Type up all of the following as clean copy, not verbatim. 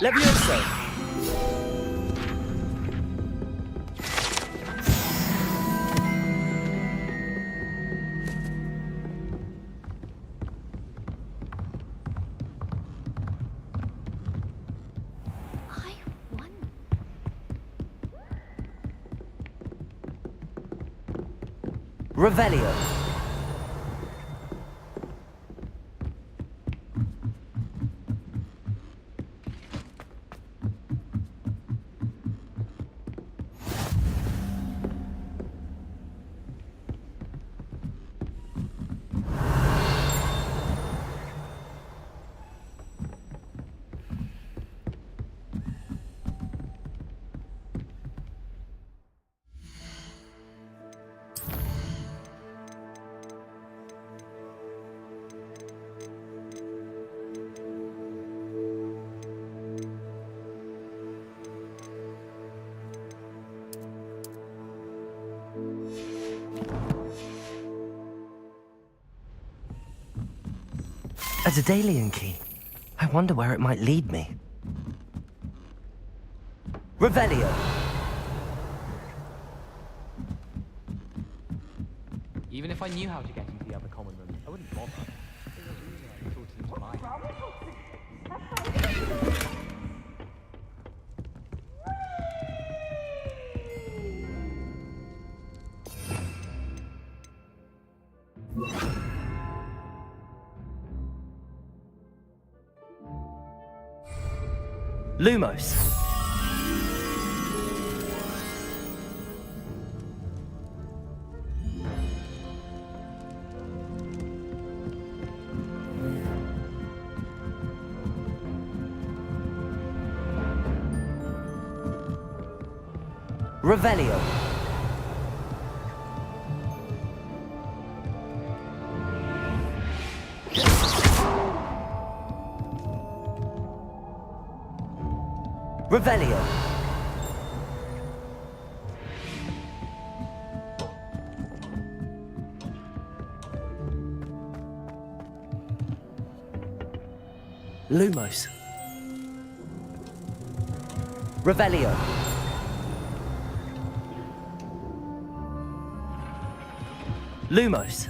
Levioso! I won. Revelio. A Daedalian key. I wonder where it might lead me. Revelio. Even if I knew how to get into the other common room, I wouldn't bother. Lumos. Revelio. Revelio. Lumos. Revelio. Lumos.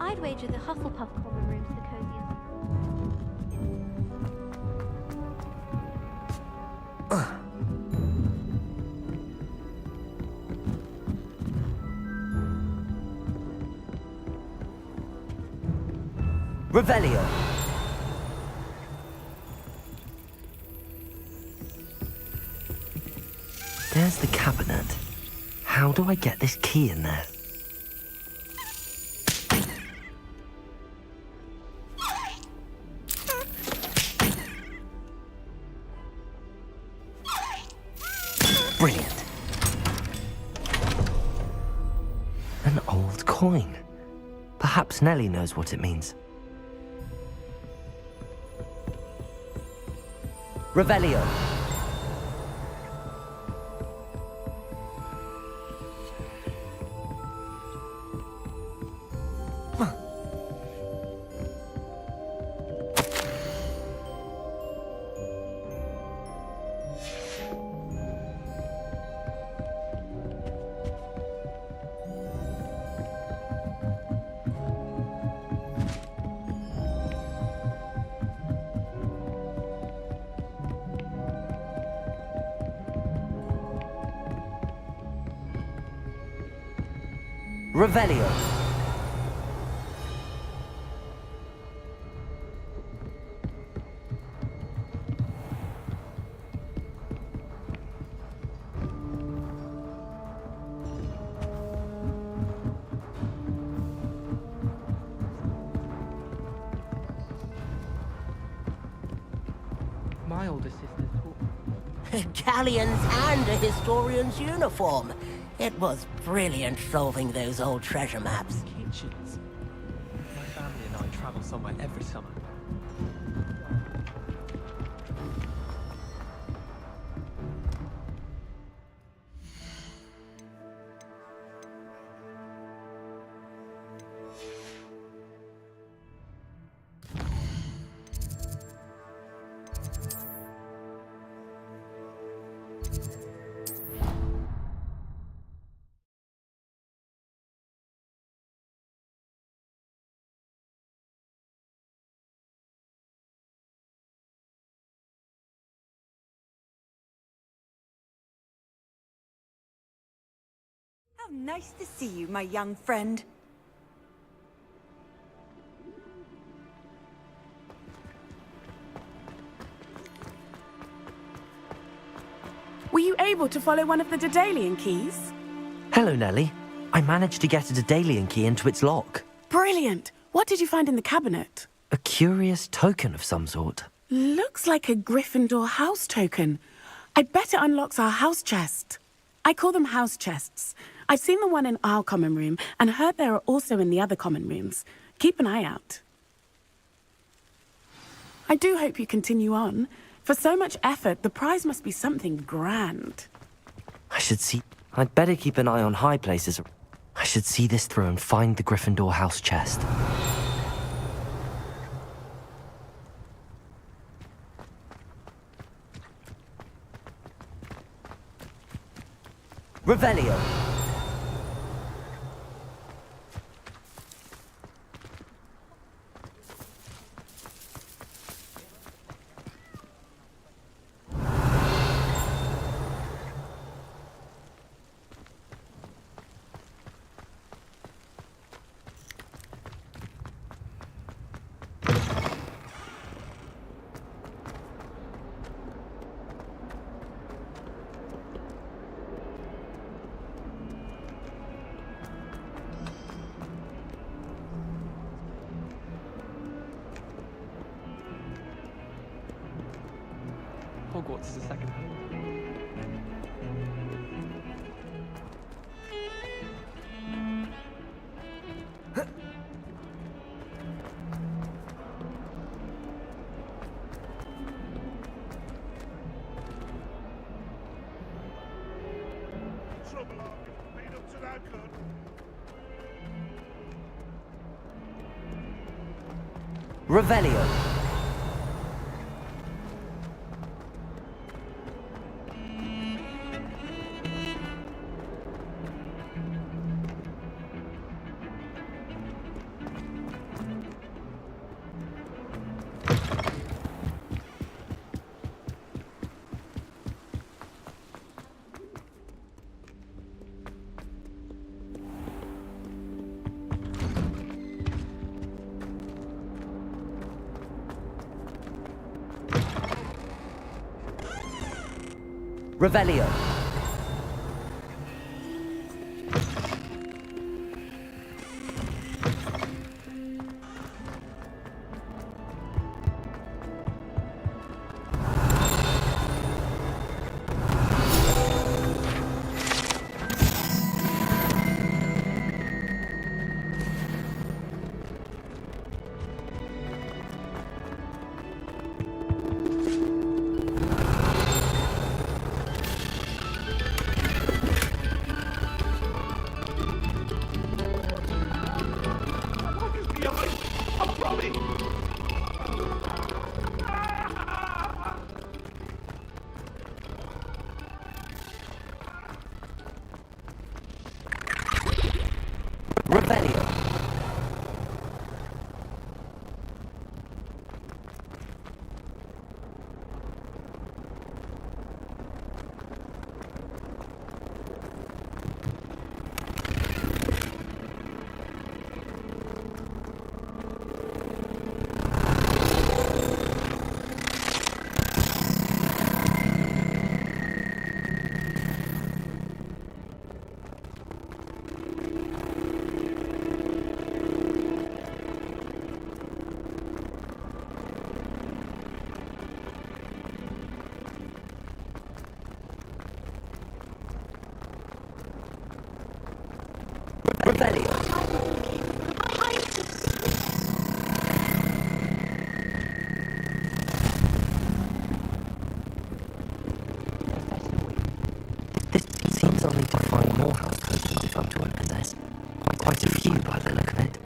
I'd wager the Hufflepuff common room's the coziest. Revelio. There's the cabinet. How do I get this key in there? Brilliant. An old coin. Perhaps Nellie knows what it means. Revelio. Revelio. My older sister taught me. Galleons and a historian's uniform. It was brilliant solving those old treasure maps. Kitchens. My family and I travel somewhere every summer. How nice to see you, my young friend. Were you able to follow one of the Daedalian keys? Hello, Nellie. I managed to get a Daedalian key into its lock. Brilliant! What did you find in the cabinet? A curious token of some sort. Looks like a Gryffindor house token. I bet it unlocks our house chest. I call them house chests. I've seen the one in our common room and heard there are also in the other common rooms. Keep an eye out. I do hope you continue on. For so much effort, the prize must be something grand. I'd better keep an eye on high places. I should see this through and find the Gryffindor house chest. Revelio. Hogwarts is a second home. Trouble on you. Been up to that good. Revelio. Revelio. This seems only to find more house tokens if I'm to open this. Quite a few by the look of it.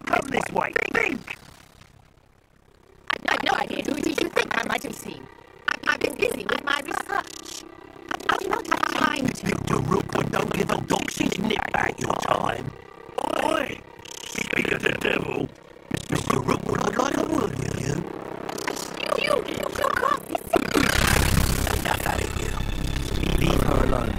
Come this way. Think! I've no idea who it is you think I might have seen. I've been busy with my research. I do not have time to... Victor Rookwood don't give a doxy's nip back your time. Oi! Speak of the devil. Mr. Rookwood would like a word with you. You can't be serious. Enough out of you. Leave her alone.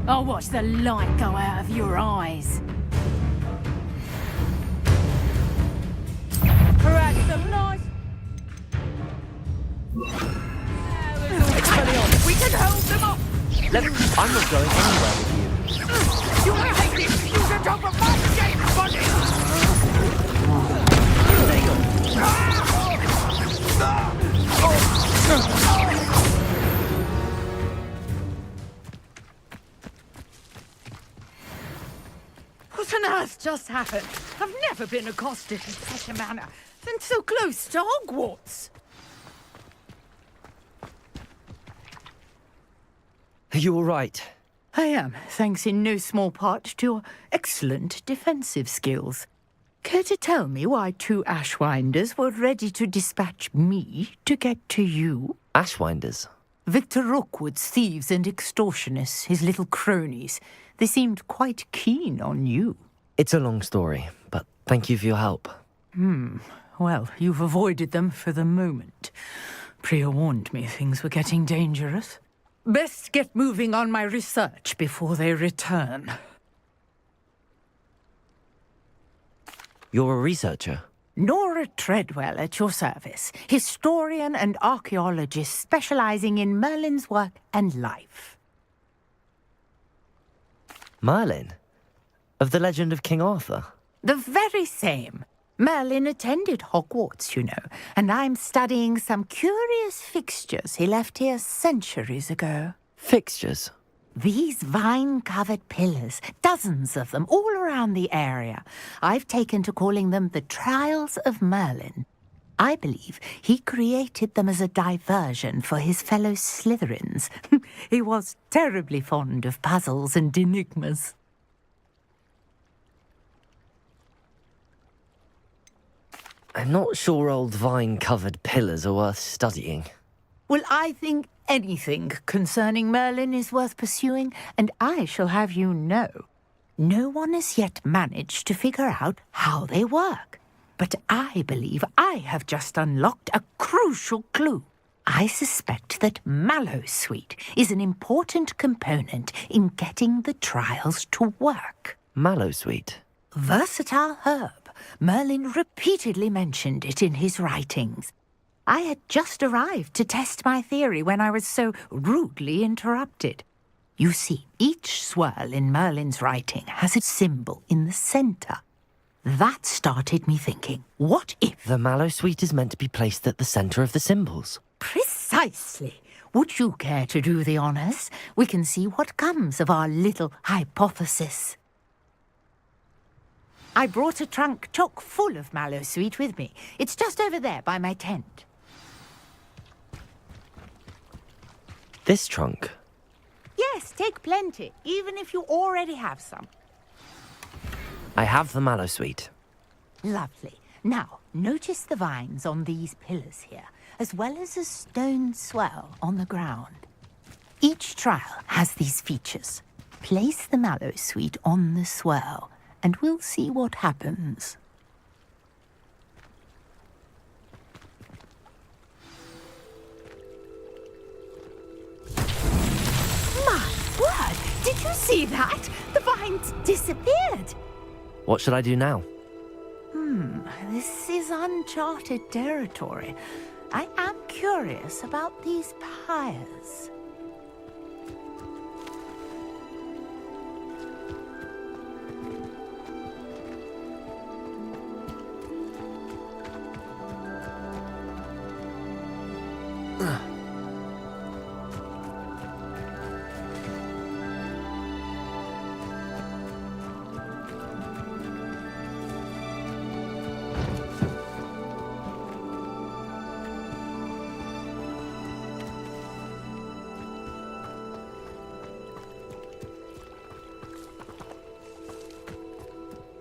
I'll watch the light go out of your eyes. Crack them nice. We can hold them off. I'm not going anywhere with you. You hate this. You can talk about my game, buddy. What on earth just happened? I've never been accosted in such a manner, and so close to Hogwarts. Are you all right? I am, thanks in no small part to your excellent defensive skills. Care to tell me why two Ashwinders were ready to dispatch me to get to you? Ashwinders? Victor Rookwood's thieves and extortionists, his little cronies. They seemed quite keen on you. It's a long story, but thank you for your help. Well, you've avoided them for the moment. Priya warned me things were getting dangerous. Best get moving on my research before they return. You're a researcher? Nora Treadwell at your service, historian and archaeologist specializing in Merlin's work and life. Merlin? Of the legend of King Arthur? The very same. Merlin attended Hogwarts, you know, and I'm studying some curious fixtures he left here centuries ago. Fixtures? These vine-covered pillars, dozens of them, all around the area. I've taken to calling them the Trials of Merlin. I believe he created them as a diversion for his fellow Slytherins. He was terribly fond of puzzles and enigmas. I'm not sure old vine-covered pillars are worth studying. Well, I think anything concerning Merlin is worth pursuing, and I shall have you know, no one has yet managed to figure out how they work. But I believe I have just unlocked a crucial clue. I suspect that Mallowsweet is an important component in getting the trials to work. Mallowsweet? Versatile herb. Merlin repeatedly mentioned it in his writings. I had just arrived to test my theory when I was so rudely interrupted. You see, each swirl in Merlin's writing has a symbol in the center. That started me thinking, what if... The Mallowsweet is meant to be placed at the center of the symbols. Precisely. Would you care to do the honors? We can see what comes of our little hypothesis. I brought a trunk chock full of Mallowsweet with me. It's just over there by my tent. This trunk? Yes, take plenty, even if you already have some. I have the Mallowsweet. Lovely. Now, notice the vines on these pillars here, as well as a stone swell on the ground. Each trial has these features. Place the Mallowsweet on the swirl, and we'll see what happens. My word! Did you see that? The vines disappeared! What should I do now? This is uncharted territory. I am curious about these pyres.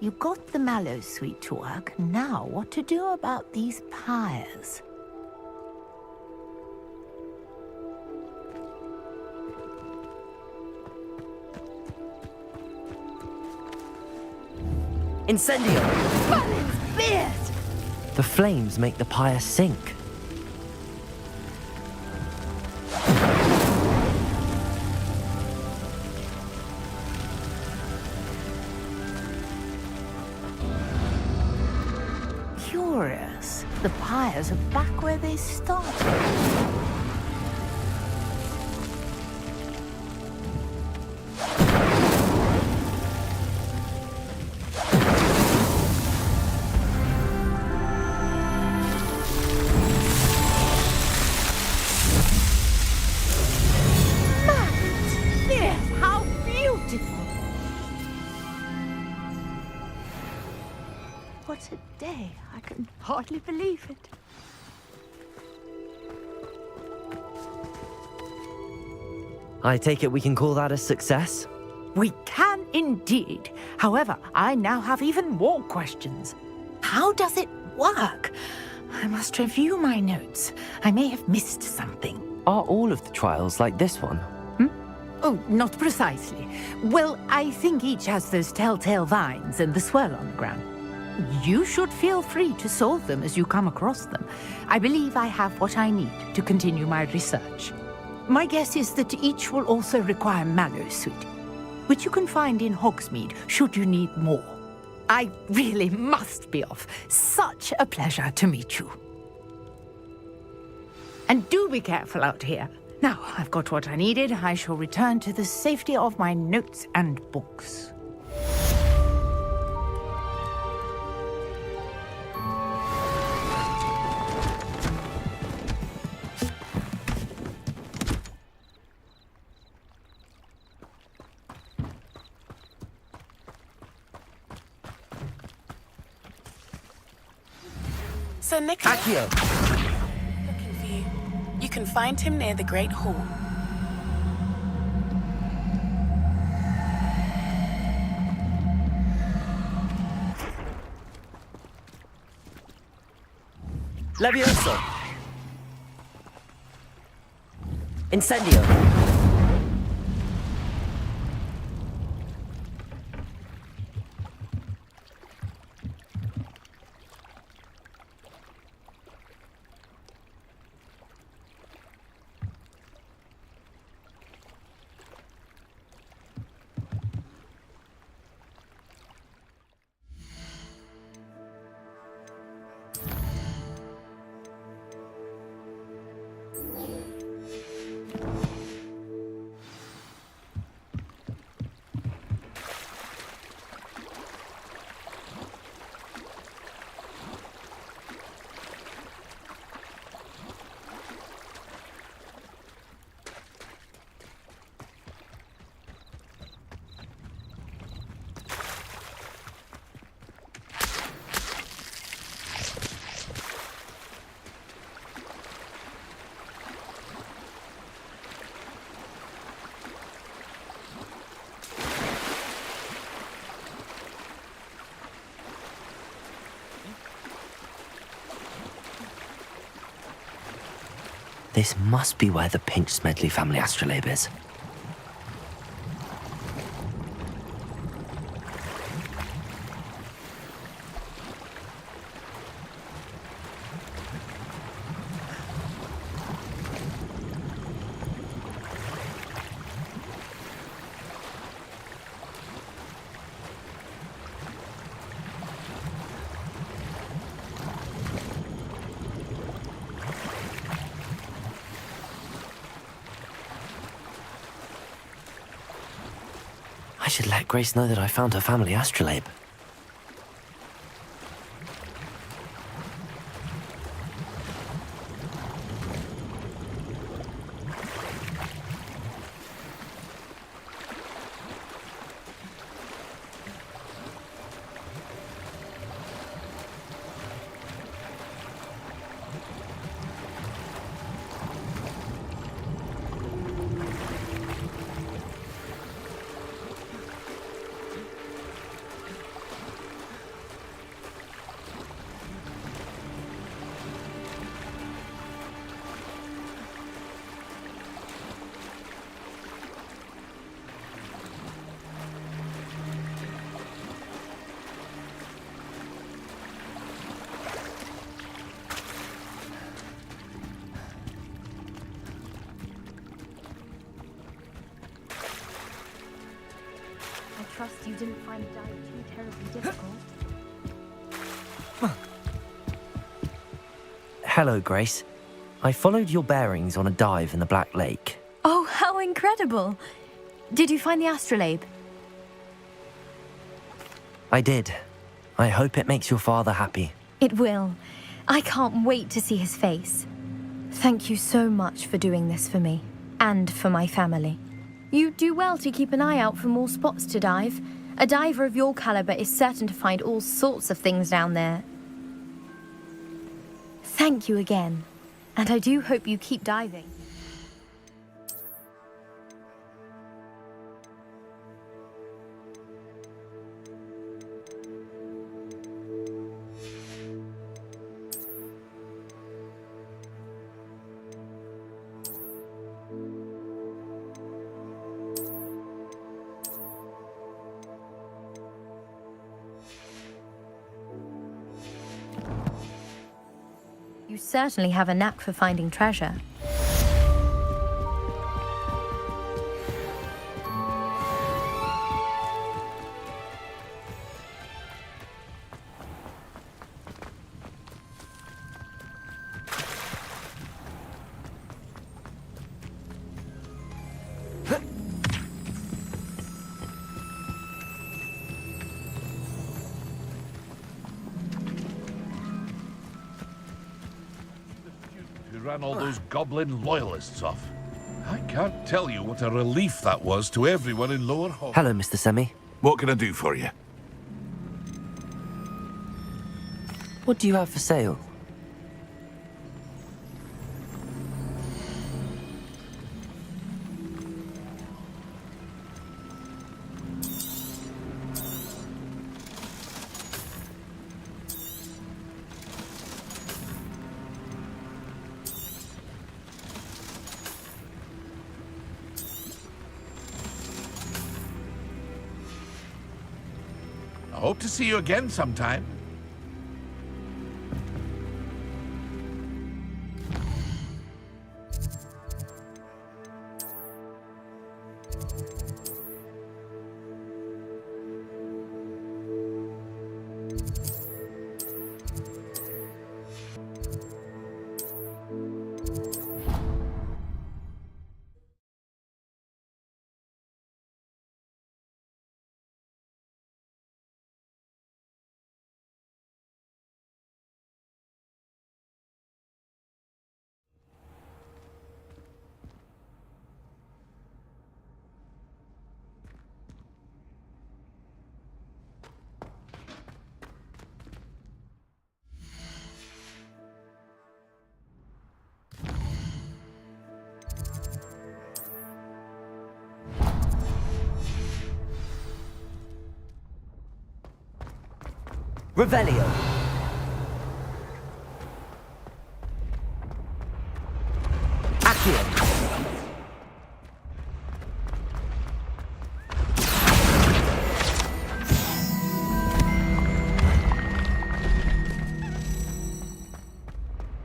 You got the Mallowsweet to work. Now what to do about these pyres? Incendio! Merlin's beard! The flames make the pyre sink. Curious. The pyres are back where they started. What a day. I can hardly believe it. I take it we can call that a success? We can indeed. However, I now have even more questions. How does it work? I must review my notes. I may have missed something. Are all of the trials like this one? Oh, not precisely. Well, I think each has those telltale vines and the swirl on the ground. You should feel free to solve them as you come across them. I believe I have what I need to continue my research. My guess is that each will also require mallow sweet, which you can find in Hogsmeade should you need more. I really must be off. Such a pleasure to meet you. And do be careful out here. Now, I've got what I needed. I shall return to the safety of my notes and books. Sir Nicholas, Accio! looking for you. You can find him near the Great Hall. Levioso! Incendio! This must be where the Pinch Smedley family astrolabe is. I should let Grace know that I found her family astrolabe. I trust you didn't find the dive too terribly difficult. Hello, Grace. I followed your bearings on a dive in the Black Lake. Oh, how incredible! Did you find the astrolabe? I did. I hope it makes your father happy. It will. I can't wait to see his face. Thank you so much for doing this for me, and for my family. You do well to keep an eye out for more spots to dive. A diver of your caliber is certain to find all sorts of things down there. Thank you again, and I do hope you keep diving. You certainly have a knack for finding treasure. We ran all those goblin loyalists off. I can't tell you what a relief that was to everyone in Lower Hogwarts. Hello, Mr. Semi. What can I do for you? What do you have for sale? I hope to see you again sometime. Revelio. Accio.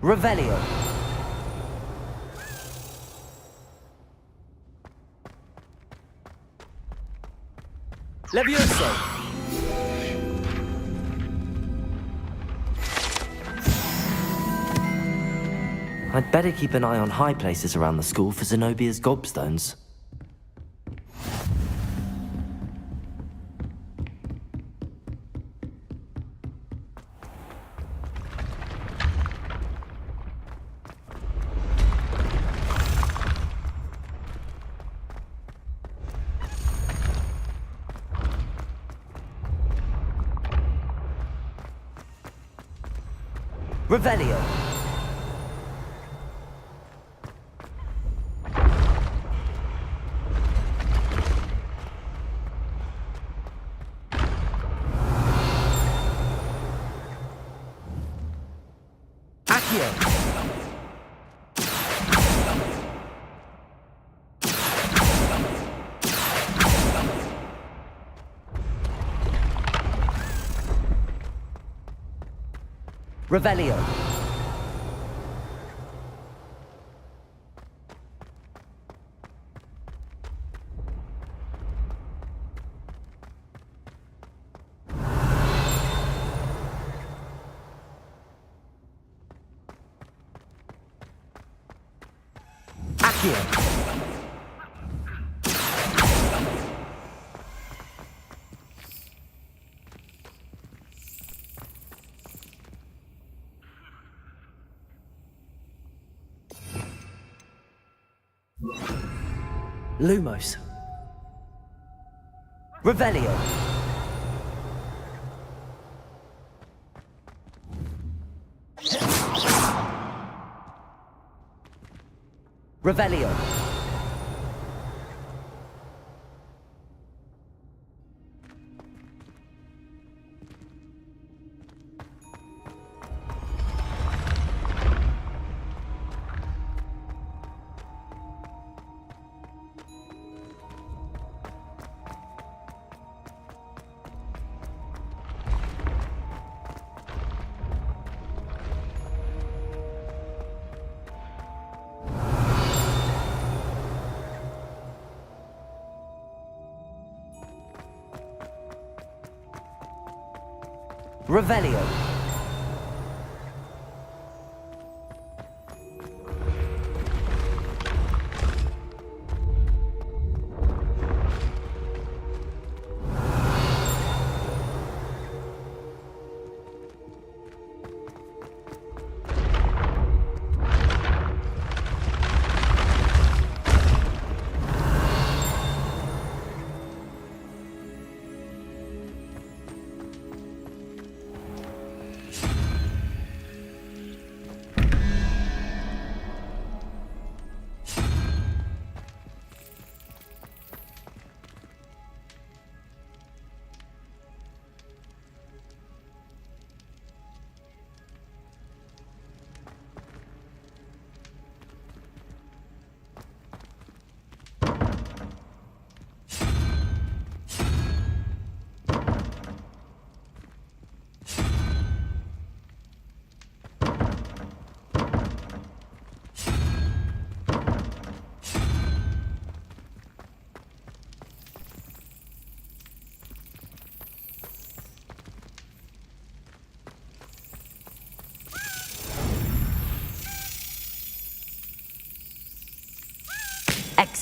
Revelio. Levioso. I'd better keep an eye on high places around the school for Zenobia's gobstones. Revelio. Revelio. Accio. Lumos. Revelio. Revelio. Revelio.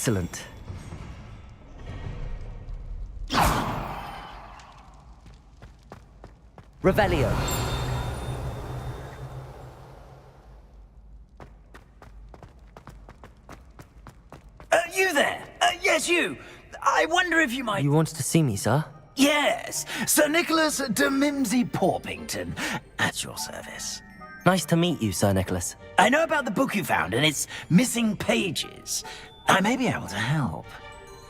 Excellent. Revelio. You there? Yes, you. I wonder if you might... You wanted to see me, sir? Yes, Sir Nicholas de Mimsy Porpington, at your service. Nice to meet you, Sir Nicholas. I know about the book you found and its missing pages. I may be able to help.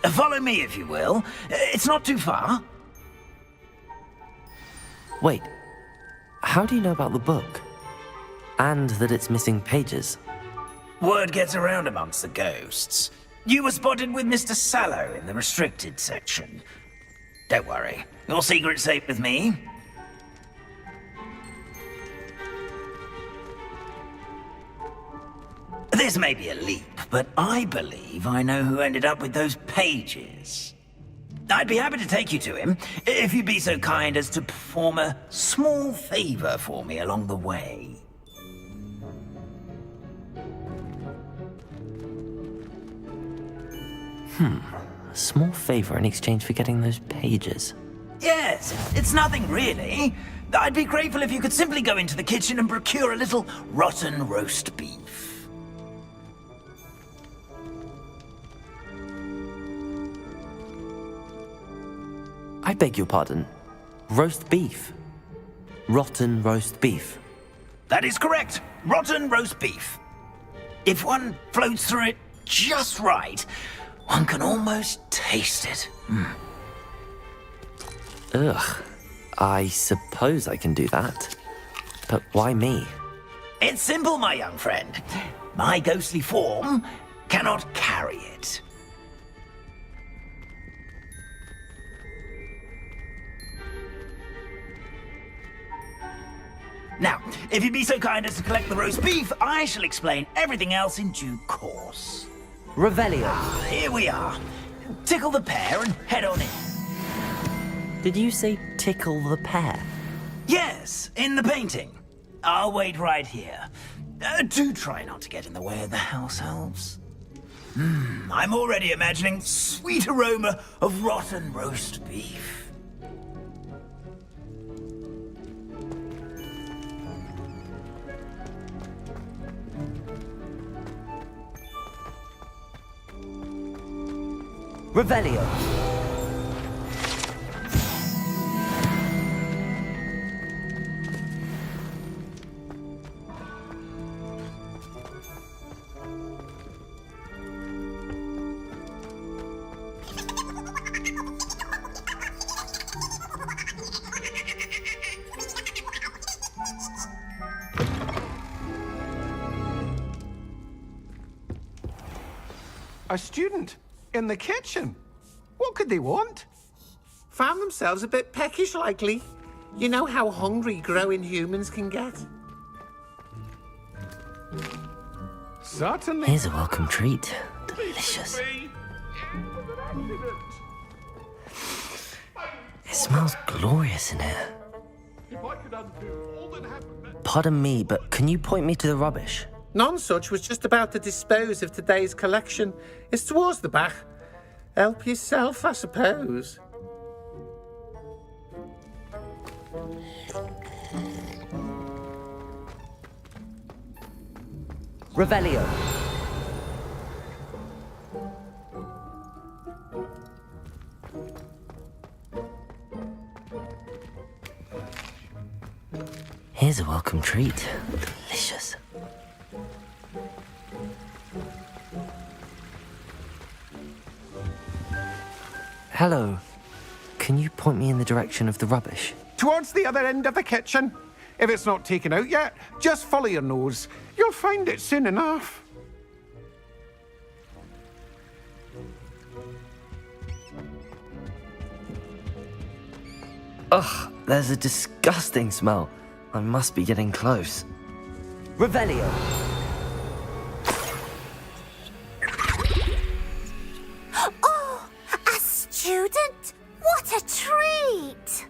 Follow me, if you will. It's not too far. Wait, how do you know about the book? And that it's missing pages? Word gets around amongst the ghosts. You were spotted with Mr. Sallow in the restricted section. Don't worry, your secret's safe with me. This may be a leap, but I believe I know who ended up with those pages. I'd be happy to take you to him, if you'd be so kind as to perform a small favor for me along the way. A small favor in exchange for getting those pages. Yes, it's nothing really. I'd be grateful if you could simply go into the kitchen and procure a little rotten roast beef. I beg your pardon. Roast beef. Rotten roast beef. That is correct. Rotten roast beef. If one floats through it just right, one can almost taste it. Ugh. I suppose I can do that. But why me? It's simple, my young friend. My ghostly form cannot carry it. Now, if you'd be so kind as to collect the roast beef, I shall explain everything else in due course. Revelio. Here we are. Tickle the pear and head on in. Did you say tickle the pear? Yes, in the painting. I'll wait right here. Do try not to get in the way of the house elves. I'm already imagining sweet aroma of rotten roast beef. Revelio. A student in the kitchen. What could they want? Found themselves a bit peckish, likely. You know how hungry growing humans can get. Certainly. Here's a welcome treat. Delicious. It smells glorious in here. Pardon me, but can you point me to the rubbish? None such was just about to dispose of today's collection. It's towards the back. Help yourself, I suppose. Revelio. Here's a welcome treat. Delicious. Hello. Can you point me in the direction of the rubbish? Towards the other end of the kitchen. If it's not taken out yet, just follow your nose. You'll find it soon enough. Ugh, there's a disgusting smell. I must be getting close. Revelio. Oh, a student? What a treat!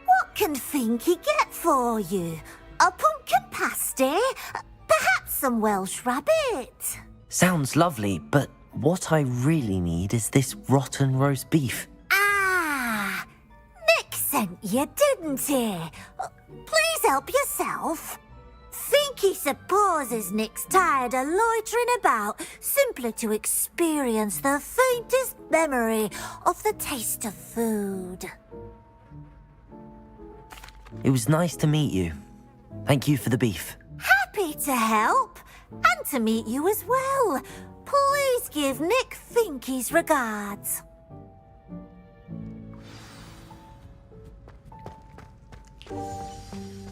What can Finky get for you? A pumpkin pasty? Perhaps some Welsh rabbit? Sounds lovely, but what I really need is this rotten roast beef. Ah, Nick sent you, didn't he? Please help yourself. Think he supposes Nick's tired of loitering about simply to experience the faintest memory of the taste of food. It was nice to meet you. Thank you for the beef. Happy to help, and to meet you as well. Please give Nick Finky's regards.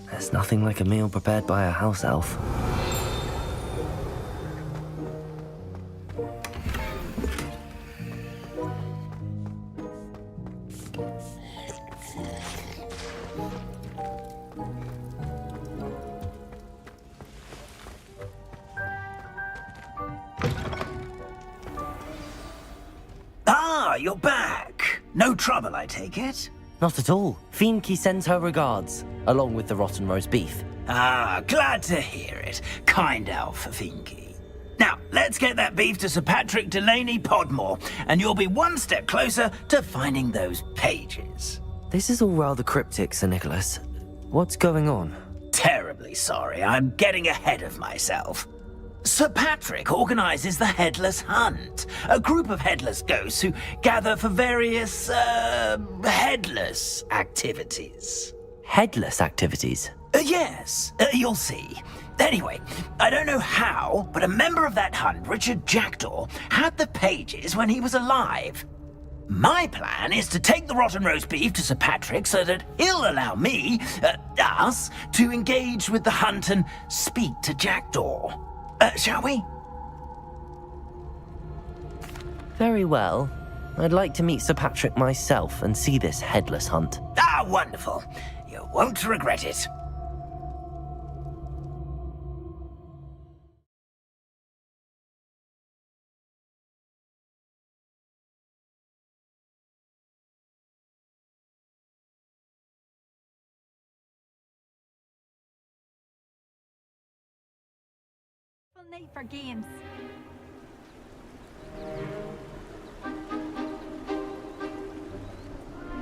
There's nothing like a meal prepared by a house elf. Ah, you're back. No trouble, I take it? Not at all. Fienke sends her regards, along with the rotten roast beef. Ah, glad to hear it. Kind elf, Finky. Now, let's get that beef to Sir Patrick Delaney Podmore, and you'll be one step closer to finding those pages. This is all rather cryptic, Sir Nicholas. What's going on? Terribly sorry, I'm getting ahead of myself. Sir Patrick organizes the Headless Hunt, a group of headless ghosts who gather for various, headless activities. Headless activities? Yes, you'll see. Anyway, I don't know how, but a member of that hunt, Richard Jackdaw, had the pages when he was alive. My plan is to take the rotten roast beef to Sir Patrick so that he'll allow me, us, to engage with the hunt and speak to Jackdaw. Shall we? Very well. I'd like to meet Sir Patrick myself and see this headless hunt. Ah, wonderful. You won't regret it. Night for games.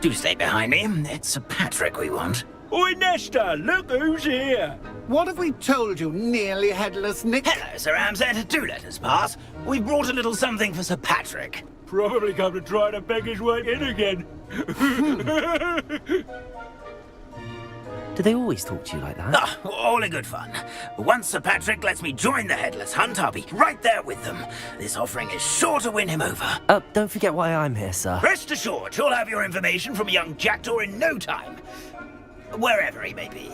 Do stay behind me. It's Sir Patrick we want. Oi, Nesta, look who's here. What have we told you, nearly headless Nick? Hello, Sir Ramsay. Do let us pass. We brought a little something for Sir Patrick. Probably come to try to beg his way in again. Do they always talk to you like that? Ah, all in good fun. Once Sir Patrick lets me join the Headless Hunt, I'll be right there with them. This offering is sure to win him over. Don't forget why I'm here, sir. Rest assured, you'll have your information from young Jackdaw in no time. Wherever he may be.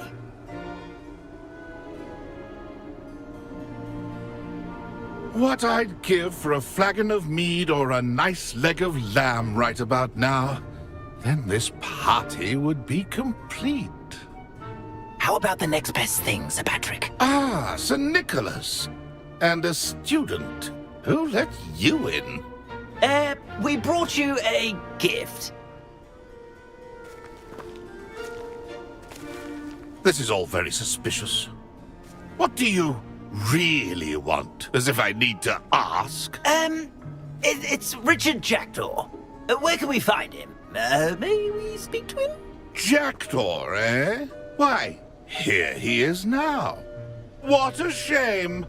What I'd give for a flagon of mead or a nice leg of lamb right about now. Then this party would be complete. How about the next best thing, Sir Patrick? Ah, Sir Nicholas. And a student. Who let you in? We brought you a gift. This is all very suspicious. What do you really want? As if I need to ask. It's Richard Jackdaw. Where can we find him? May we speak to him? Jackdaw, eh? Why, here he is now. What a shame.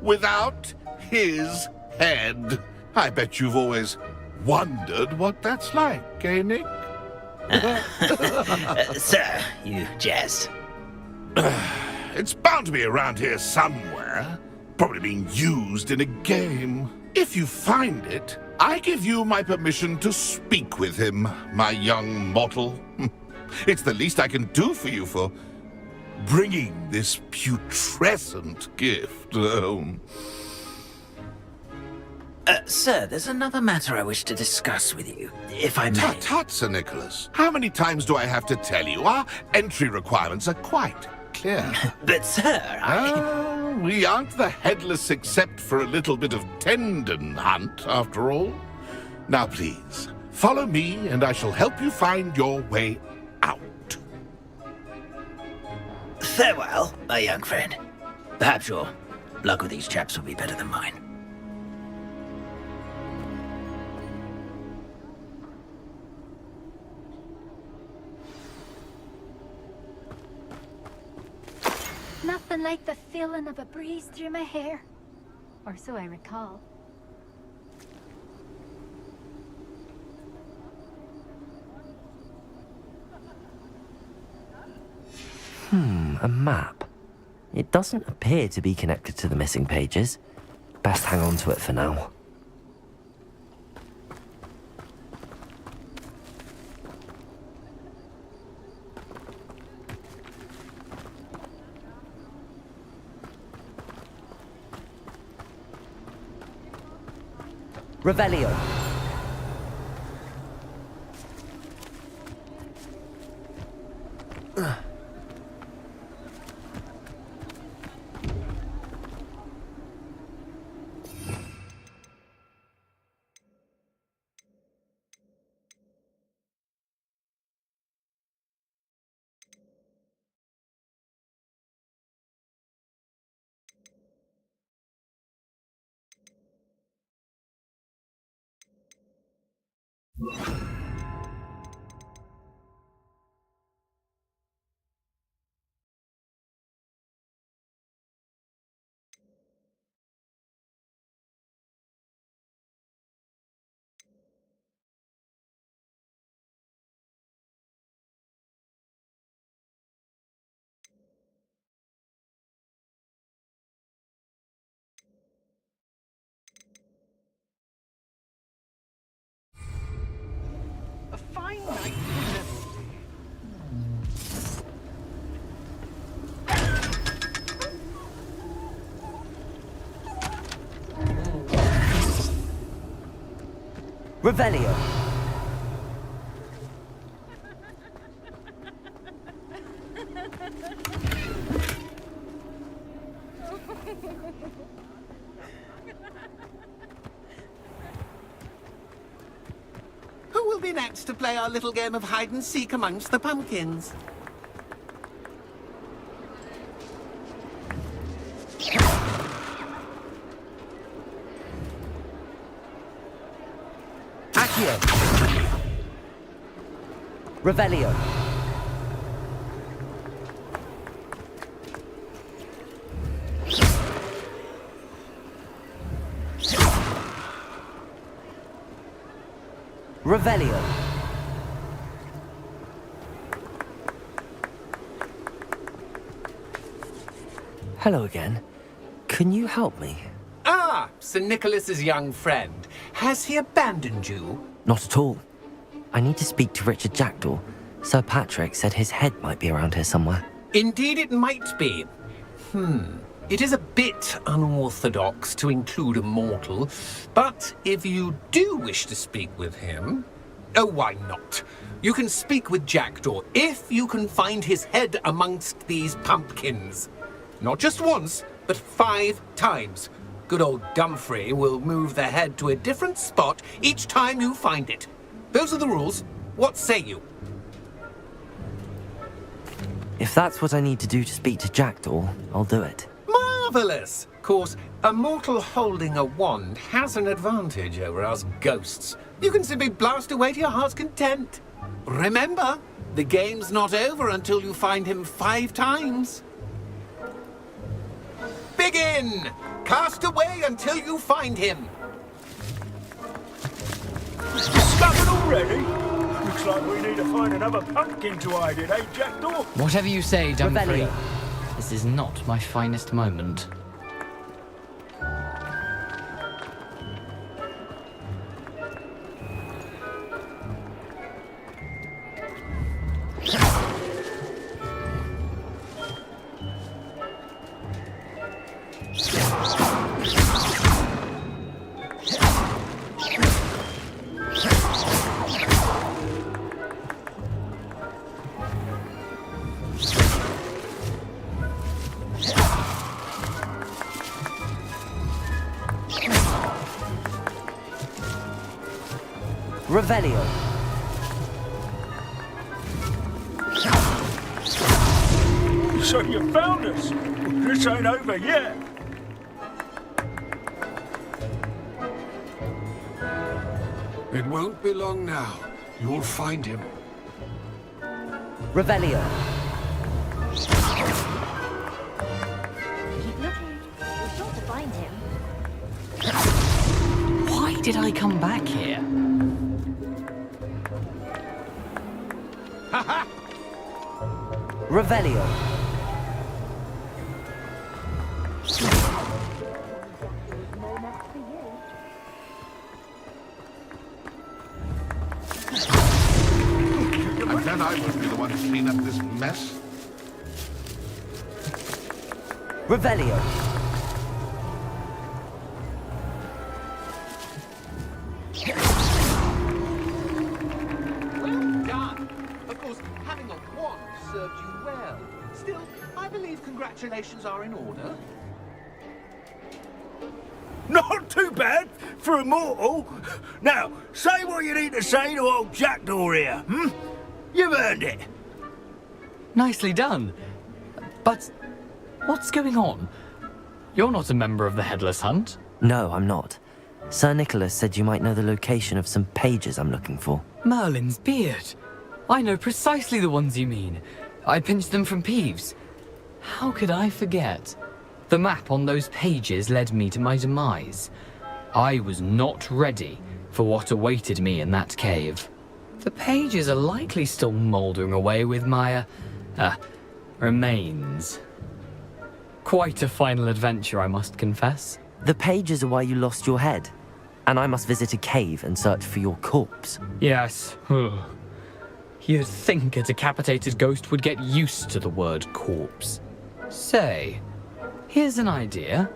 Without his head. I bet you've always wondered what that's like, eh, Nick? Sir, you jest. It's bound to be around here somewhere. Probably being used in a game. If you find it, I give you my permission to speak with him, my young mortal. It's the least I can do for you for bringing this putrescent gift home. Sir, there's another matter I wish to discuss with you, if I may. Tut, tut, Sir Nicholas. How many times do I have to tell you? Our entry requirements are quite clear. But, sir, we aren't the headless except for a little bit of tendon hunt, after all. Now, please, follow me, and I shall help you find your way out. Farewell, my young friend. Perhaps your luck with these chaps will be better than mine. something like the feeling of a breeze through my hair. Or so I recall. A map. It doesn't appear to be connected to the missing pages. Best hang on to it for now. Revelio. A fine night. Revelio. Who will be next to play our little game of hide and seek amongst the pumpkins? Accio. Revelio. Revelio. Hello again. Can you help me? Ah, Sir Nicholas's young friend. Has he abandoned you? Not at all. I need to speak to Richard Jackdaw. Sir Patrick said his head might be around here somewhere. Indeed it might be. It is a bit unorthodox to include a mortal, but if you do wish to speak with him... Oh, why not? You can speak with Jackdaw if you can find his head amongst these pumpkins. Not just once, but 5 times. Good old Dumfrey will move the head to a different spot each time you find it. Those are the rules. What say you? If that's what I need to do to speak to Jackdaw, I'll do it. Marvellous! Of course, a mortal holding a wand has an advantage over us ghosts. You can simply blast away to your heart's content. Remember, the game's not over until you find him 5 times. Begin! Cast away until you find him. Discovered already? Looks like we need to find another pumpkin to hide in, eh, Jackdaw? Whatever you say, Dumfrey. Revelio. This is not my finest moment. Revelio. So you found us? This ain't over yet. It won't be long now. You'll find him. Revelio. did I come back here? Revelio. I bet I won't be the one to clean up this mess. Revelio. Well done. Of course, having a wand served you well. Still, I believe congratulations are in order. Not too bad for a mortal. Now, say what you need to say to old Jackdaw here, hmm? You've earned it. Nicely done. But what's going on? You're not a member of the Headless Hunt. No, I'm not. Sir Nicholas said you might know the location of some pages I'm looking for. Merlin's beard. I know precisely the ones you mean. I pinched them from Peeves. How could I forget? The map on those pages led me to my demise. I was not ready for what awaited me in that cave. The pages are likely still mouldering away with my, remains. Quite a final adventure, I must confess. The pages are why you lost your head, and I must visit a cave and search for your corpse. Yes. You'd think a decapitated ghost would get used to the word corpse. Say, here's an idea.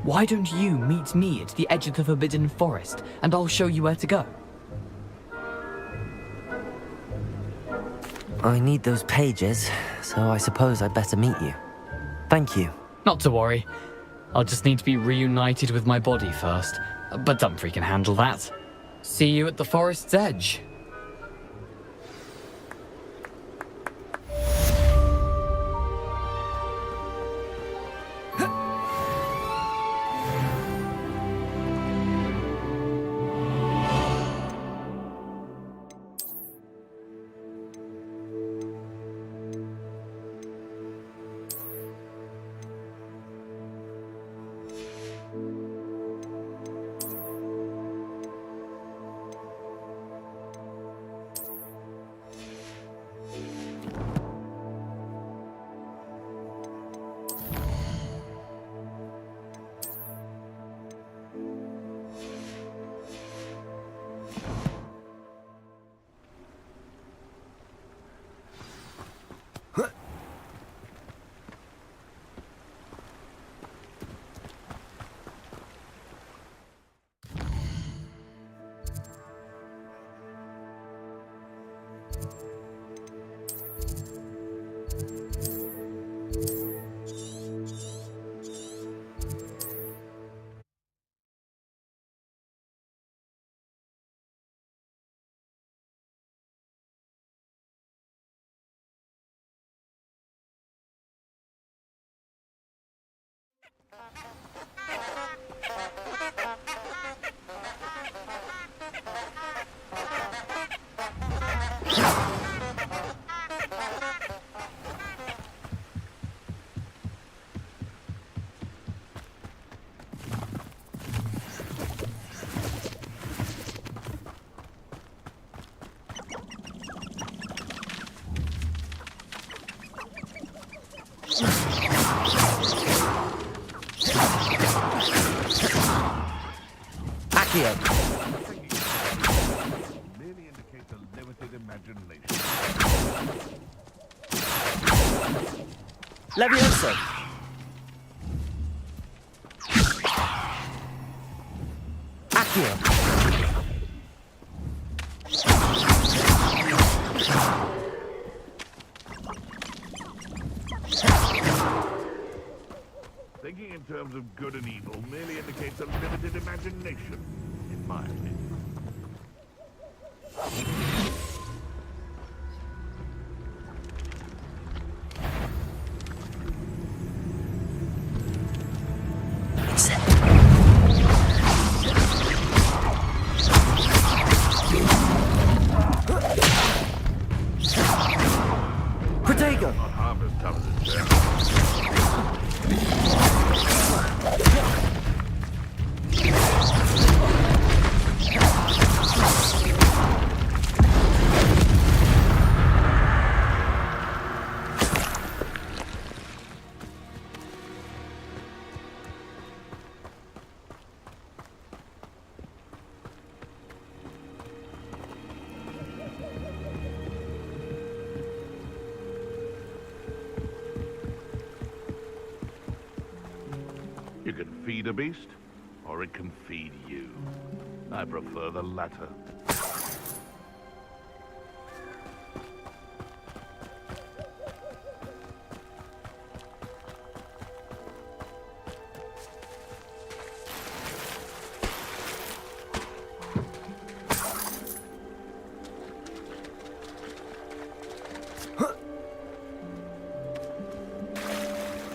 Why don't you meet me at the edge of the Forbidden Forest, and I'll show you where to go? I need those pages, so I suppose I'd better meet you. Thank you. Not to worry. I'll just need to be reunited with my body first. But Dumfrey can handle that. See you at the forest's edge. Merely indicates a limited imagination. Levioso. Accio. Thinking in terms of good and evil merely indicates a limited imagination, in my opinion. Protego. Not half as tough as it sounds. feed a beast, or it can feed you. I prefer the latter.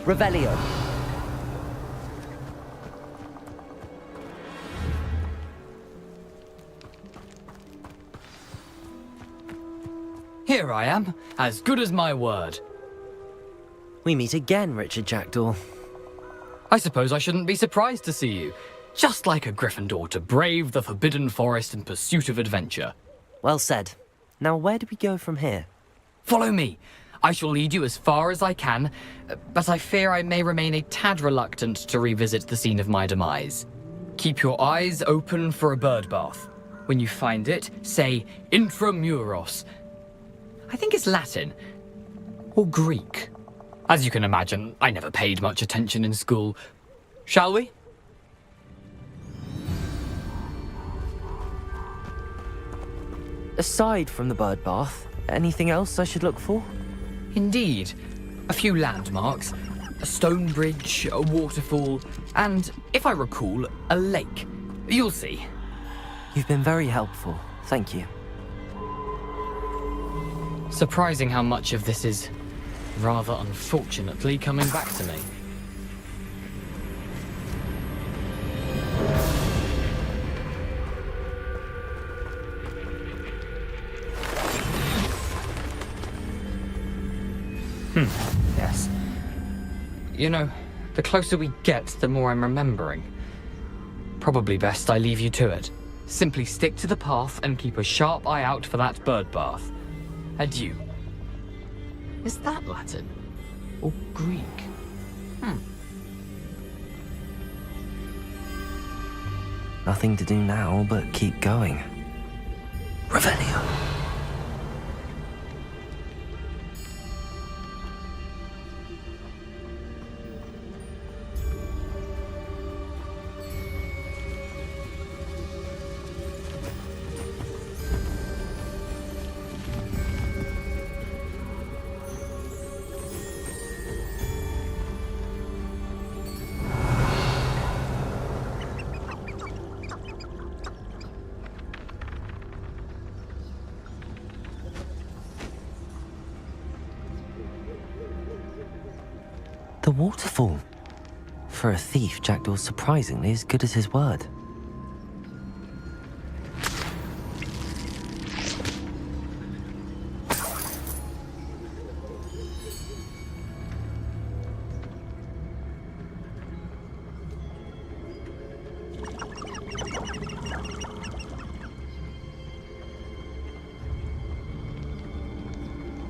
Revelio. Here I am, as good as my word. We meet again, Richard Jackdaw. I suppose I shouldn't be surprised to see you. Just like a Gryffindor to brave the Forbidden Forest in pursuit of adventure. Well said. Now where do we go from here? Follow me. I shall lead you as far as I can, but I fear I may remain a tad reluctant to revisit the scene of my demise. Keep your eyes open for a bird bath. When you find it, say intramuros. I think it's Latin. Or Greek. As you can imagine, I never paid much attention in school. Shall we? Aside from the bird bath, anything else I should look for? Indeed. A few landmarks, a stone bridge, a waterfall, and, if I recall, a lake. You'll see. You've been very helpful. Thank you. Surprising how much of this is, rather unfortunately, coming back to me. Yes. You know, the closer we get, the more I'm remembering. Probably best I leave you to it. Simply stick to the path and keep a sharp eye out for that bird bath. Adieu. Is that Latin? Or Greek? Nothing to do now but keep going. Revelio. The waterfall. For a thief, Jackdaw's surprisingly as good as his word.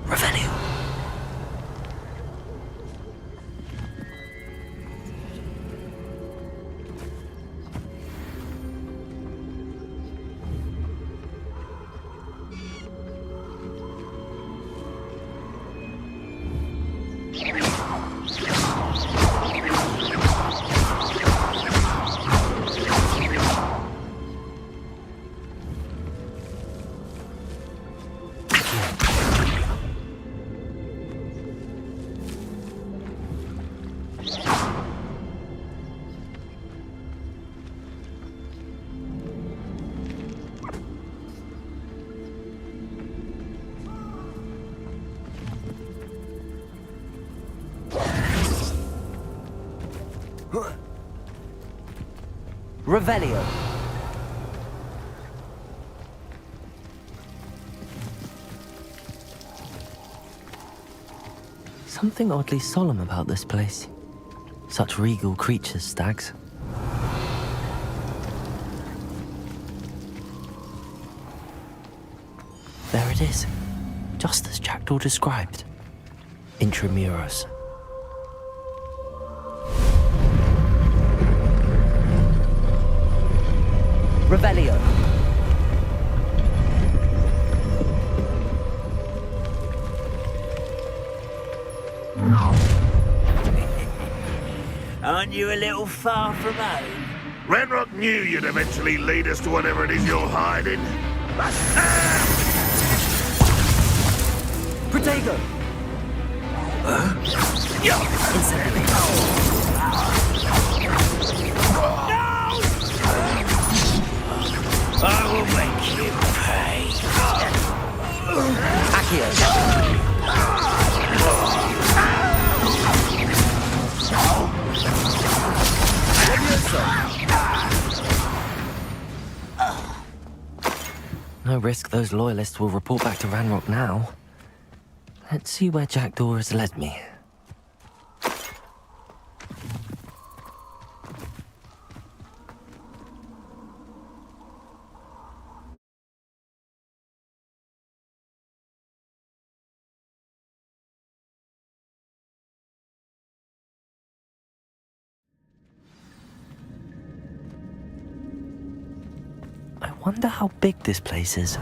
Revelio. Revelio. Something oddly solemn about this place. Such regal creatures, stags. There it is, just as Jackdaw described. Intramuros. Revelio. Aren't you a little far from home? Ranrock knew you'd eventually lead us to whatever it is you're hiding. Protego! I will make you pay. No risk those loyalists will report back to Ranrock now. Let's see where Jackdaw has led me. I wonder how big this place is.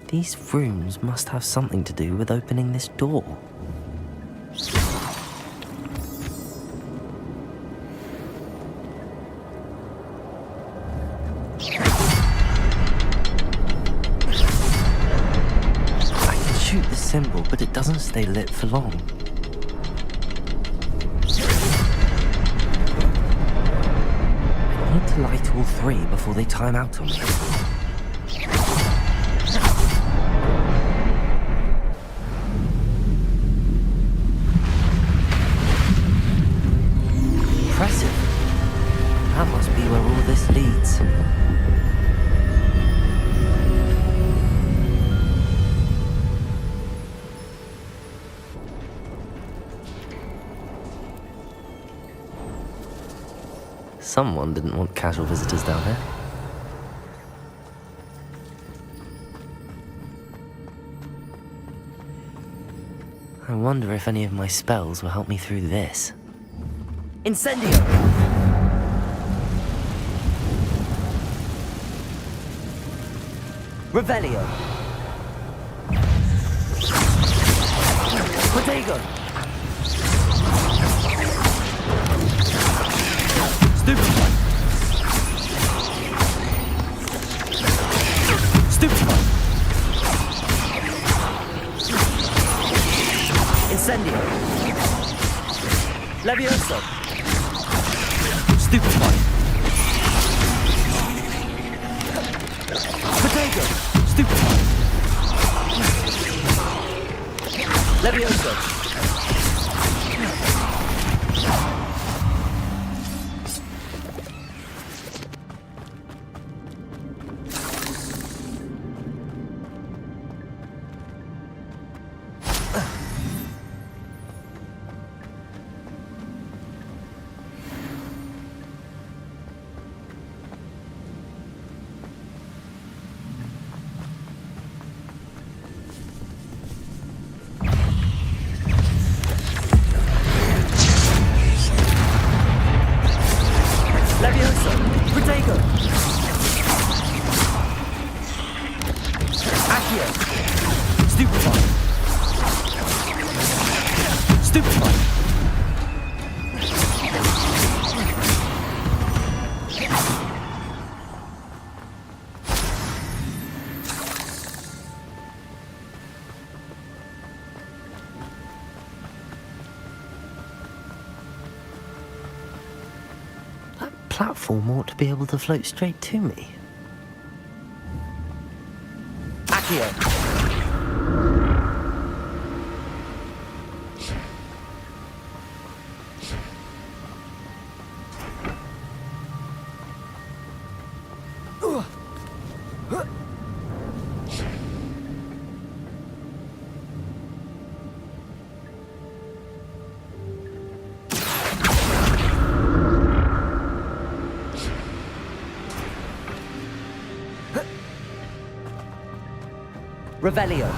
These rooms must have something to do with opening this door. Shoot the symbol, but it doesn't stay lit for long. I need to light all three before they time out on me. Impressive. That must be where all this leads. Someone didn't want casual visitors down here. I wonder if any of my spells will help me through this. Incendio! Revelio! Protego! Stupefy! Stupefy! Incendio! Levioso! Stupefy! Protego! Stupefy! Levioso! Levioso! Protego! Accio! Stupefy! Stupefy! Platform ought to be able to float straight to me. Accio! Revelio.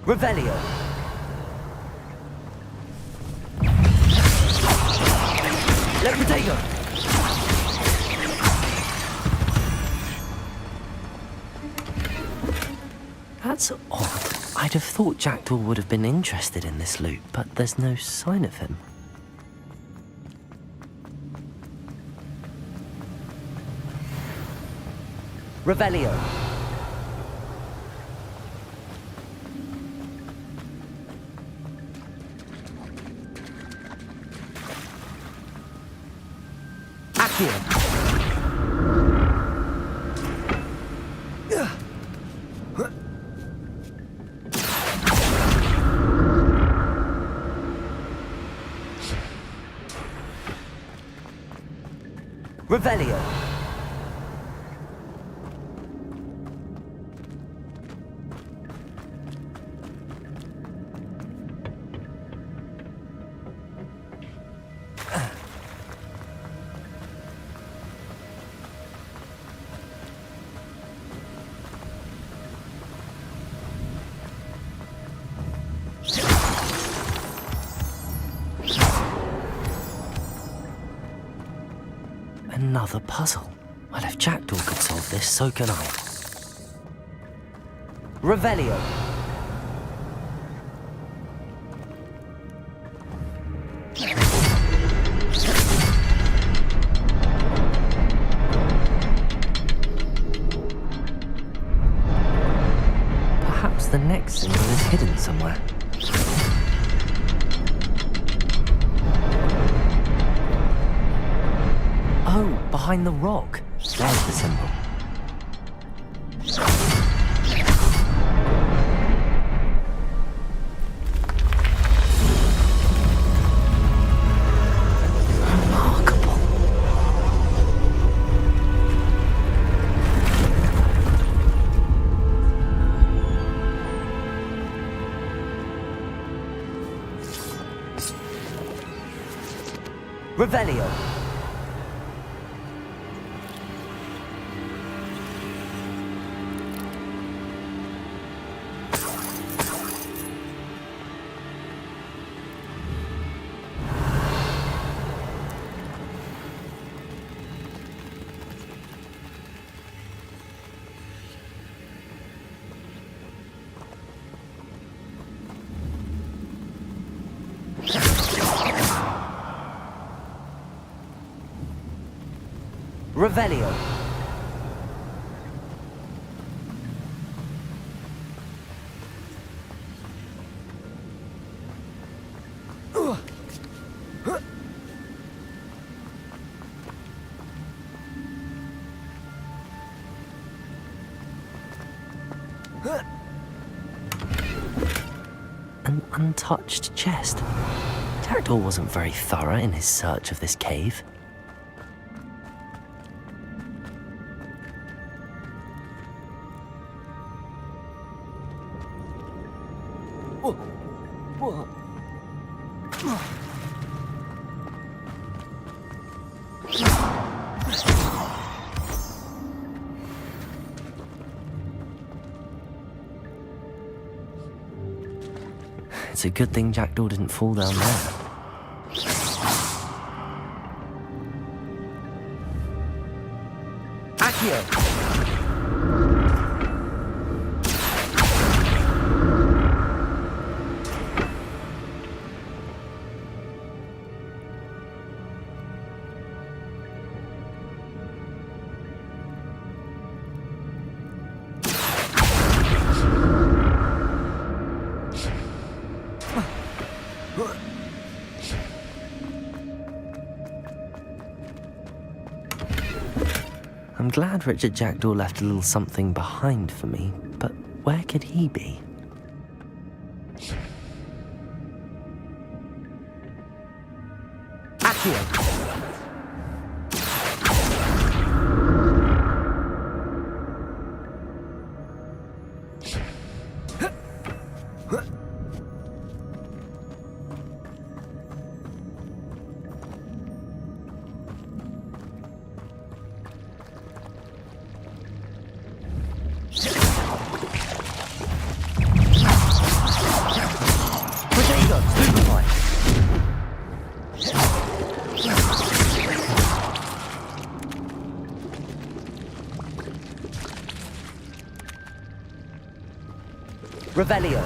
Revelio. Leprotego. That's odd. I'd have thought Jackdaw would have been interested in this loot, but there's no sign of him. Revelio. Accio. Revelio. Another puzzle. Well, if Jackdaw could solve this, so can I. Revelio. Perhaps the next symbol is hidden somewhere. Oh, behind the rock. There's the symbol. Remarkable. Revelio. Revelio. An untouched chest. Jackdaw wasn't very thorough in his search of this cave. It's a good thing Jackdaw didn't fall down there. Accio! I'm glad Richard Jackdaw left a little something behind for me, but where could he be? Accio! Revelio.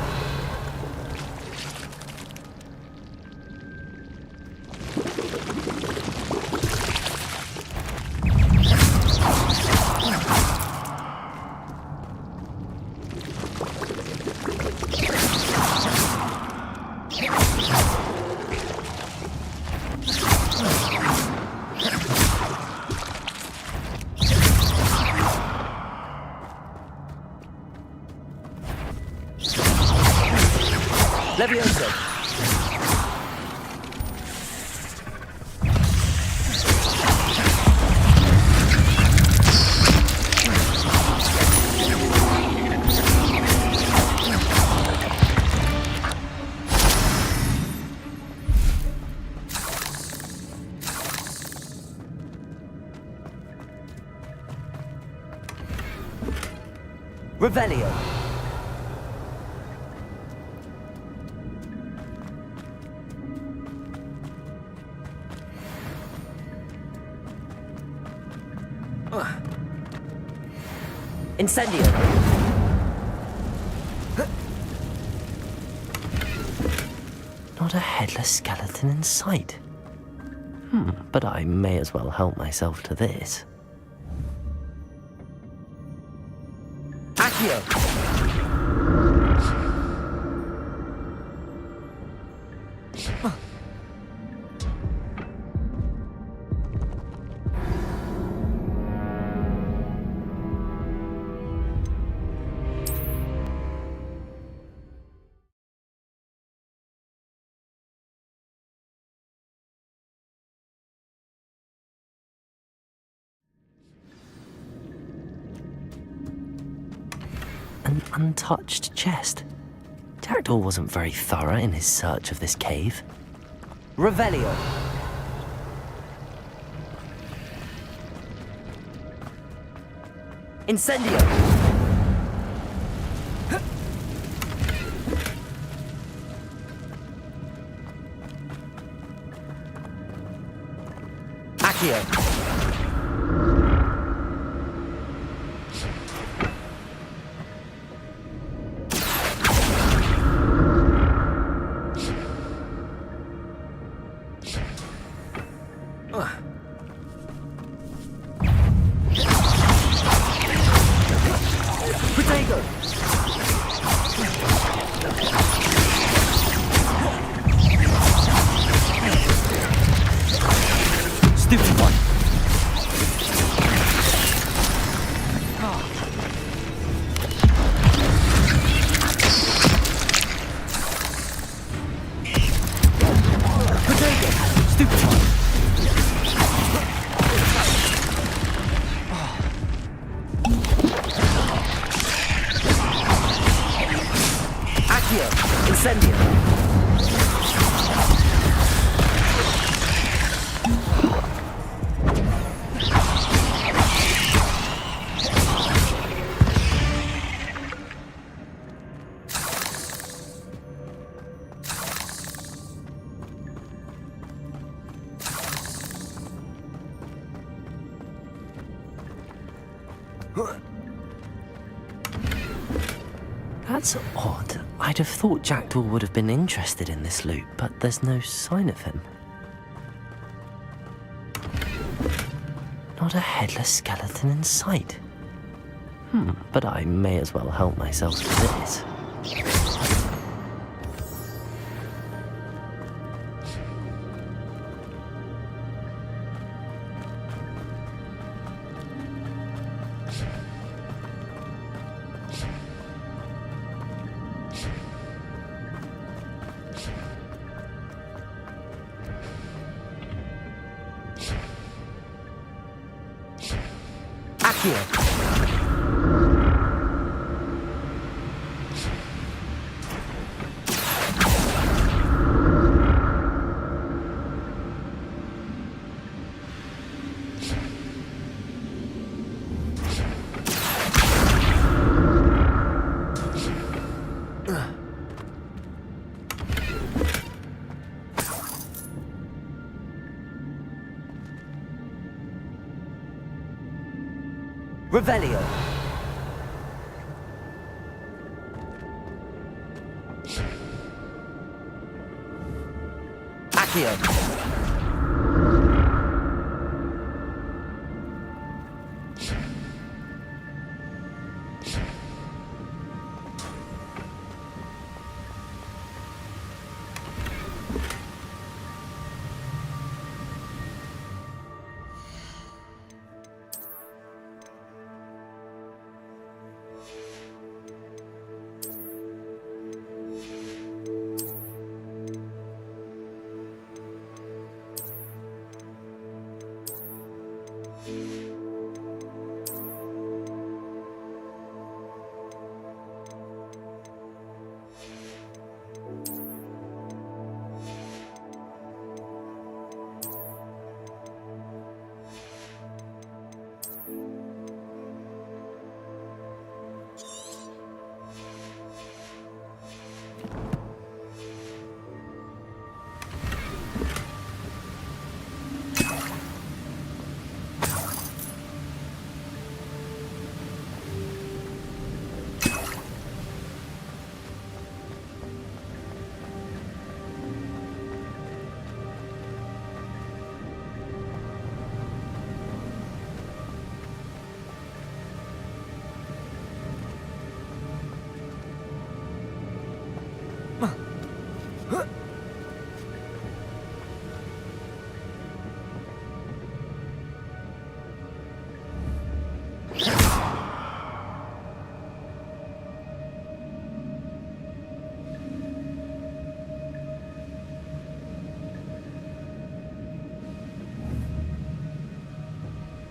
Levioso. Revelio. Incendio. Not a headless skeleton in sight. But I may as well help myself to this. Accio. An untouched chest. Jackdaw wasn't very thorough in his search of this cave. Revelio. Incendio. Accio. That's odd. I'd have thought Jackdaw would have been interested in this loot, but there's no sign of him. Not a headless skeleton in sight. But I may as well help myself to this. Revelio. Accio.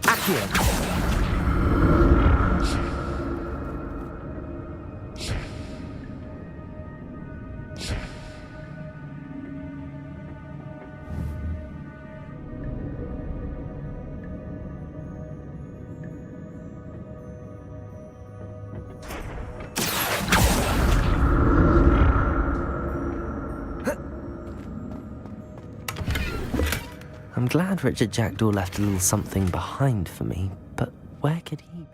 Accio. I'm glad Richard Jackdaw left a little something behind for me, but where could he be?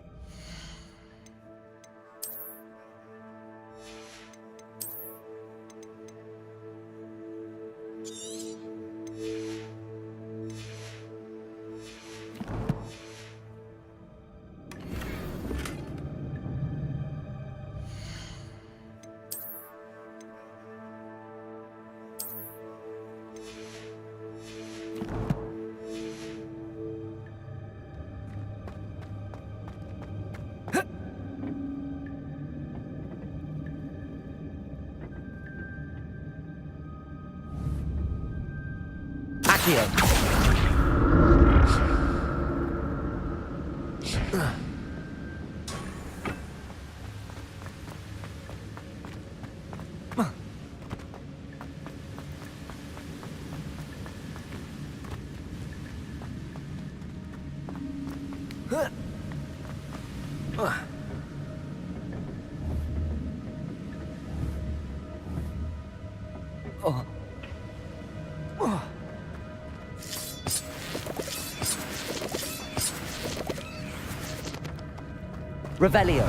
Revelio.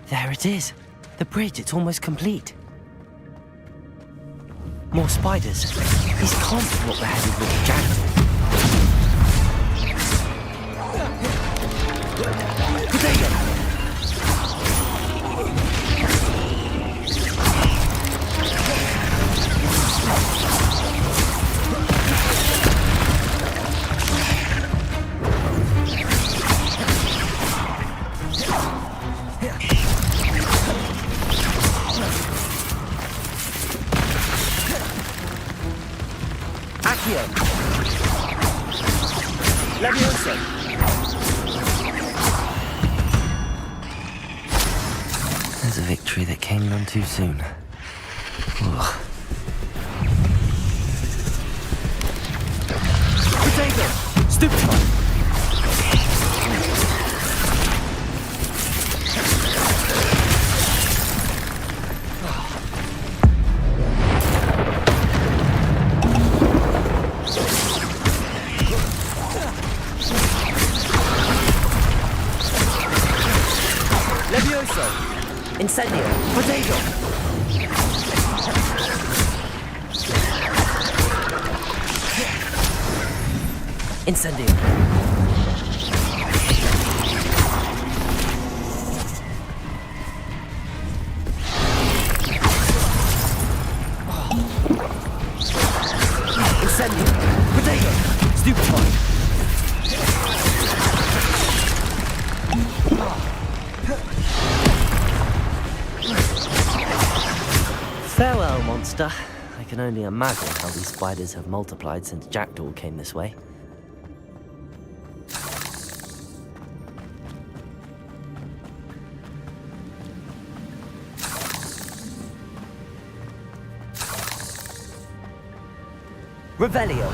There it is. The bridge, it's almost complete. More spiders. These can't be what beheaded Richard Jackdaw. There's a victory that came none too soon. Ugh. Potato! Stupid! Levioso! Incendio! Protego! Incendio! Incendio! Protego! Stupefy! Farewell, monster. I can only imagine how these spiders have multiplied since Jackdaw came this way. Revelio.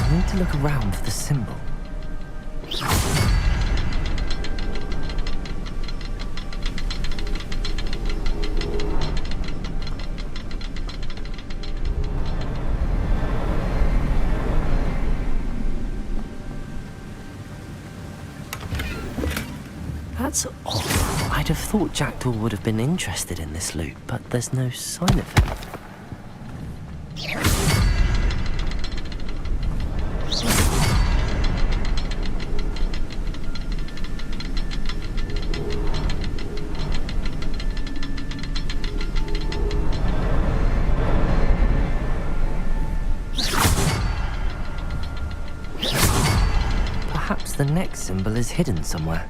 I need to look around for the symbol. That's odd. I'd have thought Jackdaw would have been interested in this loot, but there's no sign of him. Perhaps the next symbol is hidden somewhere.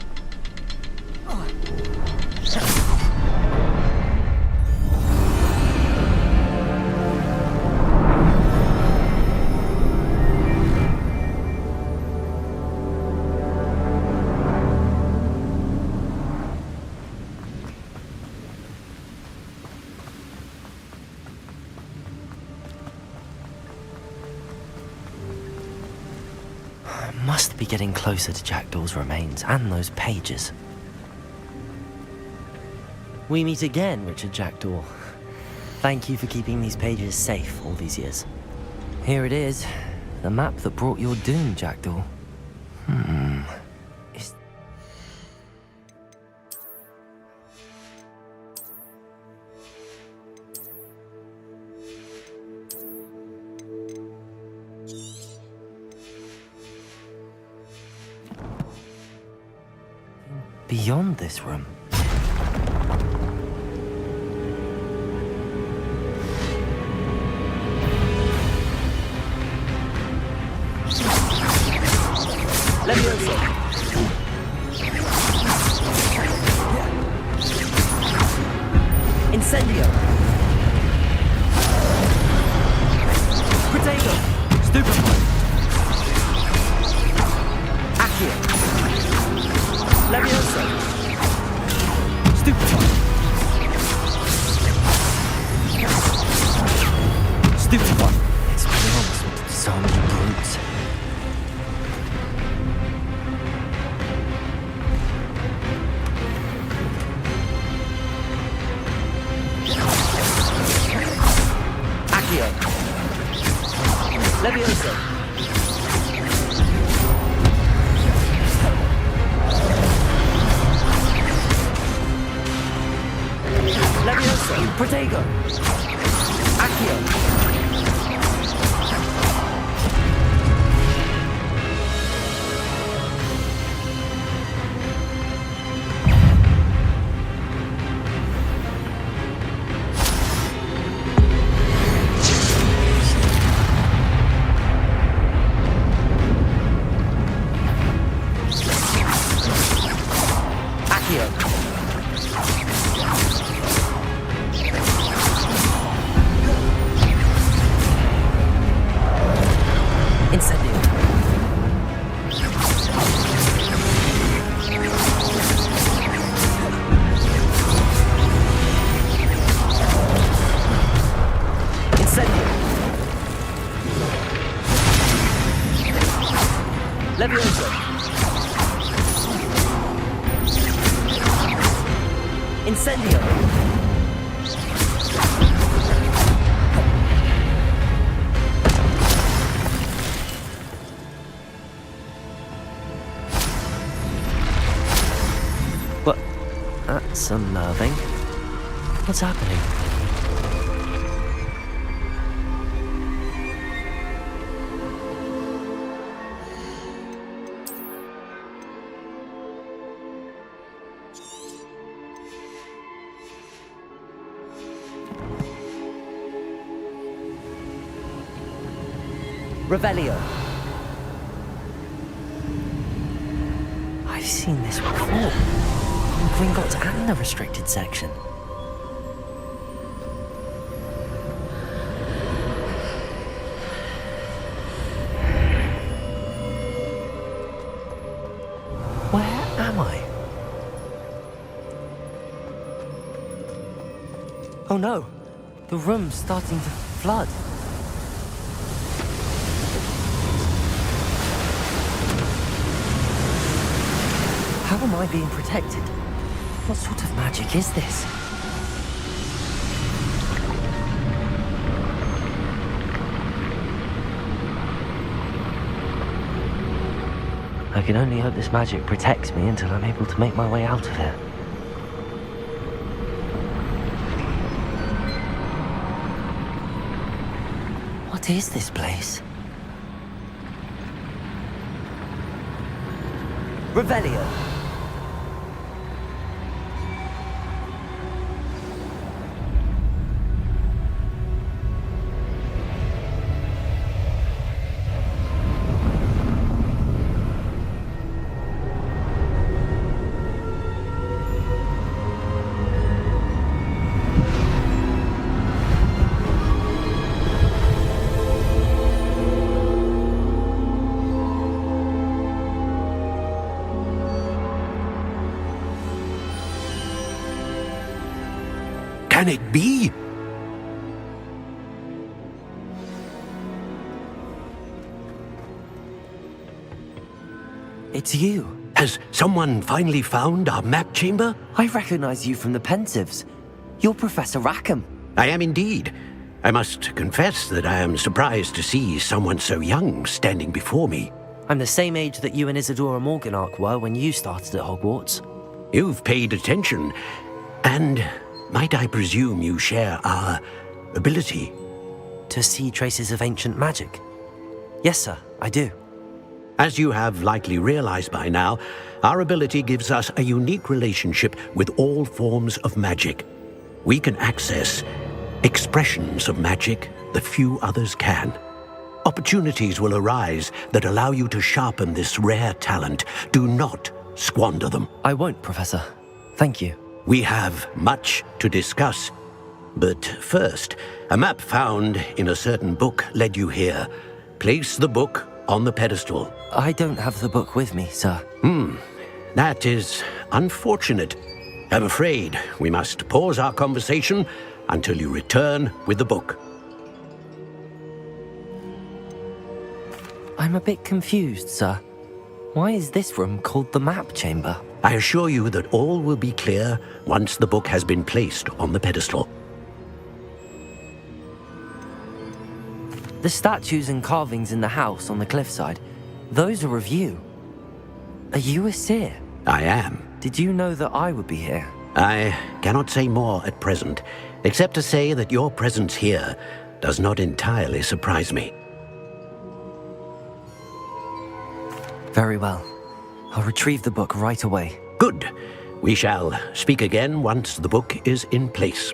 Must be getting closer to Jackdaw's remains and those pages. We meet again, Richard Jackdaw. Thank you for keeping these pages safe all these years. Here it is, the map that brought your doom, Jackdaw. Is... beyond this room. Levioso. Incendio. Protego. Stupefy. Accio. Levioso. Stupefy. Stupefy. It's been almost wanted so many brutes. Accio. Levioso. Levioso. Protego. Accio. Incendio! What? That's unnerving. What's happening? Revelio. I've seen this before. In Gringotts and the restricted section. Where am I? Oh no! The room's starting to flood. How am I being protected? What sort of magic is this? I can only hope this magic protects me until I'm able to make my way out of here. What is this place? Revelio. Can it be? It's you. Has someone finally found our map chamber? I recognize you from the Pensives. You're Professor Rackham. I am indeed. I must confess that I am surprised to see someone so young standing before me. I'm the same age that you and Isadora Morganach were when you started at Hogwarts. You've paid attention, and might I presume you share our ability? To see traces of ancient magic? Yes, sir, I do. As you have likely realized by now, our ability gives us a unique relationship with all forms of magic. We can access expressions of magic that few others can. Opportunities will arise that allow you to sharpen this rare talent. Do not squander them. I won't, Professor. Thank you. We have much to discuss. But first, a map found in a certain book led you here. Place the book on the pedestal. I don't have the book with me, sir. That is unfortunate. I'm afraid we must pause our conversation until you return with the book. I'm a bit confused, sir. Why is this room called the map chamber? I assure you that all will be clear once the book has been placed on the pedestal. The statues and carvings in the house on the cliffside, those are of you. Are you a seer? I am. Did you know that I would be here? I cannot say more at present, except to say that your presence here does not entirely surprise me. Very well. I'll retrieve the book right away. Good. We shall speak again once the book is in place.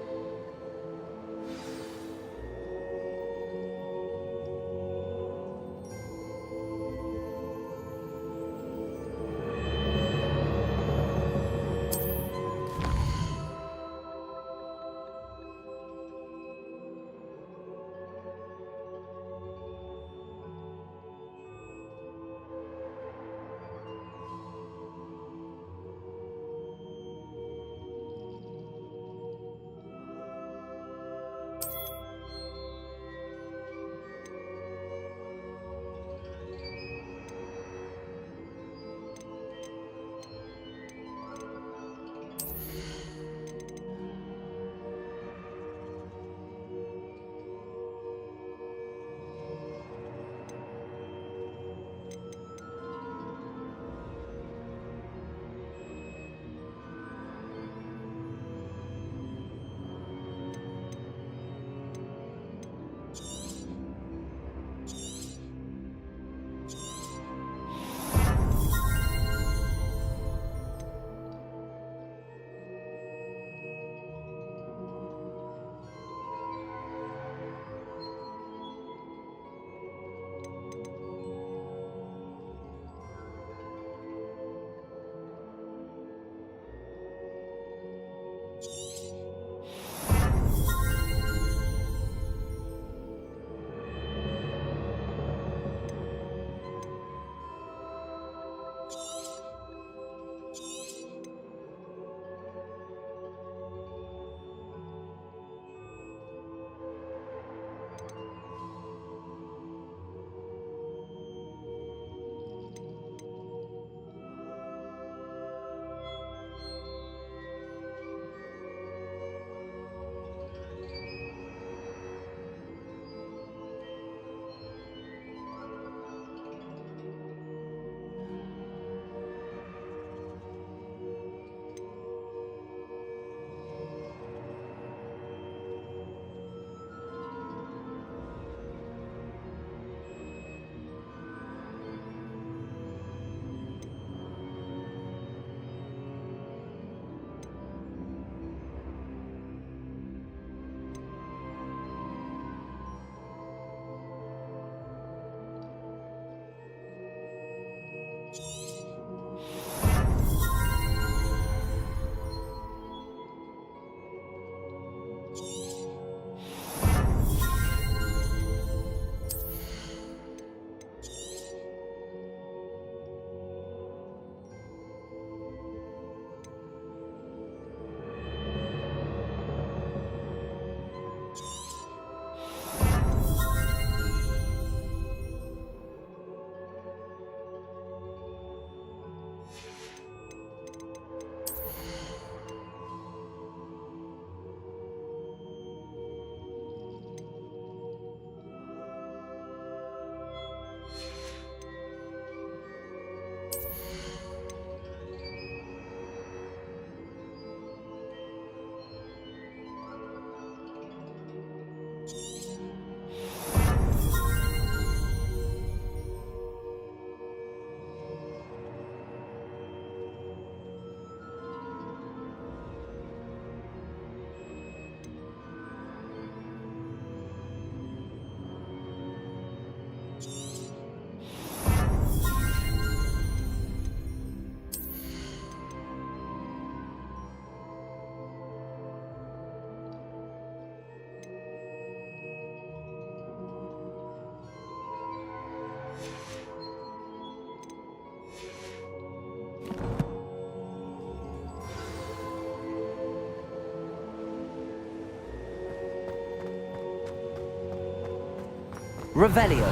Revelio.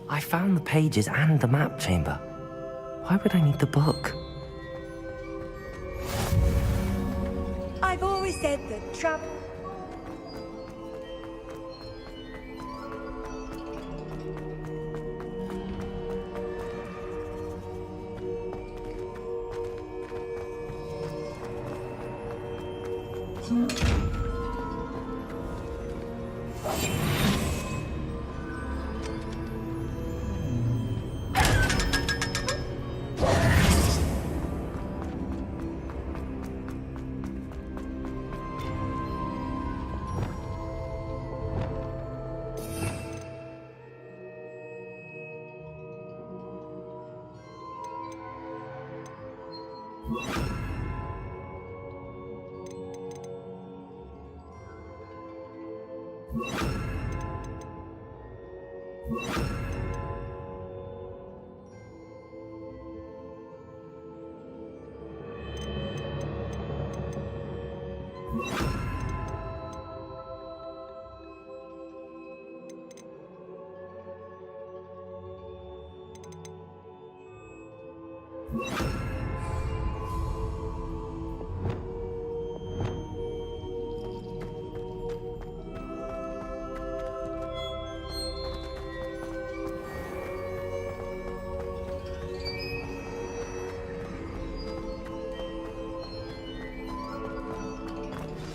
I found the pages and the map chamber. Why would I need the book? I've always said that travel...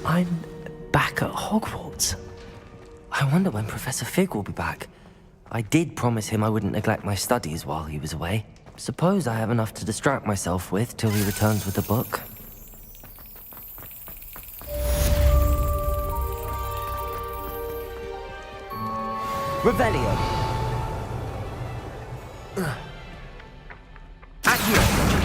I'm back at Hogwarts. I wonder when Professor Fig will be back. I did promise him I wouldn't neglect my studies while he was away. Suppose I have enough to distract myself with till he returns with the book. Revelio. Accio.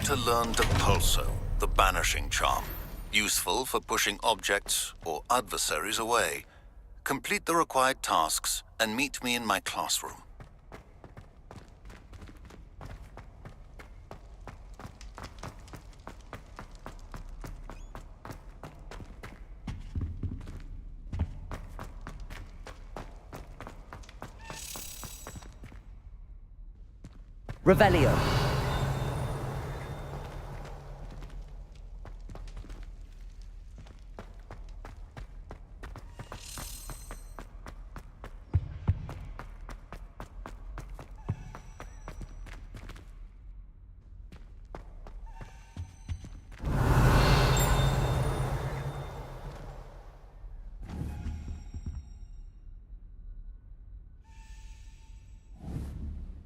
To learn Depulso, the banishing charm. Useful for pushing objects or adversaries away. Complete the required tasks and meet me in my classroom. Revelio.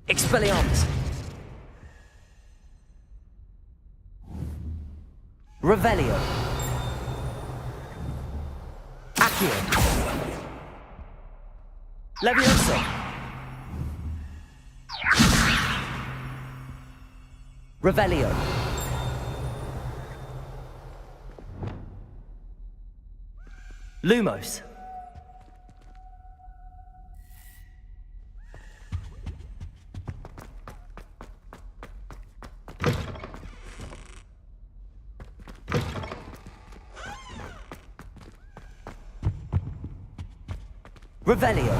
Expelliarmus. Revelio. Accio. Levioso. Revelio. Lumos. Revelio.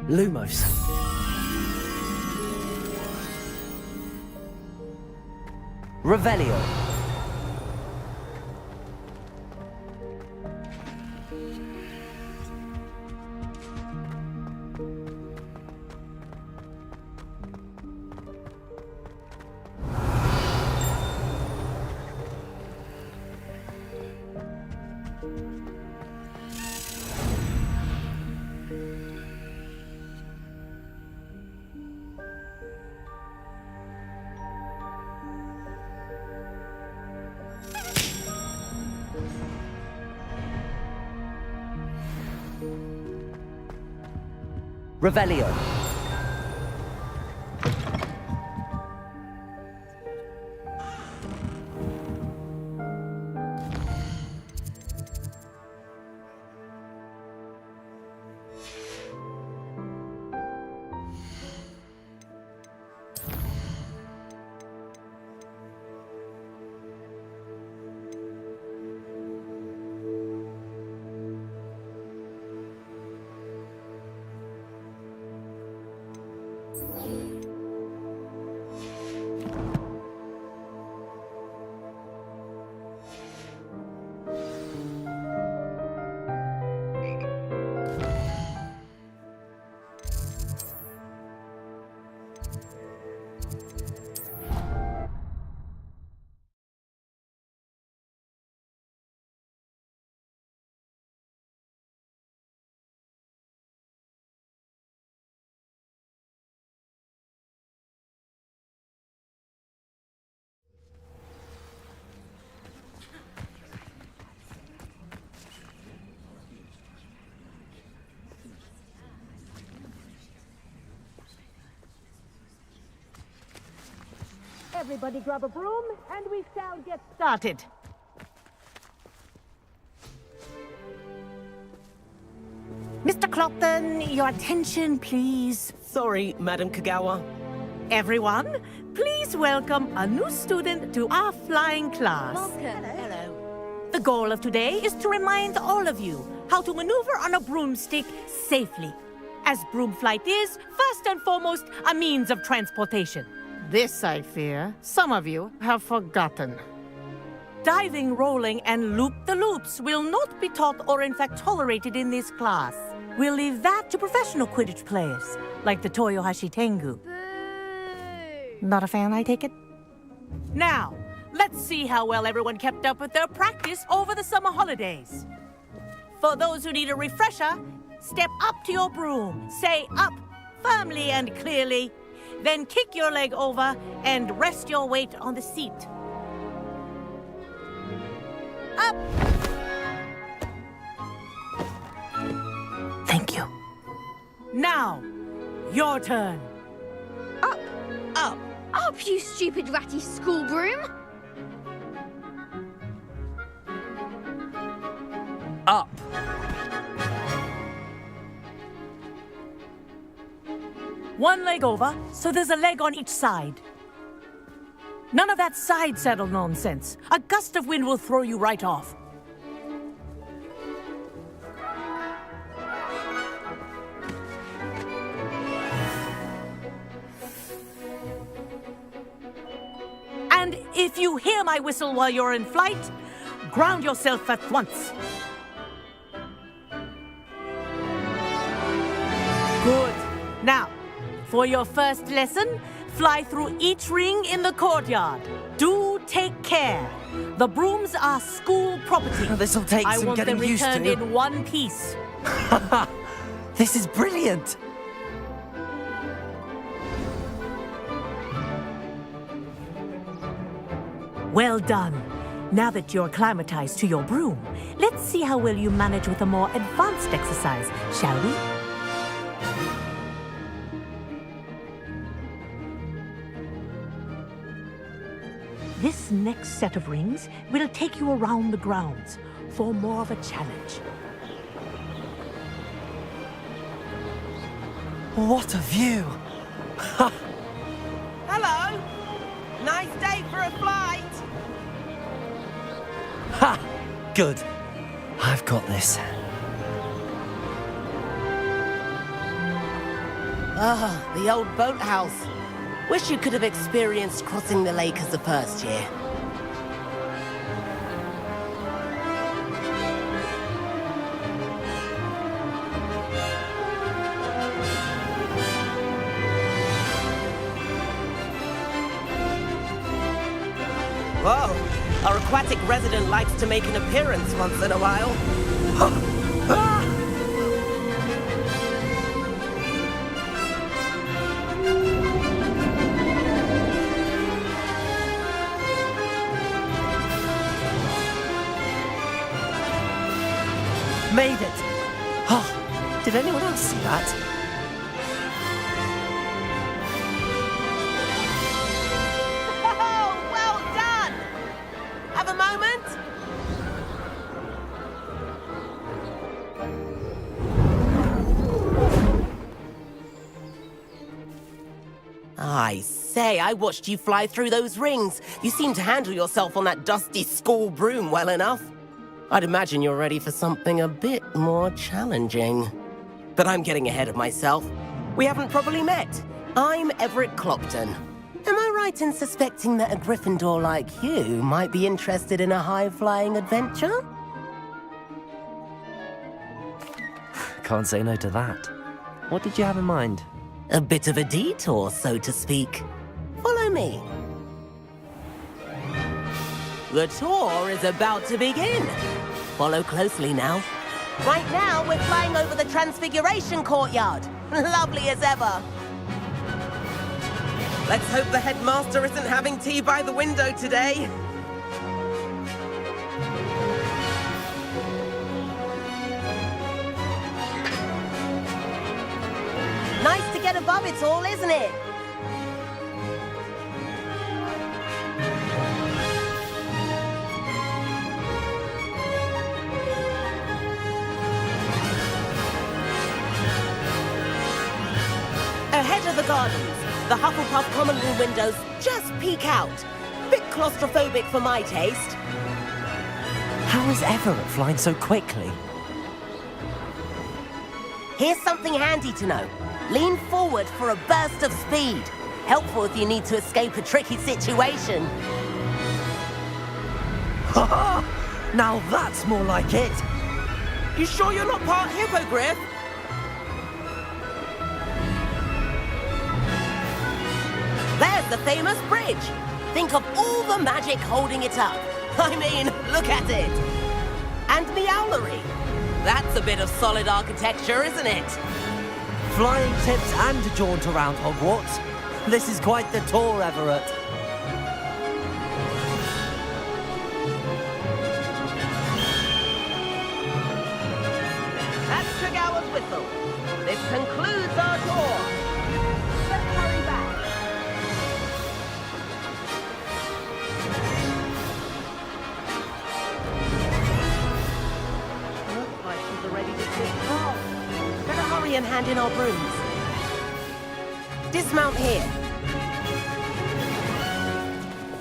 Lumos. Revelio. Revelio. Everybody grab a broom, and we shall get started. Mr. Clopton, your attention, please. Sorry, Madam Kagawa. Everyone, please welcome a new student to our flying class. Welcome. Hello. The goal of today is to remind all of you how to maneuver on a broomstick safely, as broom flight is, first and foremost, a means of transportation. This, I fear, some of you have forgotten. Diving, rolling, and loop-the-loops will not be taught or in fact tolerated in this class. We'll leave that to professional Quidditch players, like the Toyohashi Tengu. Not a fan, I take it? Now, let's see how well everyone kept up with their practice over the summer holidays. For those who need a refresher, step up to your broom, say up firmly and clearly, then kick your leg over and rest your weight on the seat. Up! Thank you. Now, your turn. Up! Up! Up, you stupid ratty school broom! Up! One leg over, so there's a leg on each side. None of that side saddle nonsense. A gust of wind will throw you right off. And if you hear my whistle while you're in flight, ground yourself at once. Good. Now, for your first lesson, fly through each ring in the courtyard. Do take care. The brooms are school property. This'll take some getting used to. I want them returned in one piece. This is brilliant. Well done. Now that you're acclimatized to your broom, let's see how well you manage with a more advanced exercise, shall we? This next set of rings will take you around the grounds for more of a challenge. What a view! Hello! Nice day for a flight! Ha! Good. I've got this. Ah, the old boathouse. Wish you could have experienced crossing the lake as a first year. Whoa, our aquatic resident likes to make an appearance once in a while. Made it! Oh, did anyone else see that? Oh, well done! Have a moment? I say, I watched you fly through those rings. You seem to handle yourself on that dusty school broom well enough. I'd imagine you're ready for something a bit more challenging. But I'm getting ahead of myself. We haven't properly met. I'm Everett Clopton. Am I right in suspecting that a Gryffindor like you might be interested in a high-flying adventure? Can't say no to that. What did you have in mind? A bit of a detour, so to speak. Follow me. The tour is about to begin. Follow closely now. Right now, we're flying over the Transfiguration Courtyard. Lovely as ever. Let's hope the headmaster isn't having tea by the window today. Nice to get above it all, isn't it? Ahead of the gardens, the Hufflepuff common room windows just peek out. Bit claustrophobic for my taste. How is Everett flying so quickly? Here's something handy to know. Lean forward for a burst of speed. Helpful if you need to escape a tricky situation. Now that's more like it. You sure you're not part hippogriff? There's the famous bridge. Think of all the magic holding it up. I mean, look at it. And the owlery. That's a bit of solid architecture, isn't it? Flying tips and a jaunt around Hogwarts. This is quite the tour, Everett. That's Tregower's whistle. This concludes our tour. Let's hurry back. Looks like she's already dismissed off. Better hurry and hand in our brooms. Dismount here.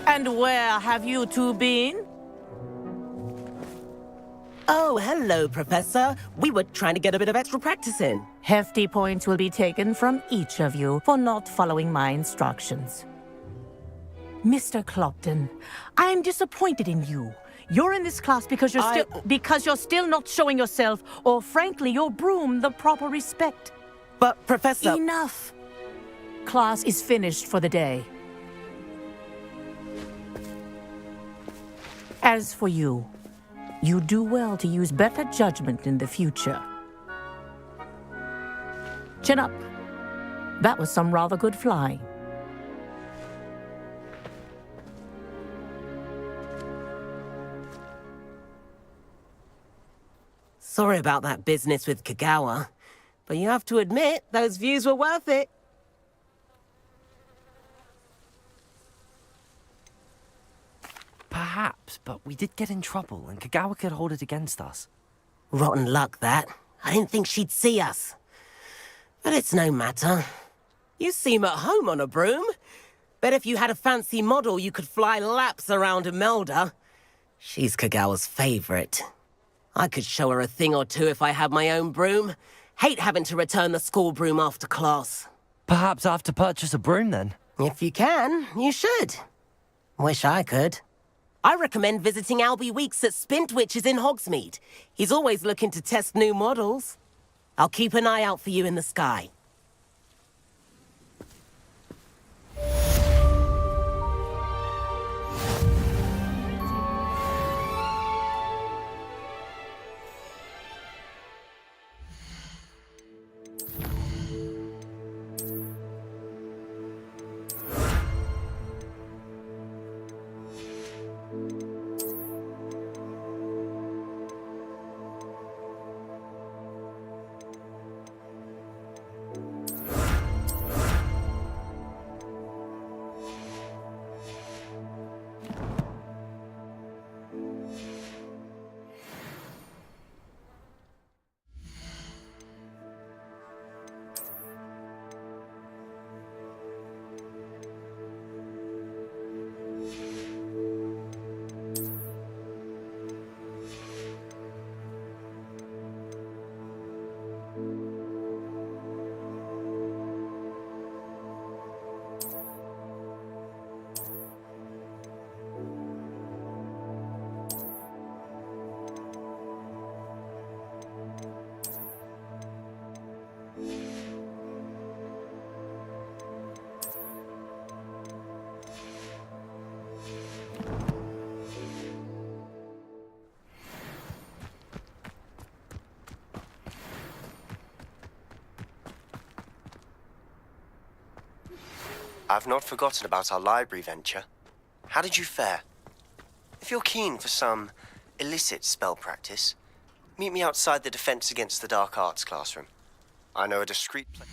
And where have you two been? Oh, hello, Professor. We were trying to get a bit of extra practice in. Hefty points will be taken from each of you for not following my instructions. Mr. Clopton, I am disappointed in you. You're in this class because you're still not showing yourself, or frankly, your broom the proper respect. But, Professor... Enough. Class is finished for the day. As for you, you do well to use better judgment in the future. Chin up. That was some rather good flying. Sorry about that business with Kagawa, but you have to admit, those views were worth it. Perhaps, but we did get in trouble, and Kagawa could hold it against us. Rotten luck, that. I didn't think she'd see us. But it's no matter. You seem at home on a broom. Bet if you had a fancy model, you could fly laps around Imelda. She's Kagawa's favorite. I could show her a thing or two if I had my own broom. Hate having to return the school broom after class. Perhaps I have to purchase a broom, then. If you can, you should. Wish I could. I recommend visiting Albie Weeks at Spintwitches in Hogsmeade. He's always looking to test new models. I'll keep an eye out for you in the sky. I've not forgotten about our library venture. How did you fare? If you're keen for some illicit spell practice, meet me outside the Defense Against the Dark Arts classroom. I know a discreet place.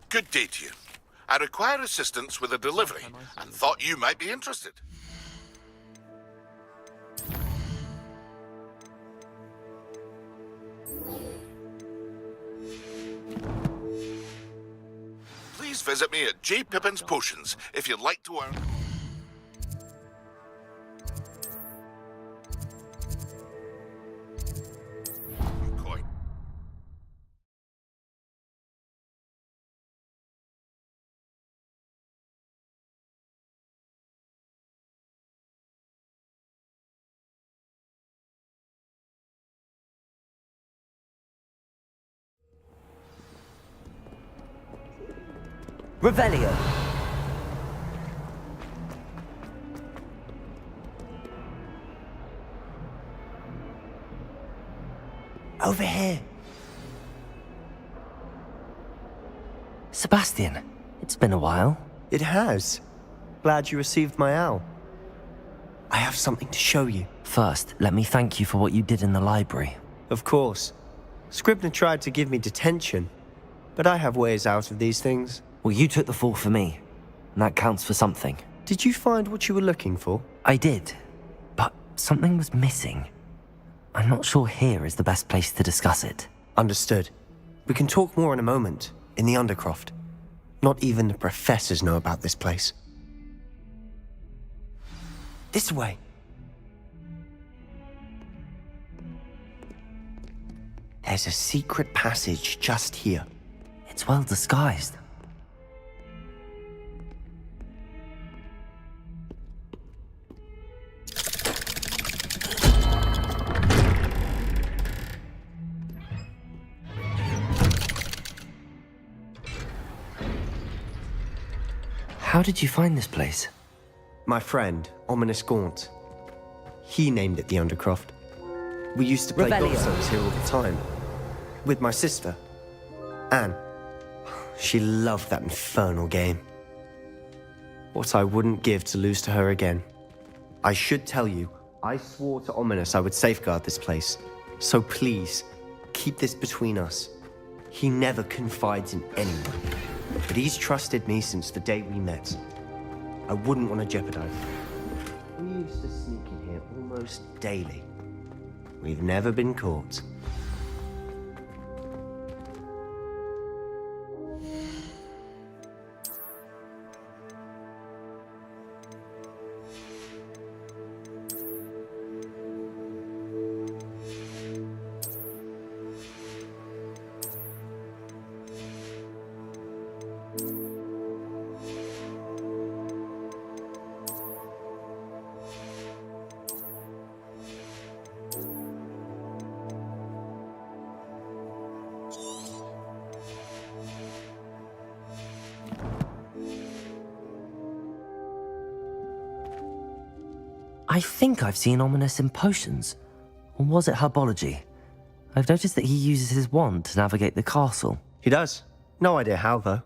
Good day to you. I require assistance with a delivery and thought you might be interested. Please visit me at J. Pippin's Potions if you'd like to earn... Revelio. Over here. Sebastian, it's been a while. It has. Glad you received my owl. I have something to show you. First, let me thank you for what you did in the library. Of course. Scribner tried to give me detention, but I have ways out of these things. Well, you took the fall for me, and that counts for something. Did you find what you were looking for? I did, but something was missing. I'm not sure here is the best place to discuss it. Understood. We can talk more in a moment, in the Undercroft. Not even the professors know about this place. This way. There's a secret passage just here. It's well disguised. How did you find this place? My friend, Ominous Gaunt. He named it the Undercroft. We used to play Revelio. golf here all the time. With my sister, Anne. She loved that infernal game. What I wouldn't give to lose to her again. I should tell you, I swore to Ominous I would safeguard this place. So please, keep this between us. He never confides in anyone. But he's trusted me since the day we met. I wouldn't want to jeopardize it. We used to sneak in here almost daily. We've never been caught. I think I've seen Ominous in potions. Or was it herbology? I've noticed that he uses his wand to navigate the castle. He does. No idea how, though.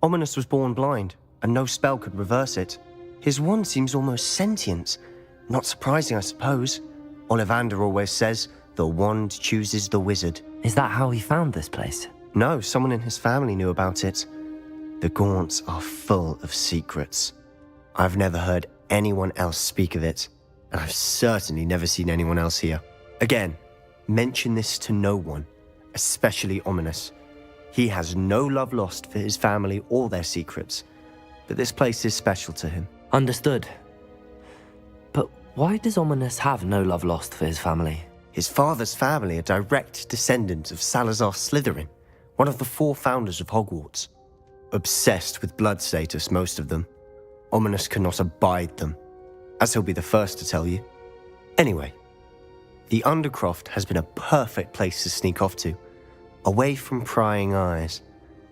Ominous was born blind, and no spell could reverse it. His wand seems almost sentient. Not surprising, I suppose. Ollivander always says, the wand chooses the wizard. Is that how he found this place? No, someone in his family knew about it. The Gaunts are full of secrets. I've never heard anyone else speak of it, and I've certainly never seen anyone else here. Again, mention this to no one, especially Ominous. He has no love lost for his family or their secrets, but this place is special to him. Understood. But why does Ominous have no love lost for his family? His father's family are direct descendants of Salazar Slytherin, one of the 4 founders of Hogwarts. Obsessed with blood status, most of them. Ominous cannot abide them, as he'll be the first to tell you. Anyway, the Undercroft has been a perfect place to sneak off to, away from prying eyes,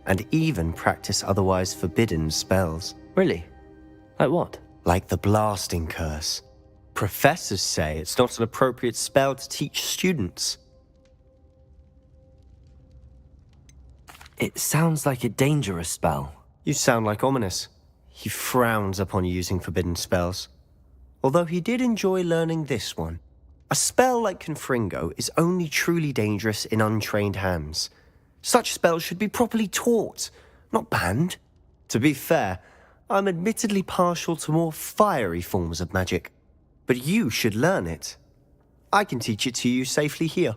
and even practice otherwise forbidden spells. Really? Like what? Like the blasting curse. Professors say it's not an appropriate spell to teach students. It sounds like a dangerous spell. You sound like Ominous. He frowns upon using forbidden spells. Although he did enjoy learning this one. A spell like Confringo is only truly dangerous in untrained hands. Such spells should be properly taught, not banned. To be fair, I'm admittedly partial to more fiery forms of magic. But you should learn it. I can teach it to you safely here.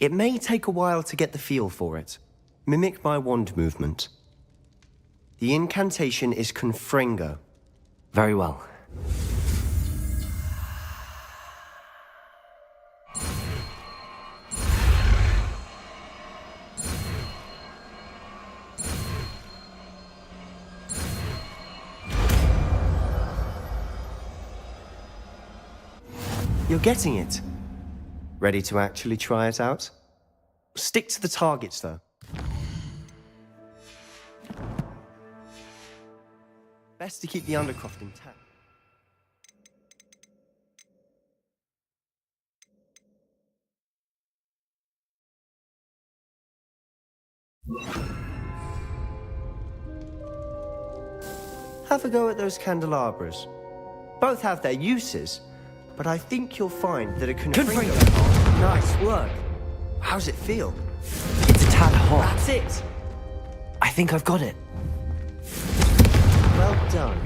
It may take a while to get the feel for it. Mimic my wand movement. The incantation is Confringo. Very well. You're getting it. Ready to actually try it out? Stick to the targets, though. Best to keep the Undercroft intact. Have a go at those candelabras. Both have their uses, but I think you'll find that a Confringo... Nice work. How's it feel? It's a tad hot. That's it. I think I've got it. Well done.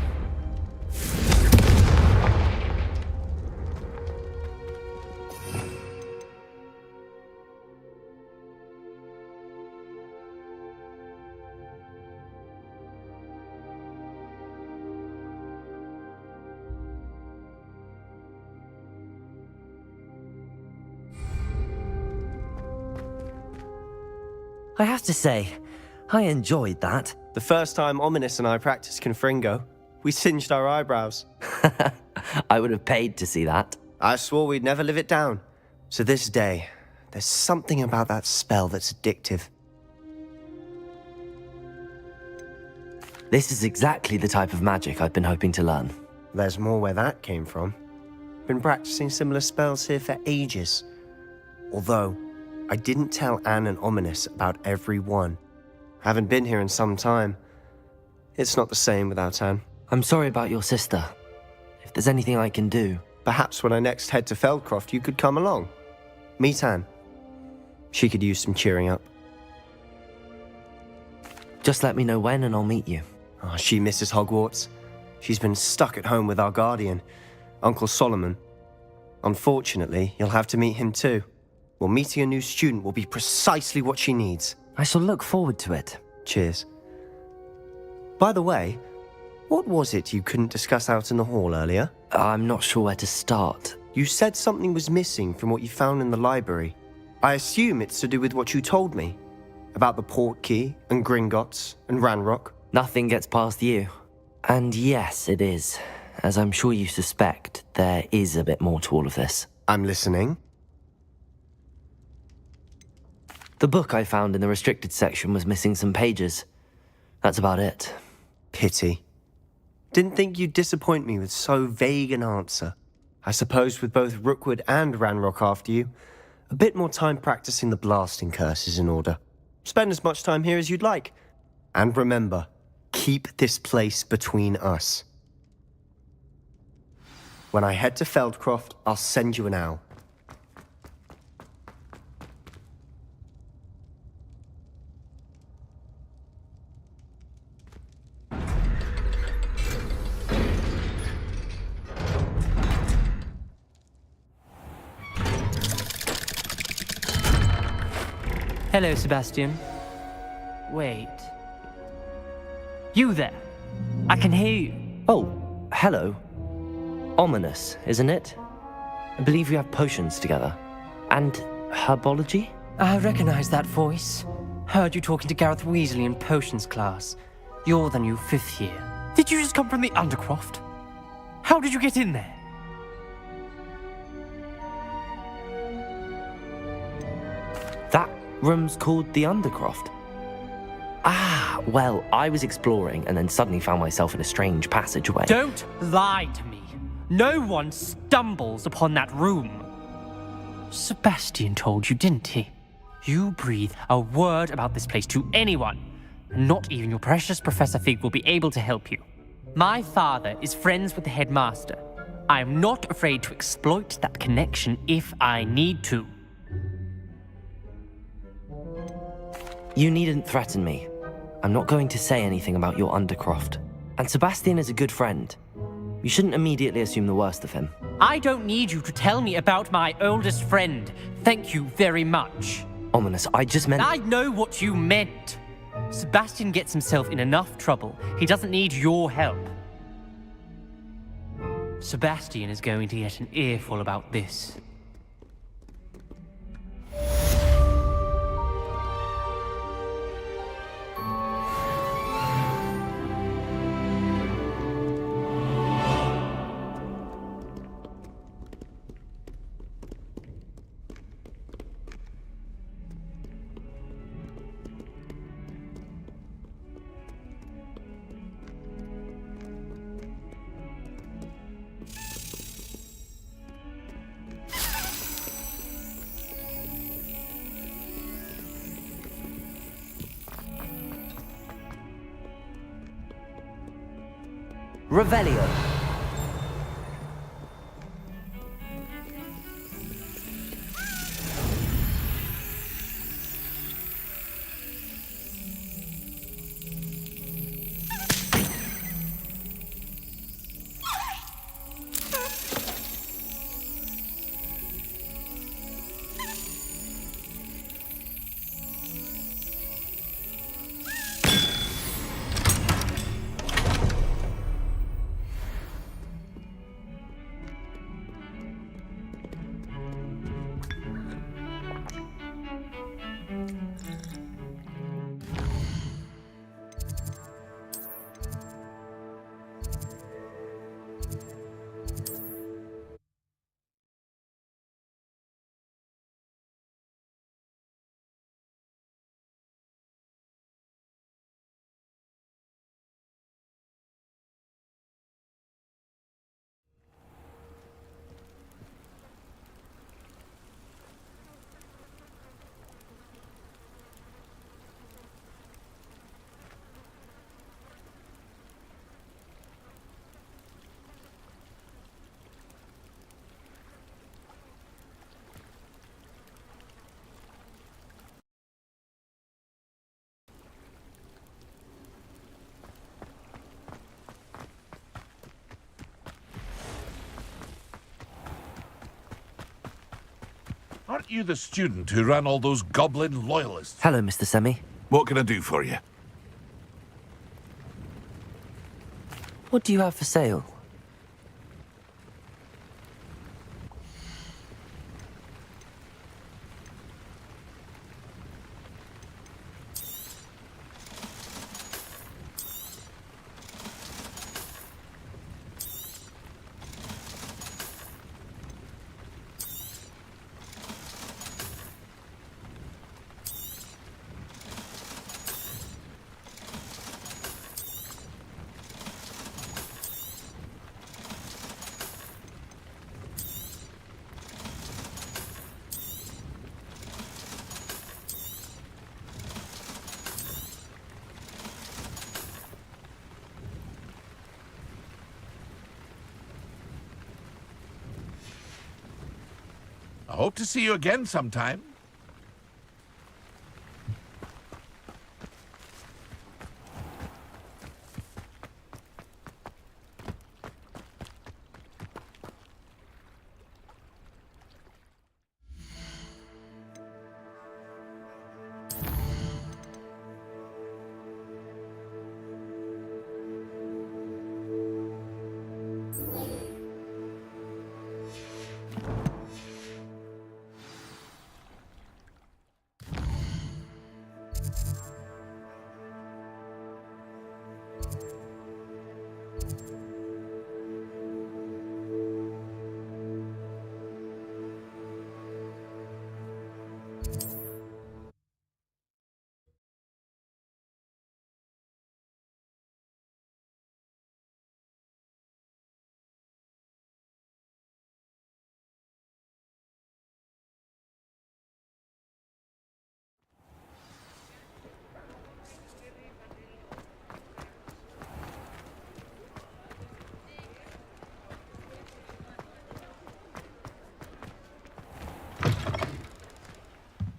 I have to say, I enjoyed that. The first time Ominous and I practiced Confringo, we singed our eyebrows. I would have paid to see that. I swore we'd never live it down. To this day, there's something about that spell that's addictive. This is exactly the type of magic I've been hoping to learn. There's more where that came from. Been practicing similar spells here for ages. Although, I didn't tell Anne and Ominous about every one. Haven't been here in some time. It's not the same without Anne. I'm sorry about your sister. If there's anything I can do... Perhaps when I next head to Feldcroft, you could come along. Meet Anne. She could use some cheering up. Just let me know when and I'll meet you. Oh, she misses Hogwarts. She's been stuck at home with our guardian, Uncle Solomon. Unfortunately, you'll have to meet him too. Well, meeting a new student will be precisely what she needs. I shall look forward to it. Cheers. By the way, what was it you couldn't discuss out in the hall earlier? I'm not sure where to start. You said something was missing from what you found in the library. I assume it's to do with what you told me. About the Portkey, and Gringotts, and Ranrock. Nothing gets past you. And yes, it is. As I'm sure you suspect, there is a bit more to all of this. I'm listening. The book I found in the restricted section was missing some pages. That's about it. Pity. Didn't think you'd disappoint me with so vague an answer. I suppose with both Rookwood and Ranrock after you, a bit more time practicing the blasting curse is in order. Spend as much time here as you'd like. And remember, keep this place between us. When I head to Feldcroft, I'll send you an owl. Hello, Sebastian. Wait. You there? I can hear you. Oh, hello. Ominous, isn't it? I believe we have potions together. And herbology? I recognize that voice. Heard you talking to Gareth Weasley in potions class. You're the new 5th year. Did you just come from the Undercroft? How did you get in there? That room's called the Undercroft. Ah, well, I was exploring and then suddenly found myself in a strange passageway. Don't lie to me. No one stumbles upon that room. Sebastian told you, didn't he? You breathe a word about this place to anyone, and not even your precious Professor Fig will be able to help you. My father is friends with the headmaster. I am not afraid to exploit that connection if I need to. You needn't threaten me. I'm not going to say anything about your Undercroft. And Sebastian is a good friend. You shouldn't immediately assume the worst of him. I don't need you to tell me about my oldest friend. Thank you very much. Ominous, I just meant... I know what you meant. Sebastian gets himself in enough trouble. He doesn't need your help. Sebastian is going to get an earful about this. Revelio. Aren't you the student who ran all those goblin loyalists? Hello, Mr. Semi. What can I do for you? What do you have for sale? I hope to see you again sometime.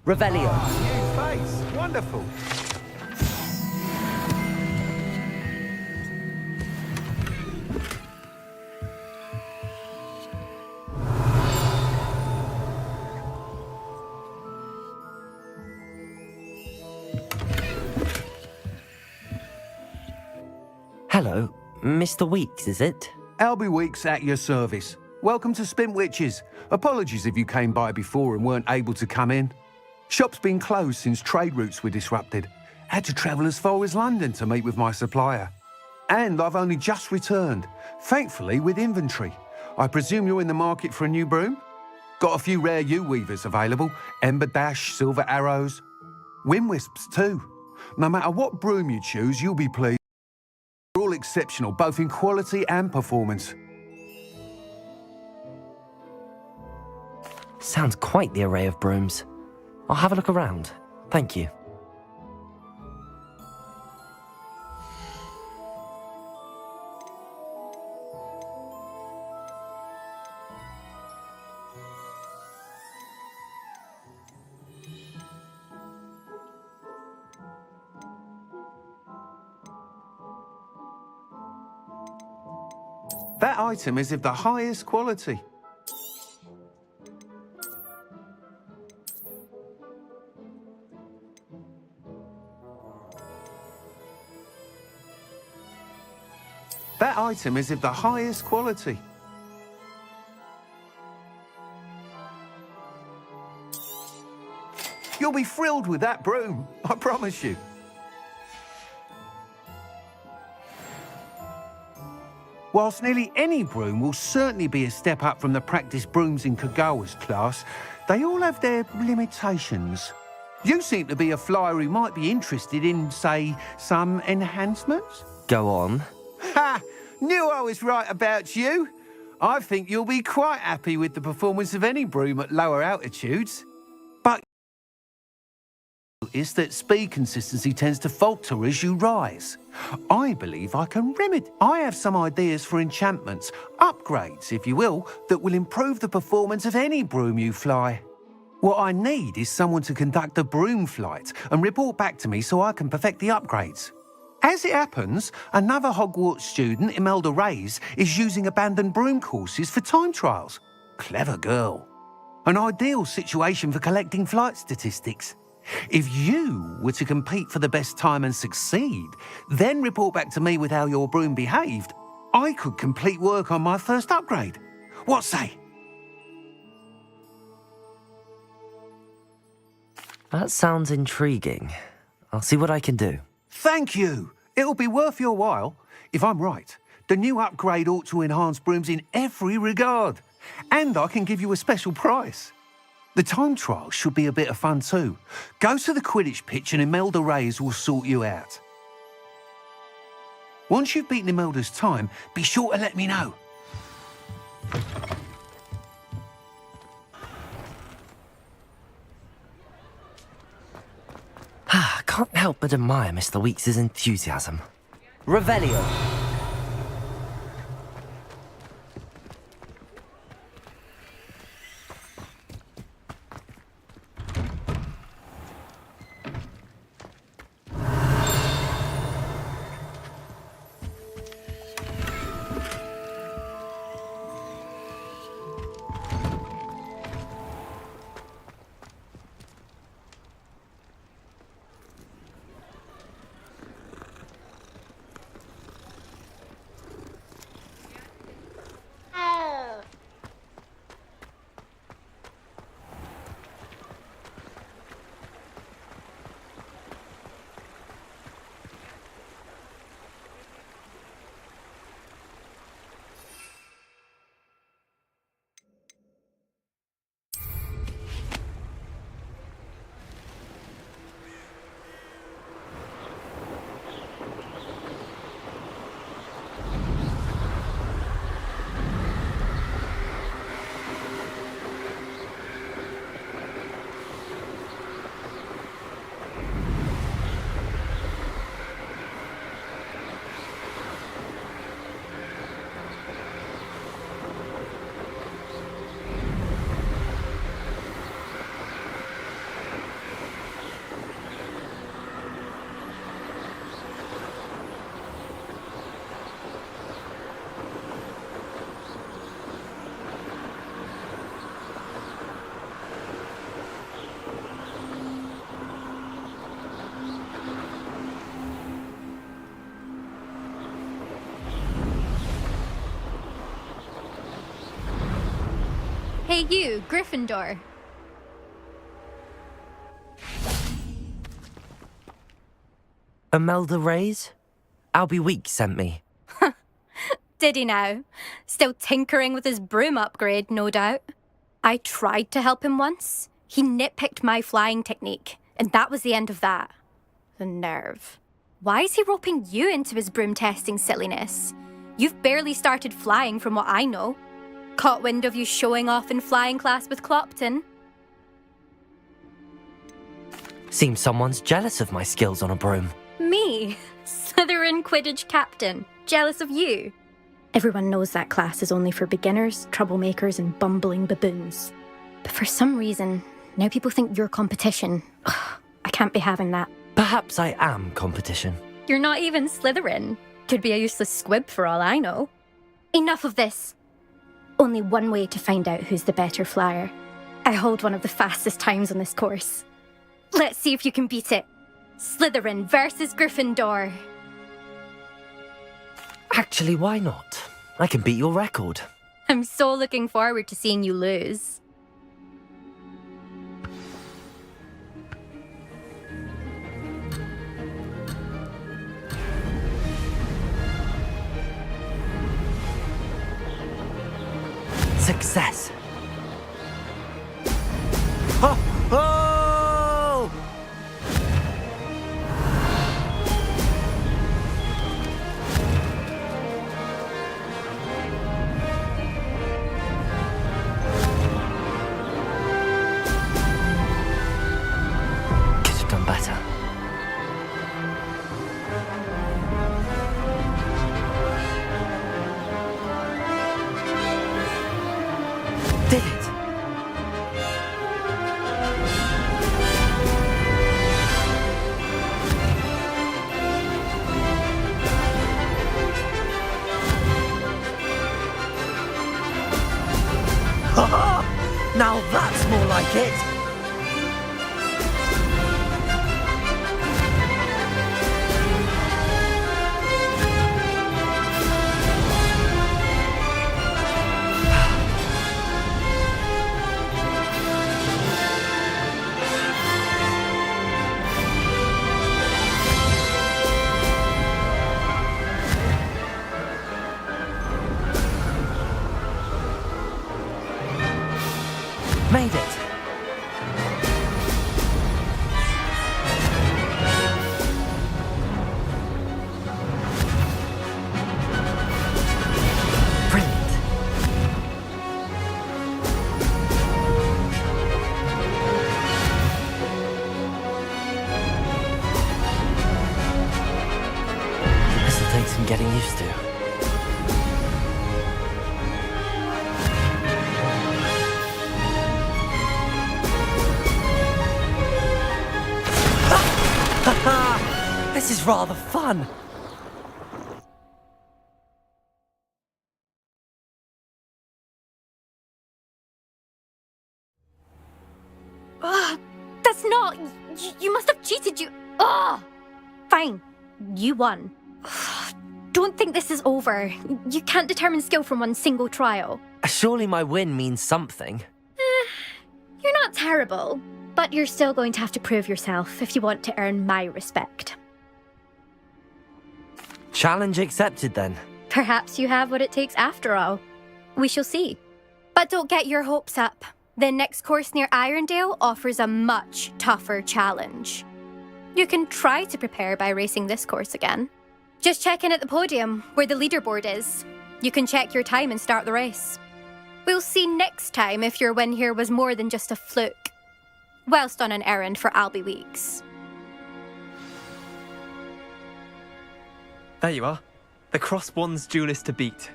Revelio. New face. Wonderful. Hello, Mr. Weeks, is it? Albie Weeks at your service. Welcome to Spintwitches. Apologies if you came by before and weren't able to come in. Shop's been closed since trade routes were disrupted. Had to travel as far as London to meet with my supplier. And I've only just returned, thankfully with inventory. I presume you're in the market for a new broom? Got a few rare U-weavers available. Ember Dash, Silver Arrows. Wind Wisps too. No matter what broom you choose, you'll be pleased. They're all exceptional, both in quality and performance. Sounds quite the array of brooms. I'll have a look around. Thank you. That item is of the highest quality. That item is of the highest quality. You'll be thrilled with that broom, I promise you. Whilst nearly any broom will certainly be a step up from the practice brooms in Kagawa's class, they all have their limitations. You seem to be a flyer who might be interested in, say, some enhancements? Go on. Ha! Knew I was right about you. I think you'll be quite happy with the performance of any broom at lower altitudes. But is that speed consistency tends to falter as you rise. I believe I can remedy. I have some ideas for enchantments, upgrades, if you will, that will improve the performance of any broom you fly. What I need is someone to conduct a broom flight and report back to me so I can perfect the upgrades. As it happens, another Hogwarts student, Imelda Reyes, is using abandoned broom courses for time trials. Clever girl. An ideal situation for collecting flight statistics. If you were to compete for the best time and succeed, then report back to me with how your broom behaved, I could complete work on my first upgrade. What say? That sounds intriguing. I'll see what I can do. Thank you. It'll be worth your while. If I'm right, the new upgrade ought to enhance brooms in every regard. And I can give you a special price. The time trial should be a bit of fun too. Go to the Quidditch pitch and Imelda Reyes will sort you out. Once you've beaten Imelda's time, be sure to let me know. I can't help but admire Mr. Weeks' enthusiasm. Revelio. Hey you, Gryffindor. Imelda Reyes? Albie Weeks sent me. Did he now? Still tinkering with his broom upgrade, no doubt. I tried to help him once. He nitpicked my flying technique, and that was the end of that. The nerve. Why is he roping you into his broom testing silliness? You've barely started flying from what I know. Caught wind of you showing off in flying class with Clopton. Seems someone's jealous of my skills on a broom. Me? Slytherin Quidditch captain. Jealous of you? Everyone knows that class is only for beginners, troublemakers, and bumbling baboons. But for some reason, now people think you're competition. Ugh, I can't be having that. Perhaps I am competition. You're not even Slytherin. Could be a useless squib for all I know. Enough of this. Only one way to find out who's the better flyer. I hold one of the fastest times on this course. Let's see if you can beat it. Slytherin versus Gryffindor. Actually, why not? I can beat your record. I'm so looking forward to seeing you lose. Success. Oh! Oh! Could have done better. Did it? I'm used to. This is rather fun. That's not... You must have cheated, you... Ugh! Fine. You won. Don't think this is over. You can't determine skill from one single trial. Surely my win means something. You're not terrible, but you're still going to have to prove yourself if you want to earn my respect. Challenge accepted, then. Perhaps you have what it takes after all. We shall see. But don't get your hopes up. The next course near Irondale offers a much tougher challenge. You can try to prepare by racing this course again. Just check in at the podium, where the leaderboard is. You can check your time and start the race. We'll see next time if your win here was more than just a fluke. Whilst on an errand for Albie Weeks. There you are. The Crosswands duelist to beat.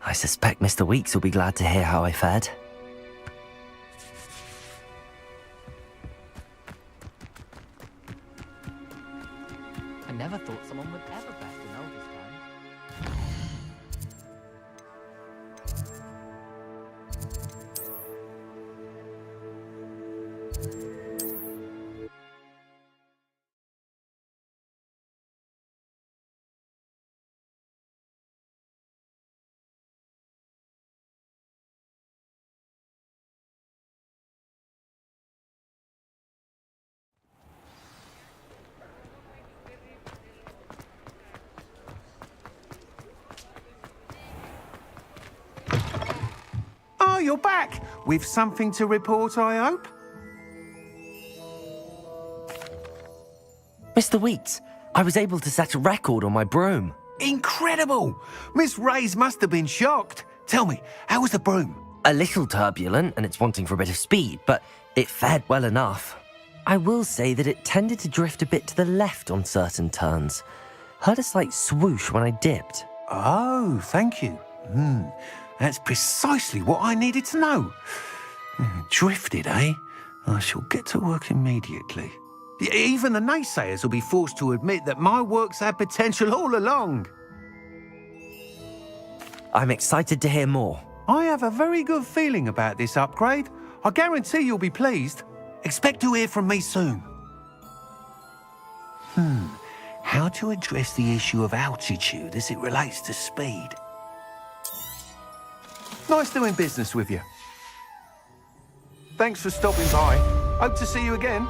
I suspect Mr. Weeks will be glad to hear how I fared. I never thought someone would ever bet in Elvis time. Oh, you're back! With something to report, I hope? Mr. Weeks, I was able to set a record on my broom. Incredible! Miss Reyes must have been shocked. Tell me, how was the broom? A little turbulent, and it's wanting for a bit of speed, but it fared well enough. I will say that it tended to drift a bit to the left on certain turns. Heard a slight swoosh when I dipped. Oh, thank you. That's precisely what I needed to know. Drifted, eh? I shall get to work immediately. Even the naysayers will be forced to admit that my work's had potential all along. I'm excited to hear more. I have a very good feeling about this upgrade. I guarantee you'll be pleased. Expect to hear from me soon. How to address the issue of altitude as it relates to speed. Nice doing business with you. Thanks for stopping by. Hope to see you again.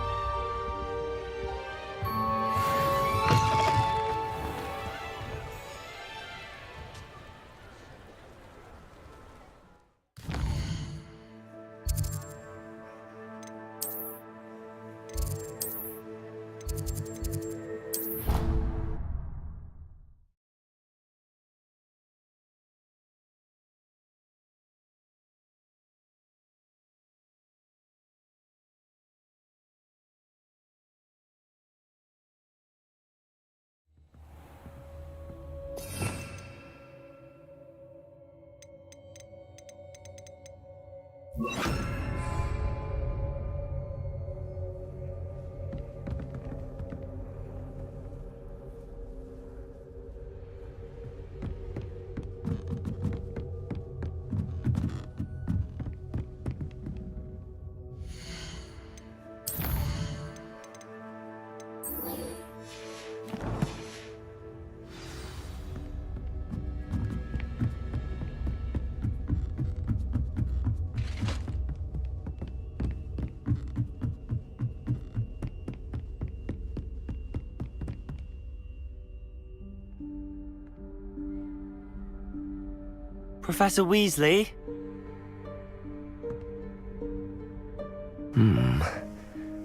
Professor Weasley?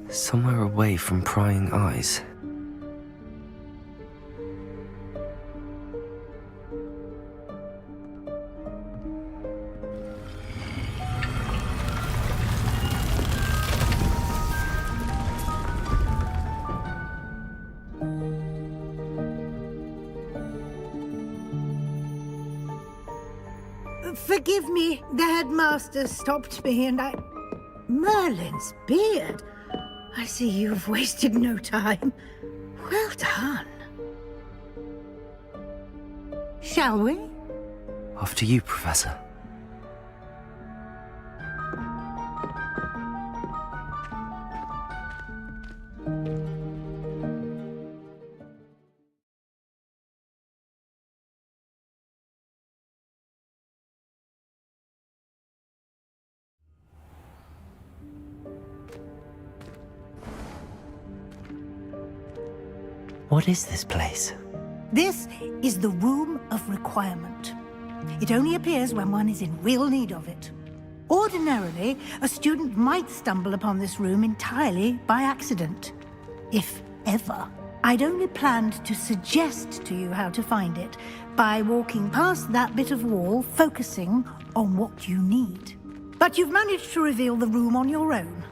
Somewhere away from prying eyes. Forgive me, the headmaster stopped me and I... Merlin's beard. I see you've wasted no time. Well done. Shall we? Off to you, Professor. What is this place? This is the Room of Requirement. It only appears when one is in real need of it. Ordinarily, a student might stumble upon this room entirely by accident. If ever. I'd only planned to suggest to you how to find it by walking past that bit of wall, focusing on what you need. But you've managed to reveal the room on your own.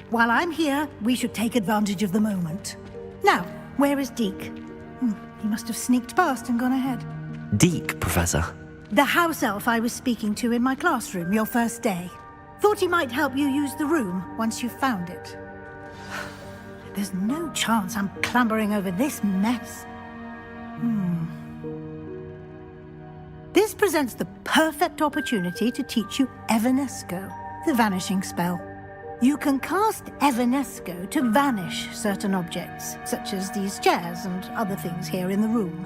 While I'm here, we should take advantage of the moment. Now, where is Deke? He must have sneaked past and gone ahead. Deke, Professor. The house elf I was speaking to in my classroom your first day. Thought he might help you use the room once you found it. There's no chance I'm clambering over this mess. This presents the perfect opportunity to teach you Evanesco, the vanishing spell. You can cast Evanesco to vanish certain objects, such as these chairs and other things here in the room.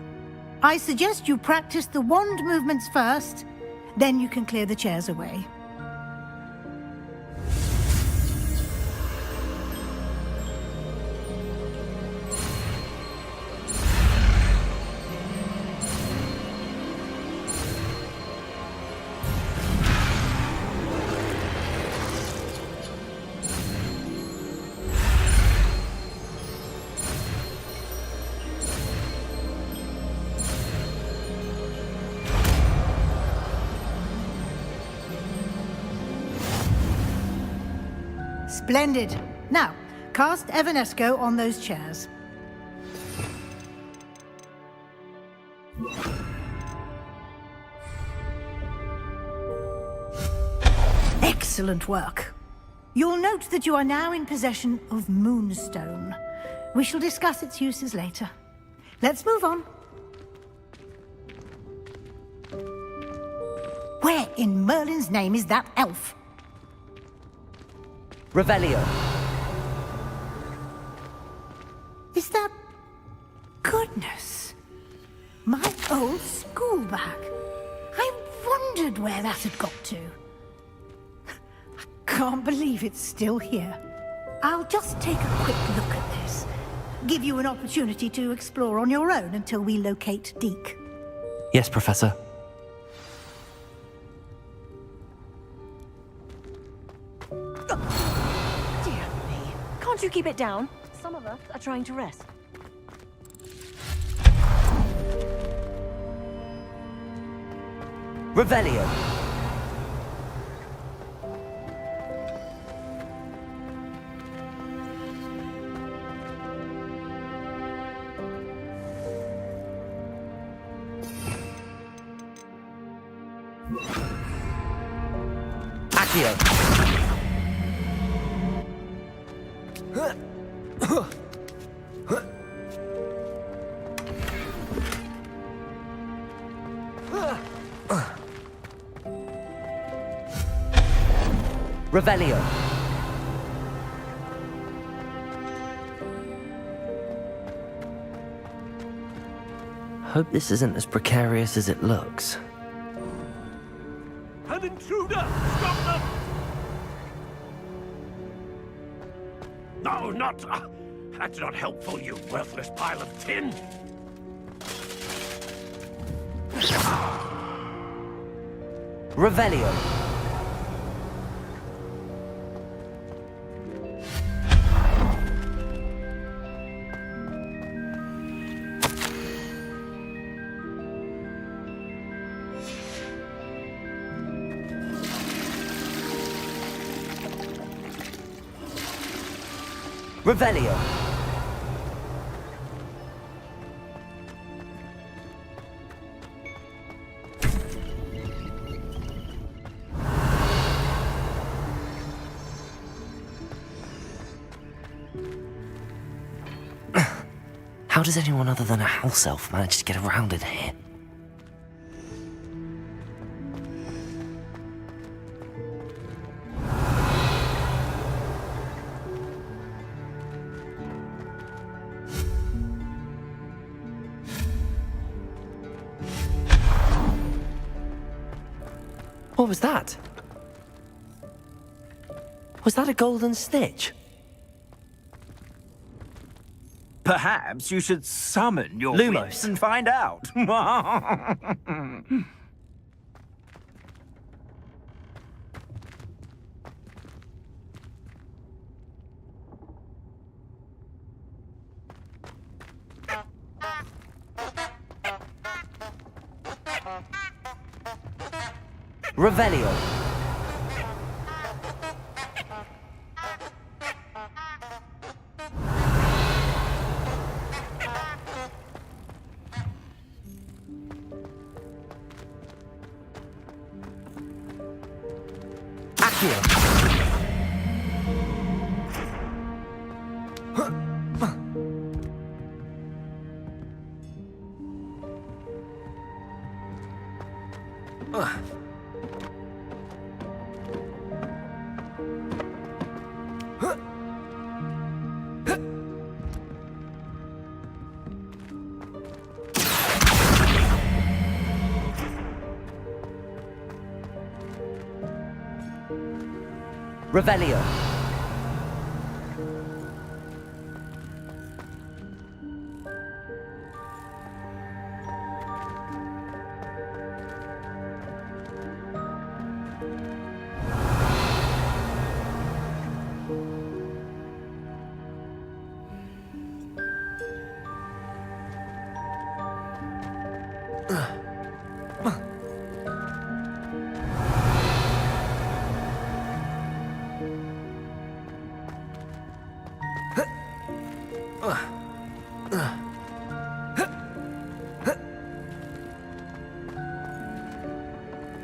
I suggest you practice the wand movements first, then you can clear the chairs away. Splendid. Now, cast Evanesco on those chairs. Excellent work. You'll note that you are now in possession of Moonstone. We shall discuss its uses later. Let's move on. Where in Merlin's name is that elf? Revelio. Is that... Goodness. My old school bag. I wondered where that had got to. I can't believe it's still here. I'll just take a quick look at this. Give you an opportunity to explore on your own until we locate Deke. Yes, Professor. Can't you keep it down? Some of us are trying to rest. Revelio. Accio. Revelio. Hope this isn't as precarious as it looks. An intruder! Stop them! No, not... that's not helpful, you worthless pile of tin! Revelio. Revelio. How does anyone other than a house elf manage to get around in here? What was that? Was that a golden snitch? Perhaps you should summon your Lumos. wits and find out. Revelio. Revelio.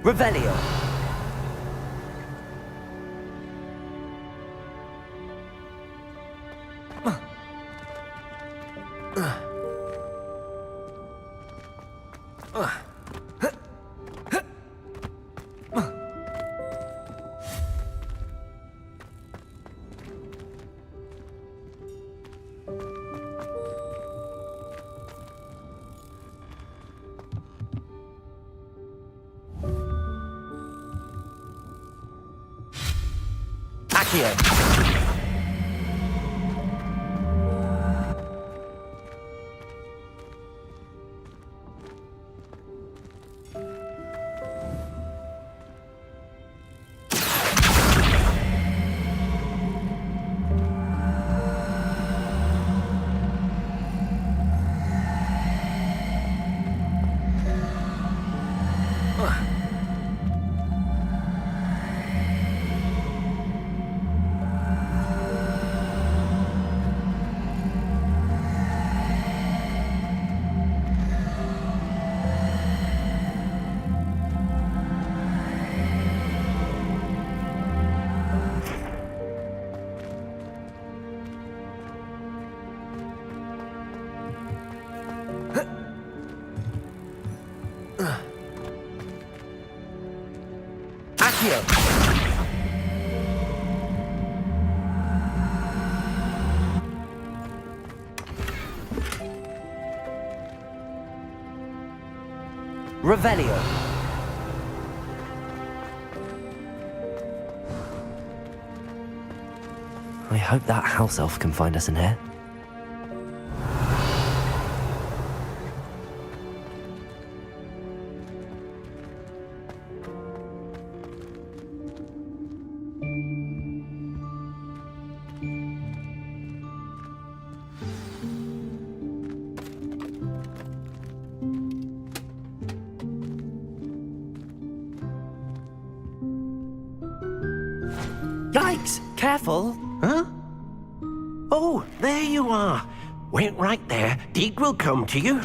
Revelio. Revelio. I hope that house elf can find us in here. Yikes! Careful! Huh? Oh, there you are. Wait right there. Deek will come to you.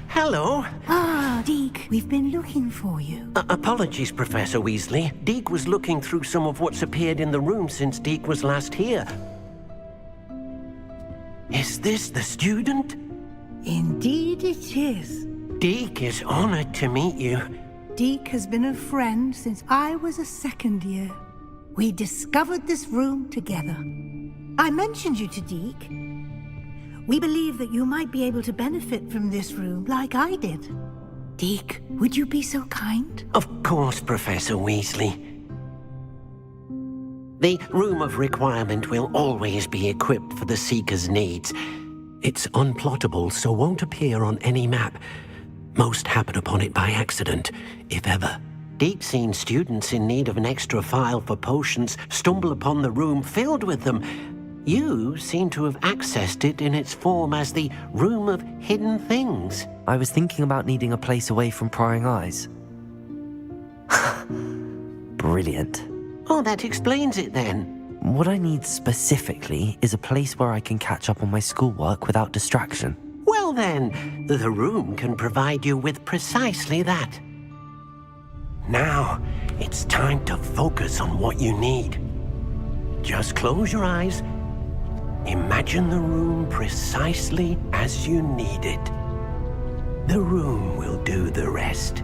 Hello. Ah, Deek, we've been looking for you. Apologies, Professor Weasley. Deek was looking through some of what's appeared in the room since Deek was last here. Is this the student? Indeed it is. Deek is honored to meet you. Deek has been a friend since I was a second year. We discovered this room together. I mentioned you to Deek. We believe that you might be able to benefit from this room like I did. Deek, would you be so kind? Of course, Professor Weasley. The Room of Requirement will always be equipped for the Seeker's needs. It's unplottable, so won't appear on any map. Most happen upon it by accident, if ever. Deek's seen students in need of an extra file for potions stumble upon the room filled with them. You seem to have accessed it in its form as the Room of Hidden Things. I was thinking about needing a place away from prying eyes. Brilliant. Oh, that explains it then. What I need specifically is a place where I can catch up on my schoolwork without distraction. Well then, the room can provide you with precisely that. Now, it's time to focus on what you need. Just close your eyes. Imagine the room precisely as you need it. The room will do the rest.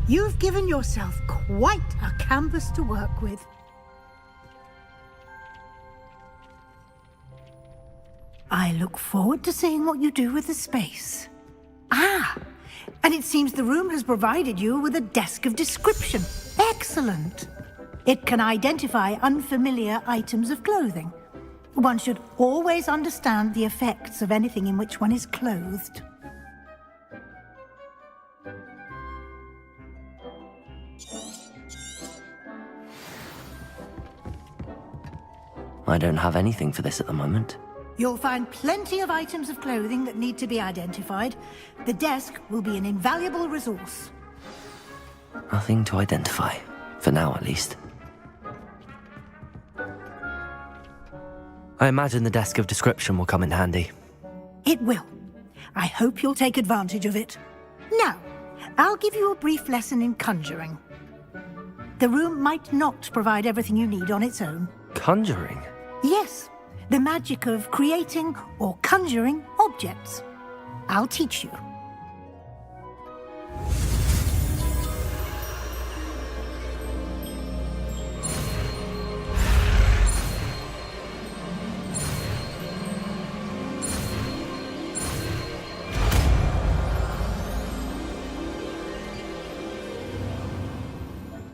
You've given yourself quite a canvas to work with. I look forward to seeing what you do with the space. Ah, and it seems the room has provided you with a desk of description. Excellent. It can identify unfamiliar items of clothing. One should always understand the effects of anything in which one is clothed. I don't have anything for this at the moment. You'll find plenty of items of clothing that need to be identified. The desk will be an invaluable resource. Nothing to identify, for now at least. I imagine the desk of description will come in handy. It will. I hope you'll take advantage of it. Now, I'll give you a brief lesson in conjuring. The room might not provide everything you need on its own. Conjuring? Yes, the magic of creating or conjuring objects. I'll teach you.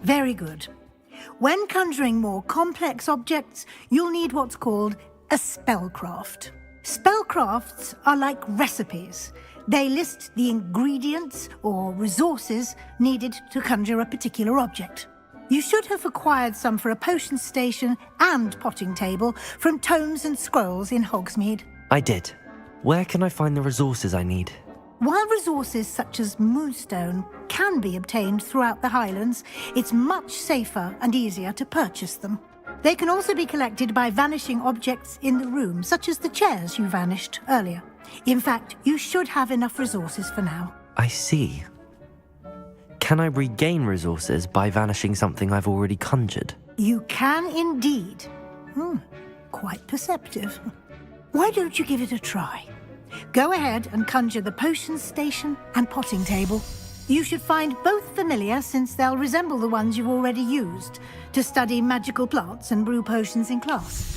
Very good. When conjuring more complex objects, you'll need what's called a spellcraft. Spellcrafts are like recipes. They list the ingredients or resources needed to conjure a particular object. You should have acquired some for a potion station and potting table from tomes and scrolls in Hogsmeade. I did. Where can I find the resources I need? While resources such as moonstone can be obtained throughout the Highlands, it's much safer and easier to purchase them. They can also be collected by vanishing objects in the room, such as the chairs you vanished earlier. In fact, you should have enough resources for now. I see. Can I regain resources by vanishing something I've already conjured? You can indeed. Quite perceptive. Why don't you give it a try? Go ahead and conjure the potion station and potting table. You should find both familiar, since they'll resemble the ones you've already used to study magical plants and brew potions in class.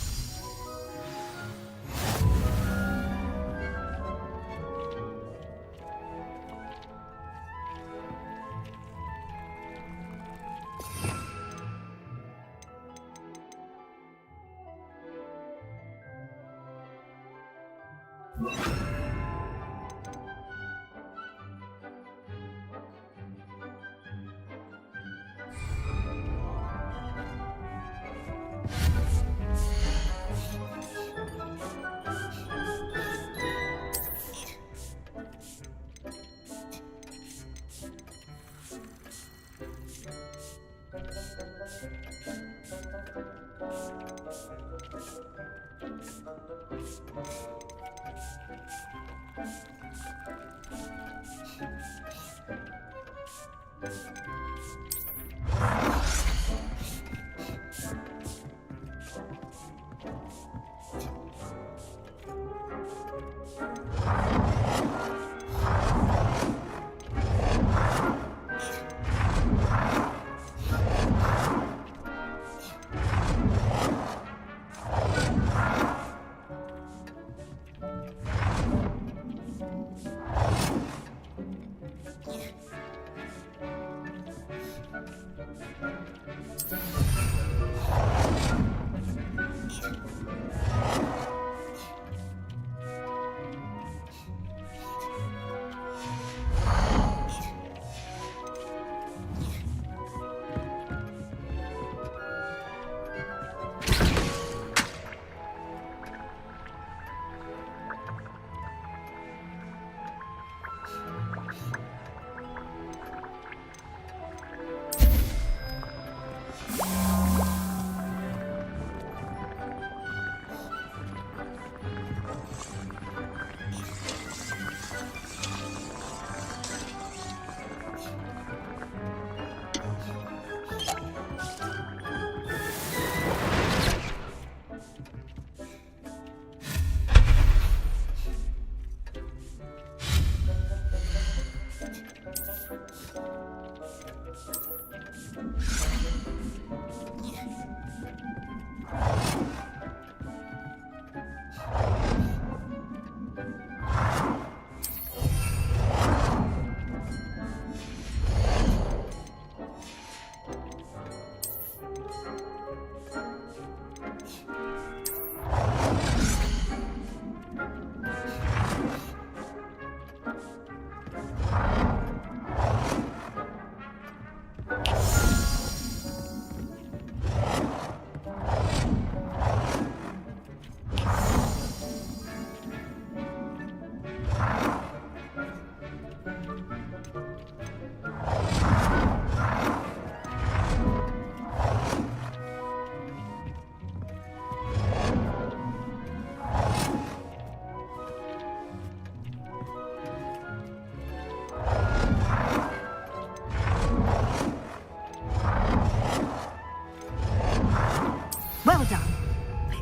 Well done.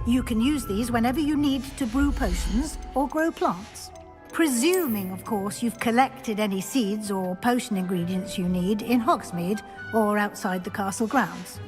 You can use these whenever you need to brew potions or grow plants. Presuming, of course, you've collected any seeds or potion ingredients you need in Hogsmeade or outside the castle grounds.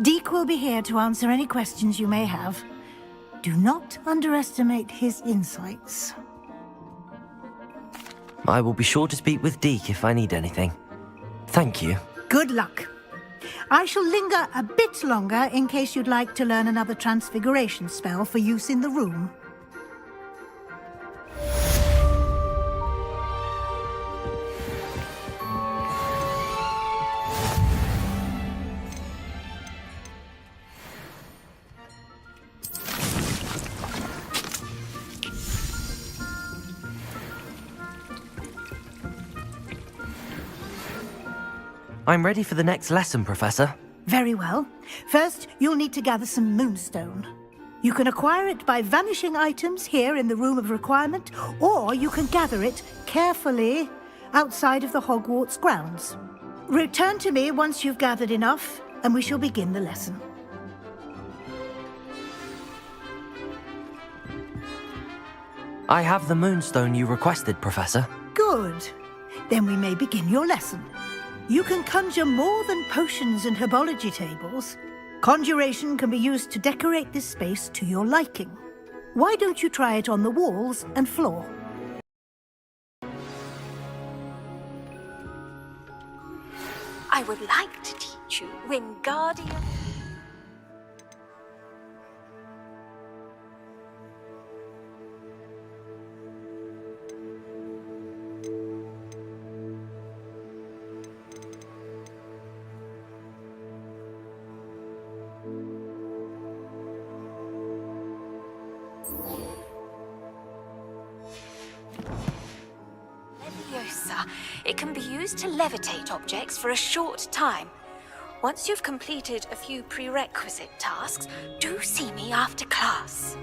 Deke will be here to answer any questions you may have. Do not underestimate his insights. I will be sure to speak with Deke if I need anything. Thank you. Good luck. I shall linger a bit longer in case you'd like to learn another transfiguration spell for use in the room. I'm ready for the next lesson, Professor. Very well. First, you'll need to gather some moonstone. You can acquire it by vanishing items here in the Room of Requirement, or you can gather it carefully outside of the Hogwarts grounds. Return to me once you've gathered enough, and we shall begin the lesson. I have the moonstone you requested, Professor. Good. Then we may begin your lesson. You can conjure more than potions and herbology tables. Conjuration can be used to decorate this space to your liking. Why don't you try it on the walls and floor? I would like to teach you Wingardium. It can be used to levitate objects for a short time. Once you've completed a few prerequisite tasks, do see me after class.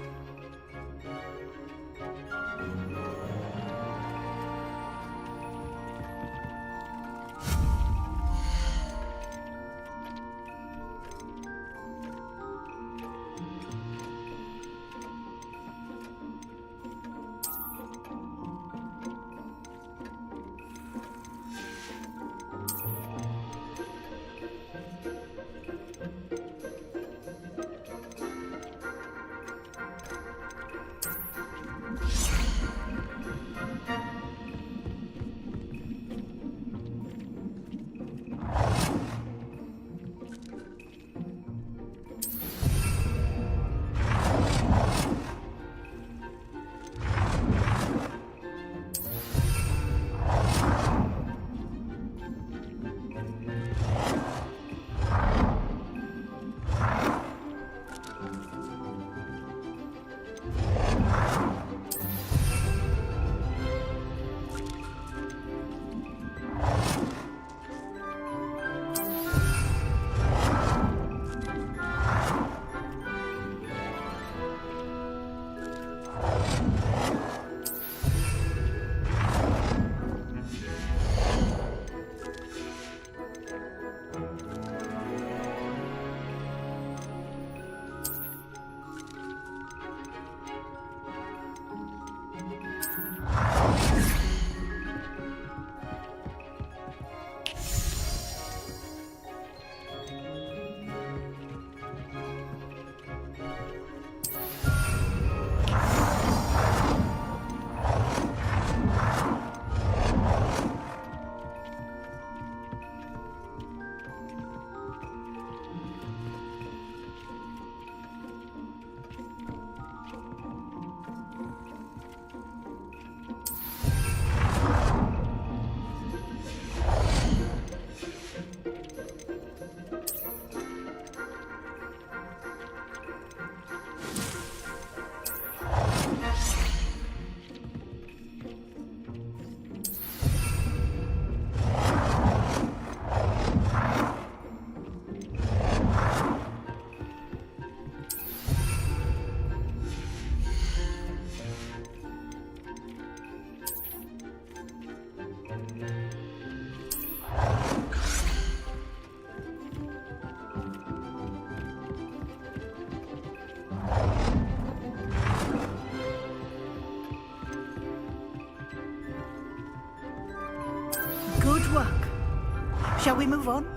Good work. Shall we move on?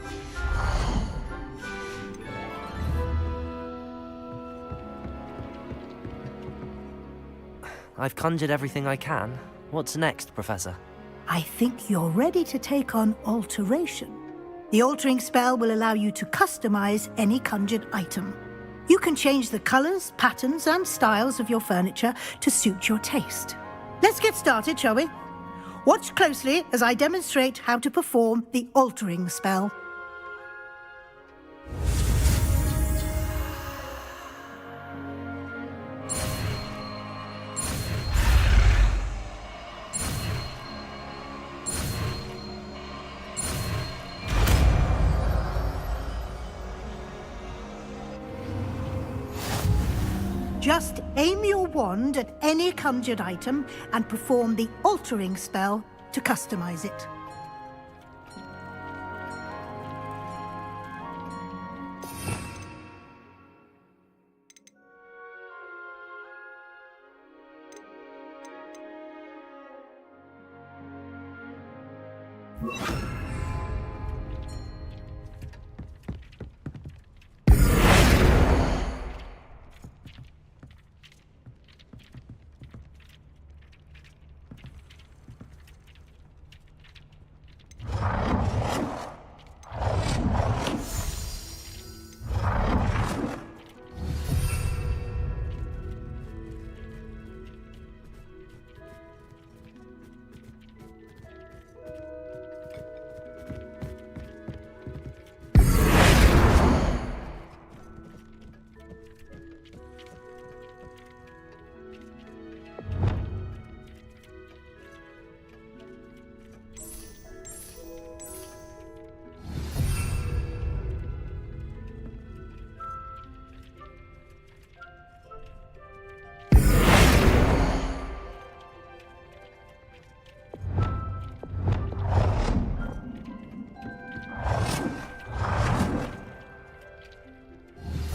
I've conjured everything I can. What's next, Professor? I think you're ready to take on alteration. The altering spell will allow you to customize any conjured item. You can change the colors, patterns, and styles of your furniture to suit your taste. Let's get started, shall we? Watch closely as I demonstrate how to perform the altering spell. Just aim your wand at any conjured item and perform the altering spell to customize it.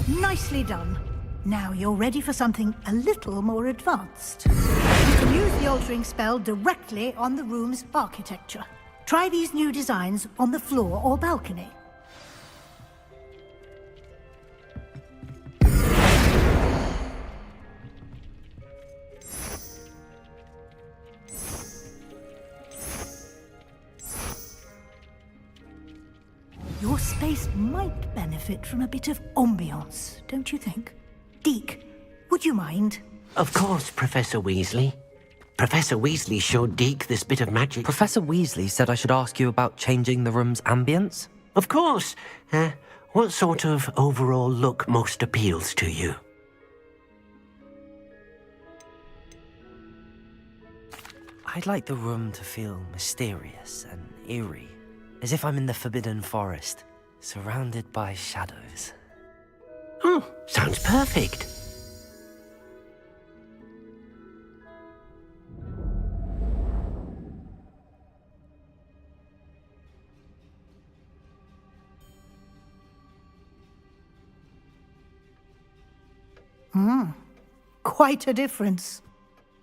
Nicely done. Now you're ready for something a little more advanced. You can use the altering spell directly on the room's architecture. Try these new designs on the floor or balcony. Your space might benefit from a bit of ambiance, don't you think? Deke, would you mind? Of course, Professor Weasley. Professor Weasley showed Deke this bit of magic. Professor Weasley said I should ask you about changing the room's ambience? Of course. What sort of overall look most appeals to you? I'd like the room to feel mysterious and eerie, as if I'm in the Forbidden Forest, surrounded by shadows. Oh, sounds perfect. Quite a difference.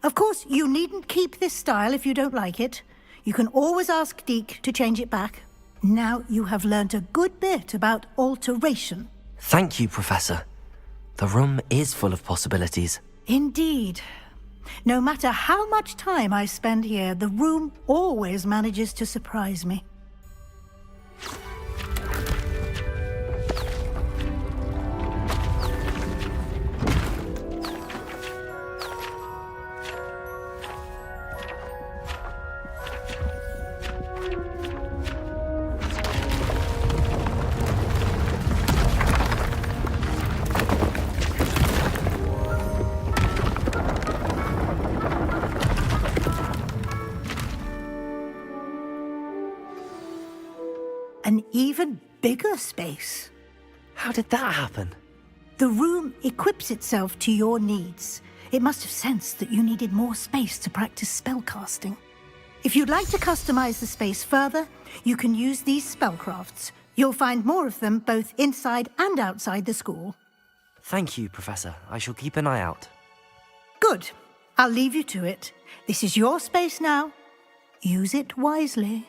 Of course, you needn't keep this style if you don't like it. You can always ask Deke to change it back. Now you have learnt a good bit about alteration. Thank you, Professor. The room is full of possibilities. Indeed. No matter how much time I spend here, the room always manages to surprise me. An even bigger space. How did that happen? The room equips itself to your needs. It must have sensed that you needed more space to practice spellcasting. If you'd like to customize the space further, you can use these spellcrafts. You'll find more of them both inside and outside the school. Thank you, Professor. I shall keep an eye out. Good. I'll leave you to it. This is your space now. Use it wisely.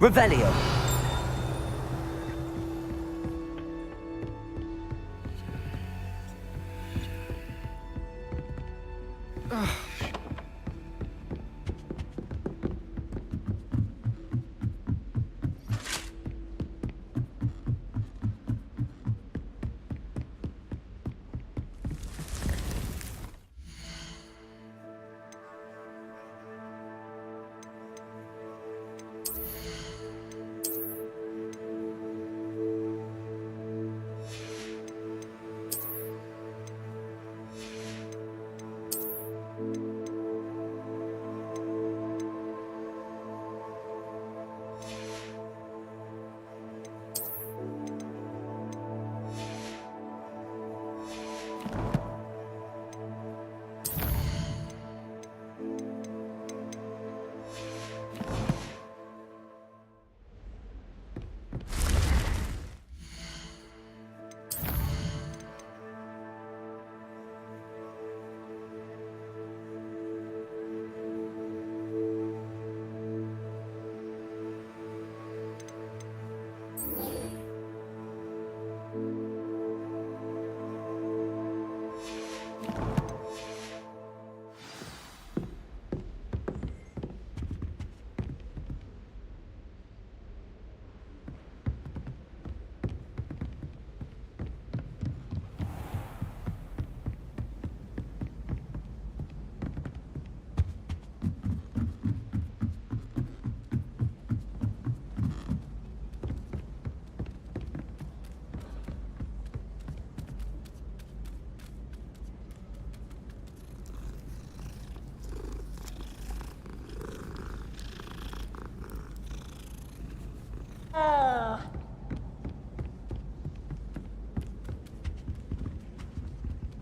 Revelio.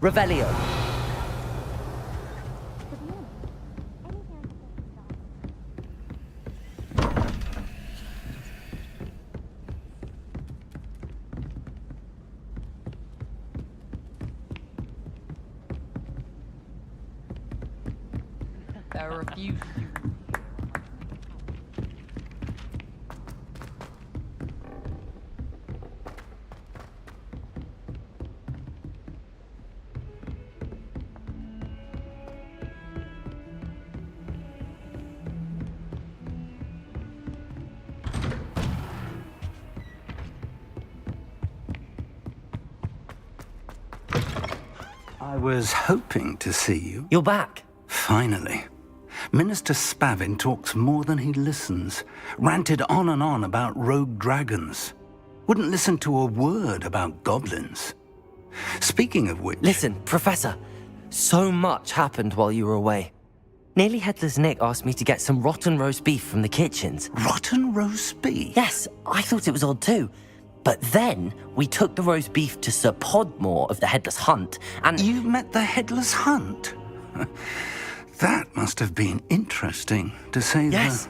Revelio. There are a few. I was hoping to see you. You're back. Finally. Minister Spavin talks more than he listens. Ranted on and on about rogue dragons. Wouldn't listen to a word about goblins. Speaking of which... Listen, Professor. So much happened while you were away. Nearly Headless Nick asked me to get some rotten roast beef from the kitchens. Rotten roast beef? Yes, I thought it was odd too. But then we took the roast beef to Sir Podmore of the Headless Hunt, and... You met the Headless Hunt? That must have been interesting, to say the... Yes.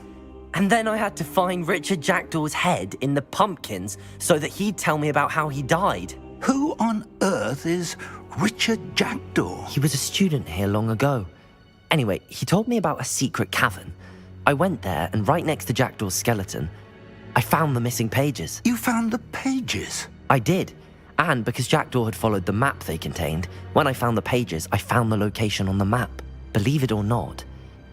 And then I had to find Richard Jackdaw's head in the pumpkins so that he'd tell me about how he died. Who on earth is Richard Jackdaw? He was a student here long ago. Anyway, he told me about a secret cavern. I went there, and right next to Jackdaw's skeleton, I found the missing pages. You found the pages? I did. And because Jackdaw had followed the map they contained, when I found the pages, I found the location on the map. Believe it or not,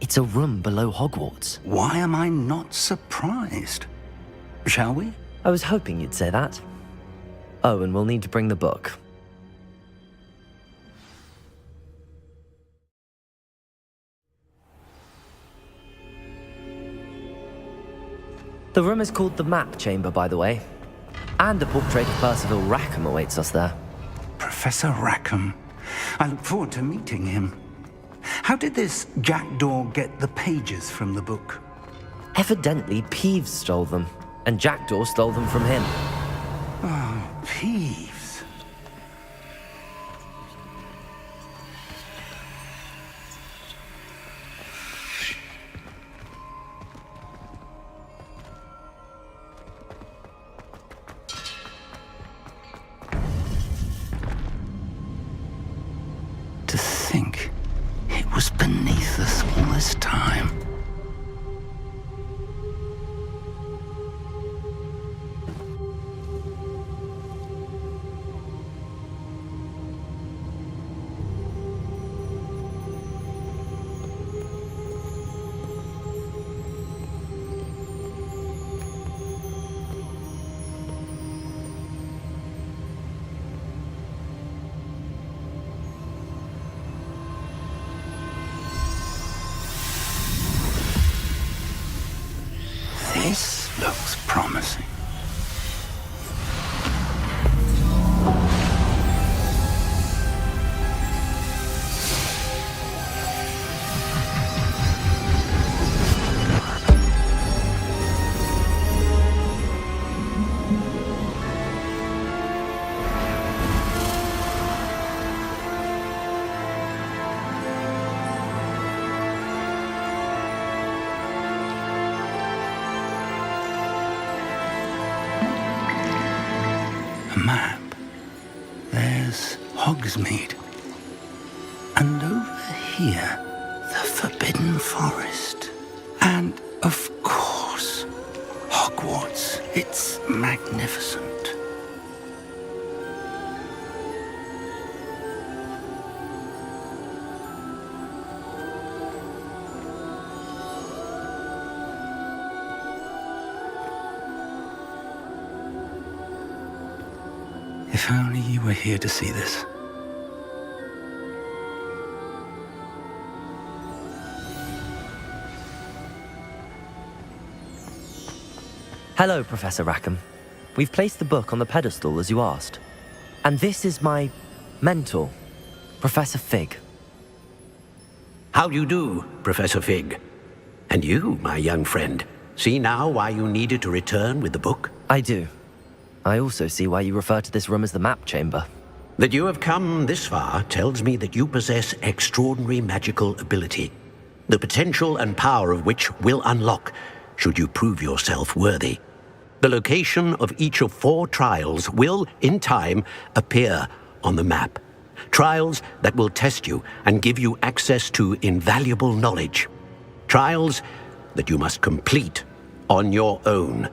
it's a room below Hogwarts. Why am I not surprised? Shall we? I was hoping you'd say that. Oh, and we'll need to bring the book. The room is called the Map Chamber, by the way. And a portrait of Percival Rackham awaits us there. Professor Rackham. I look forward to meeting him. How did this Jackdaw get the pages from the book? Evidently, Peeves stole them, and Jackdaw stole them from him. Oh, Peeves. To think it was beneath us all this time. there's Hogsmeade. And over here, the Forbidden Forest. And, of course, Hogwarts. It's magnificent. If only you were here to see this. Hello, Professor Rackham. We've placed the book on the pedestal as you asked. And this is my mentor, Professor Fig. How do you do, Professor Fig? And you, my young friend, see now why you needed to return with the book? I do. I also see why you refer to this room as the map chamber. That you have come this far tells me that you possess extraordinary magical ability, the potential and power of which will unlock should you prove yourself worthy. The location of each of 4 trials will, in time, appear on the map. Trials that will test you and give you access to invaluable knowledge. Trials that you must complete on your own.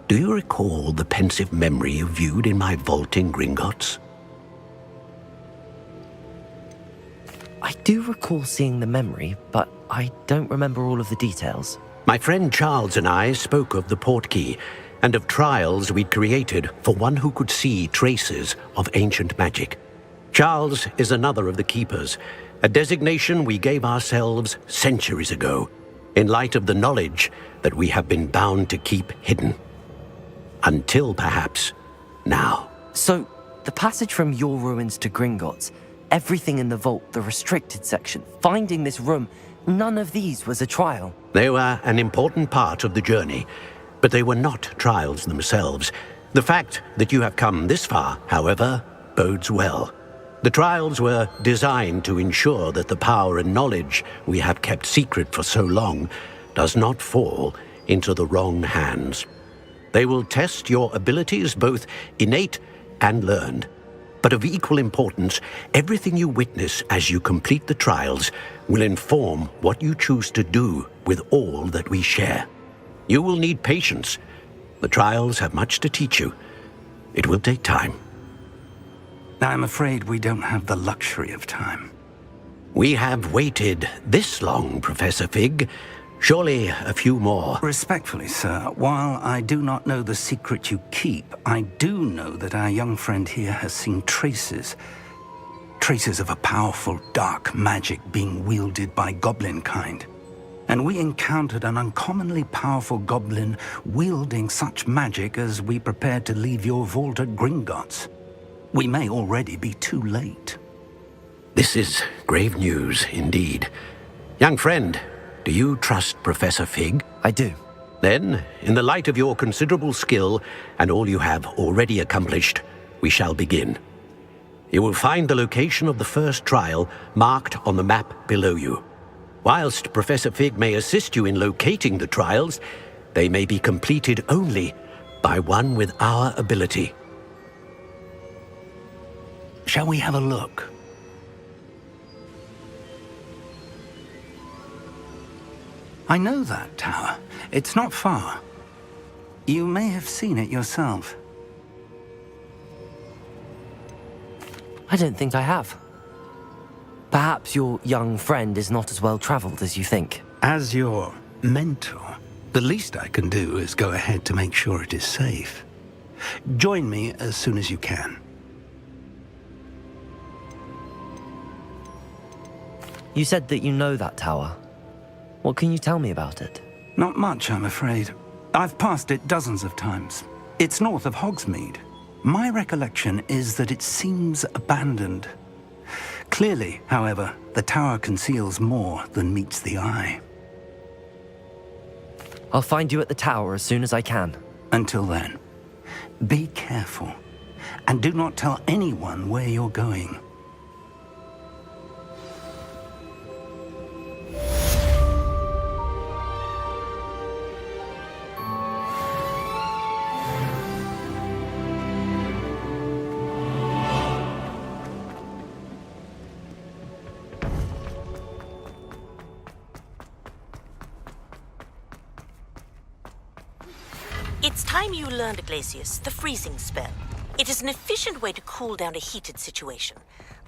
Do you recall the pensive memory you viewed in my vault in Gringotts? I do recall seeing the memory, but I don't remember all of the details. My friend Charles and I spoke of the portkey and of trials we'd created for one who could see traces of ancient magic. Charles is another of the keepers, a designation we gave ourselves centuries ago, in light of the knowledge that we have been bound to keep hidden. Until perhaps now. So, the passage from your ruins to Gringotts, everything in the vault, the restricted section, finding this room, none of these was a trial. They were an important part of the journey, but they were not trials themselves. The fact that you have come this far, however, bodes well. The trials were designed to ensure that the power and knowledge we have kept secret for so long does not fall into the wrong hands. They will test your abilities, both innate and learned. But of equal importance, everything you witness as you complete the trials will inform what you choose to do with all that we share. You will need patience. The trials have much to teach you. It will take time. I'm afraid we don't have the luxury of time. We have waited this long, Professor Fig. Surely a few more. Respectfully, sir, while I do not know the secret you keep, I do know that our young friend here has seen traces of a powerful dark magic being wielded by goblin kind. And we encountered an uncommonly powerful goblin wielding such magic as we prepared to leave your vault at Gringotts. We may already be too late. This is grave news indeed. Young friend, do you trust Professor Fig? I do. Then, in the light of your considerable skill and all you have already accomplished, we shall begin. You will find the location of the first trial marked on the map below you. Whilst Professor Fig may assist you in locating the trials, they may be completed only by one with our ability. Shall we have a look? I know that tower. It's not far. You may have seen it yourself. I don't think I have. Perhaps your young friend is not as well traveled as you think. As your mentor, the least I can do is go ahead to make sure it is safe. Join me as soon as you can. You said that you know that tower. What can you tell me about it? Not much, I'm afraid. I've passed it dozens of times. It's north of Hogsmeade. My recollection is that it seems abandoned. Clearly, however, the tower conceals more than meets the eye. I'll find you at the tower as soon as I can. Until then, be careful, and do not tell anyone where you're going. It's time you learned, Glacius, the freezing spell. It is an efficient way to cool down a heated situation.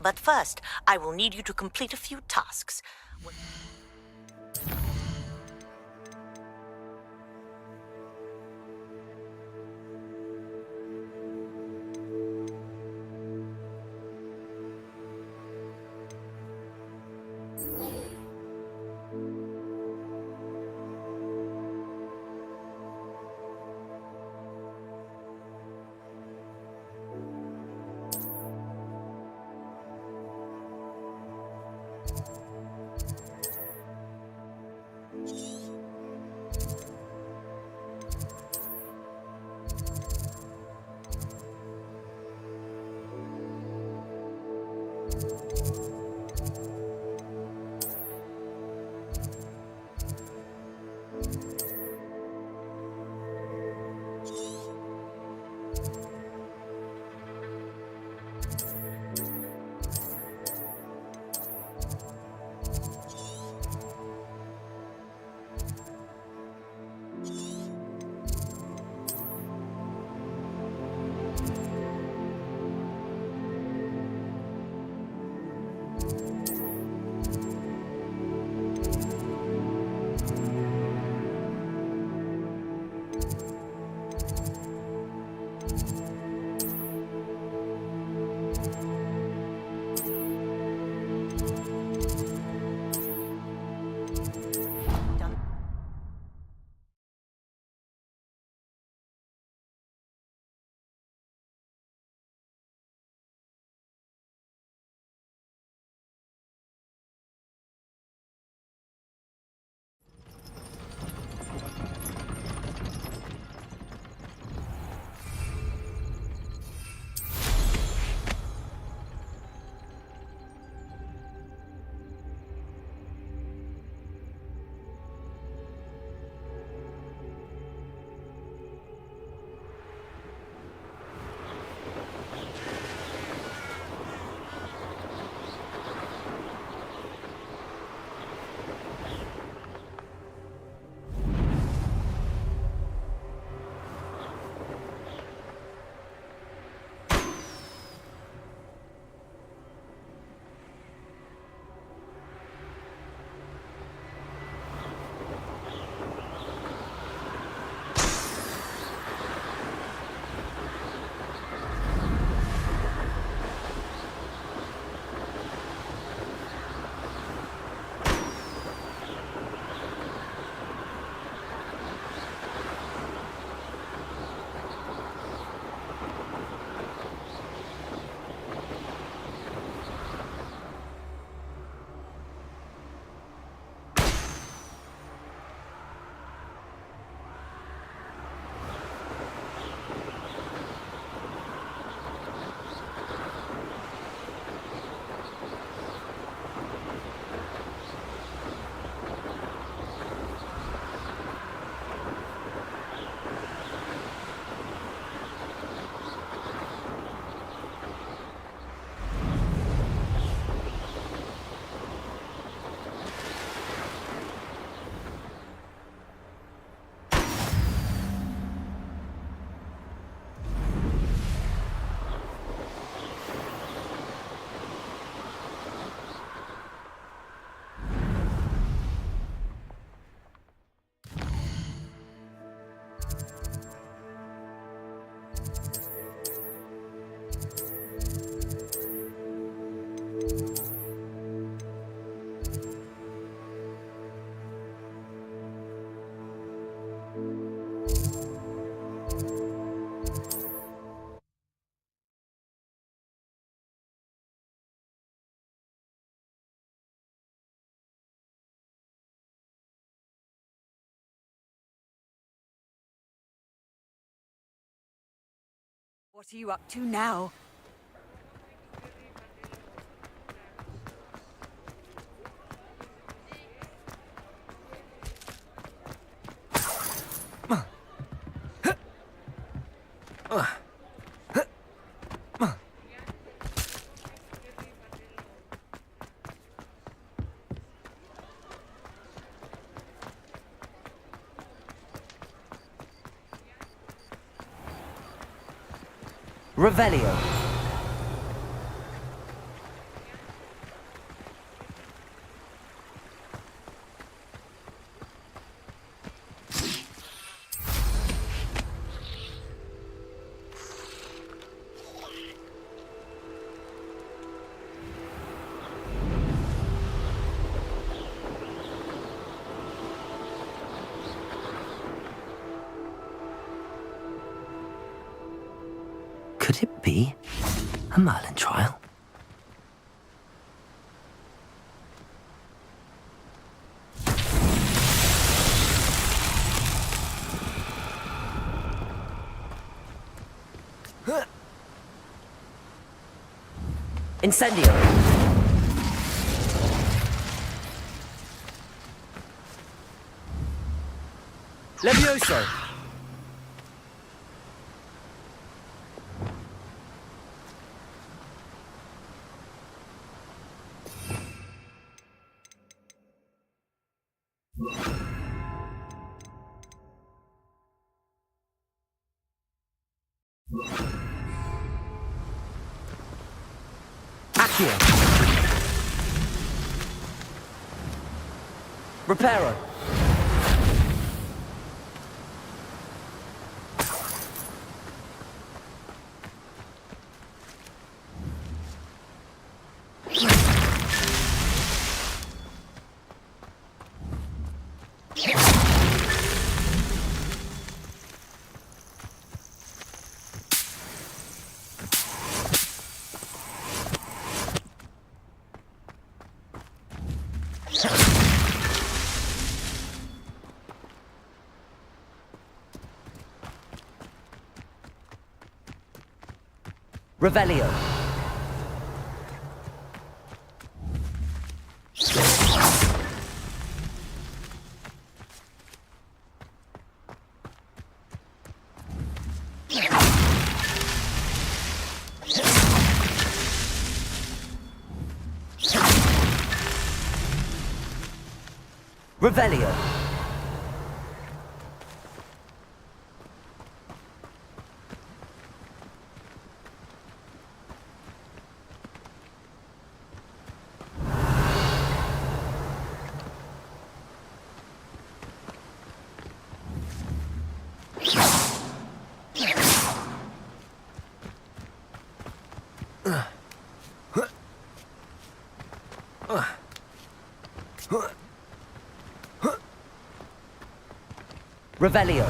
But first, I will need you to complete a few tasks. What are you up to now? Revelio. Could it be a Merlin trial? Incendio! Levioso! Accio. Reparo. Revelio. Revelio. Revelio.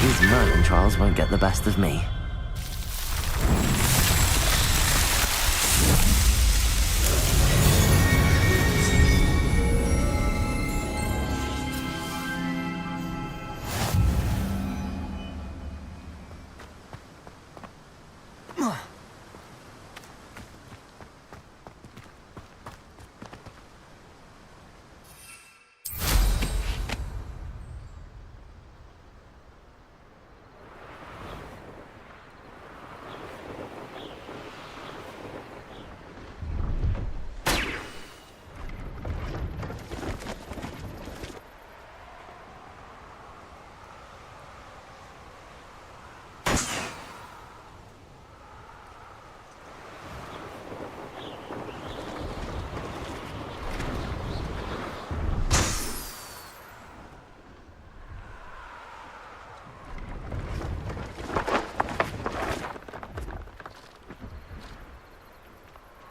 These Merlin trials won't get the best of me.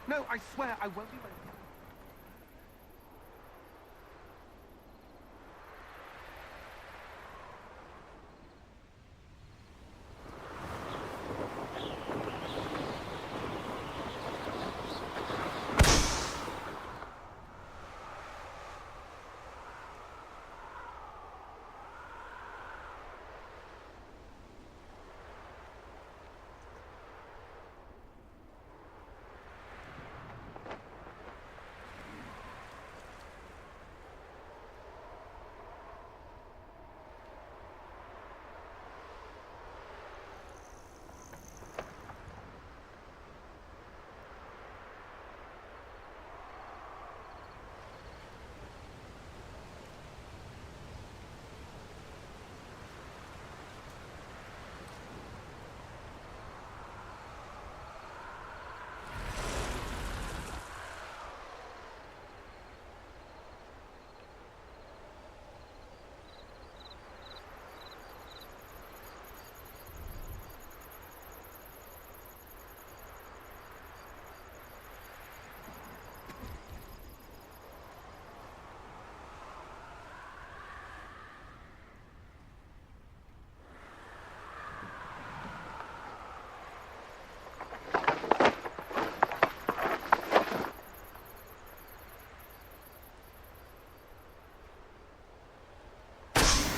No, I swear I won't be late.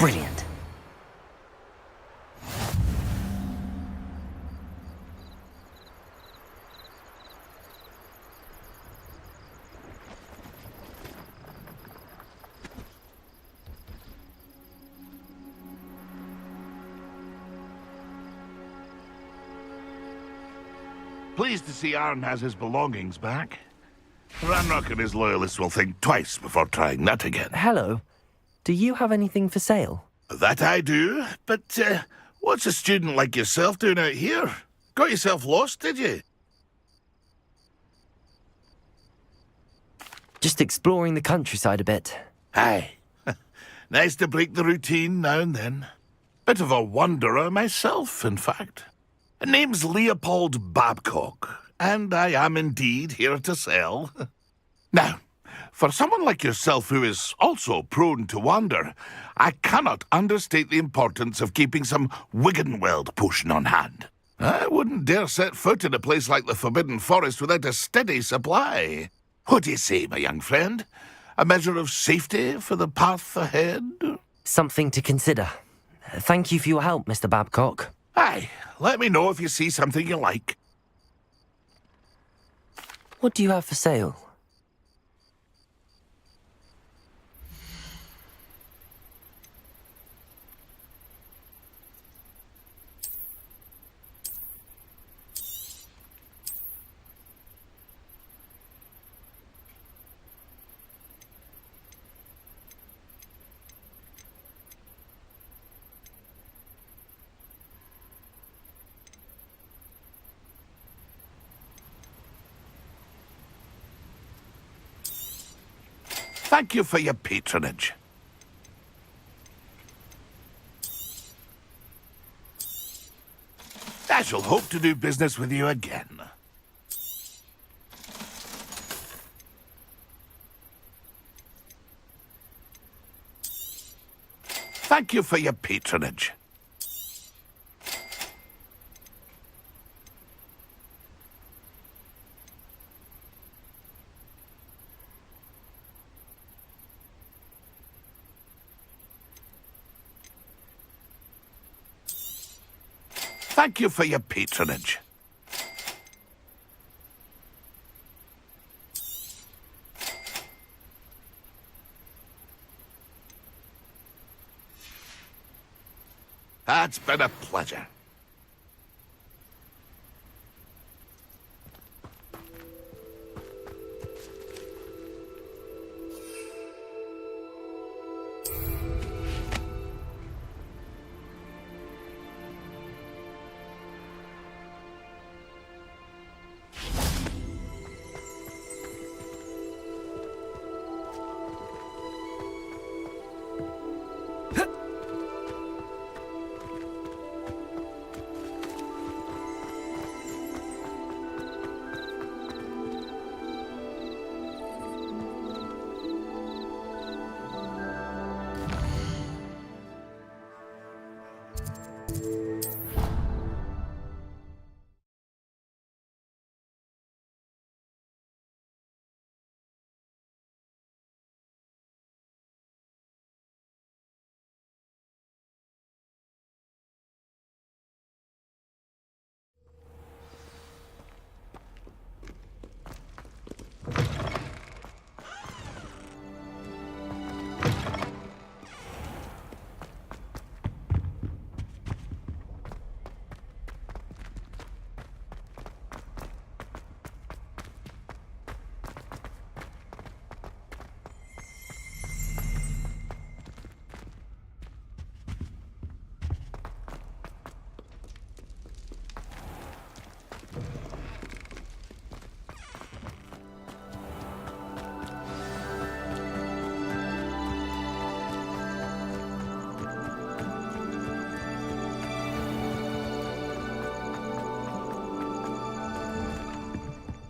Brilliant. Pleased to see Arn has his belongings back. Ranrock and his loyalists will think twice before trying that again. Hello. Do you have anything for sale? That I do, but what's a student like yourself doing out here? Got yourself lost, did you? Just exploring the countryside a bit. Aye. Nice to break the routine now and then. Bit of a wanderer myself, in fact. Name's Leopold Babcock, and I am indeed here to sell. Now, for someone like yourself who is also prone to wander, I cannot understate the importance of keeping some Wiggenweld potion on hand. I wouldn't dare set foot in a place like the Forbidden Forest without a steady supply. What do you say, my young friend? A measure of safety for the path ahead? Something to consider. Thank you for your help, Mr. Babcock. Aye, let me know if you see something you like. What do you have for sale? Thank you for your patronage. I shall hope to do business with you again. Thank you for your patronage. Thank you for your patronage. It's been a pleasure.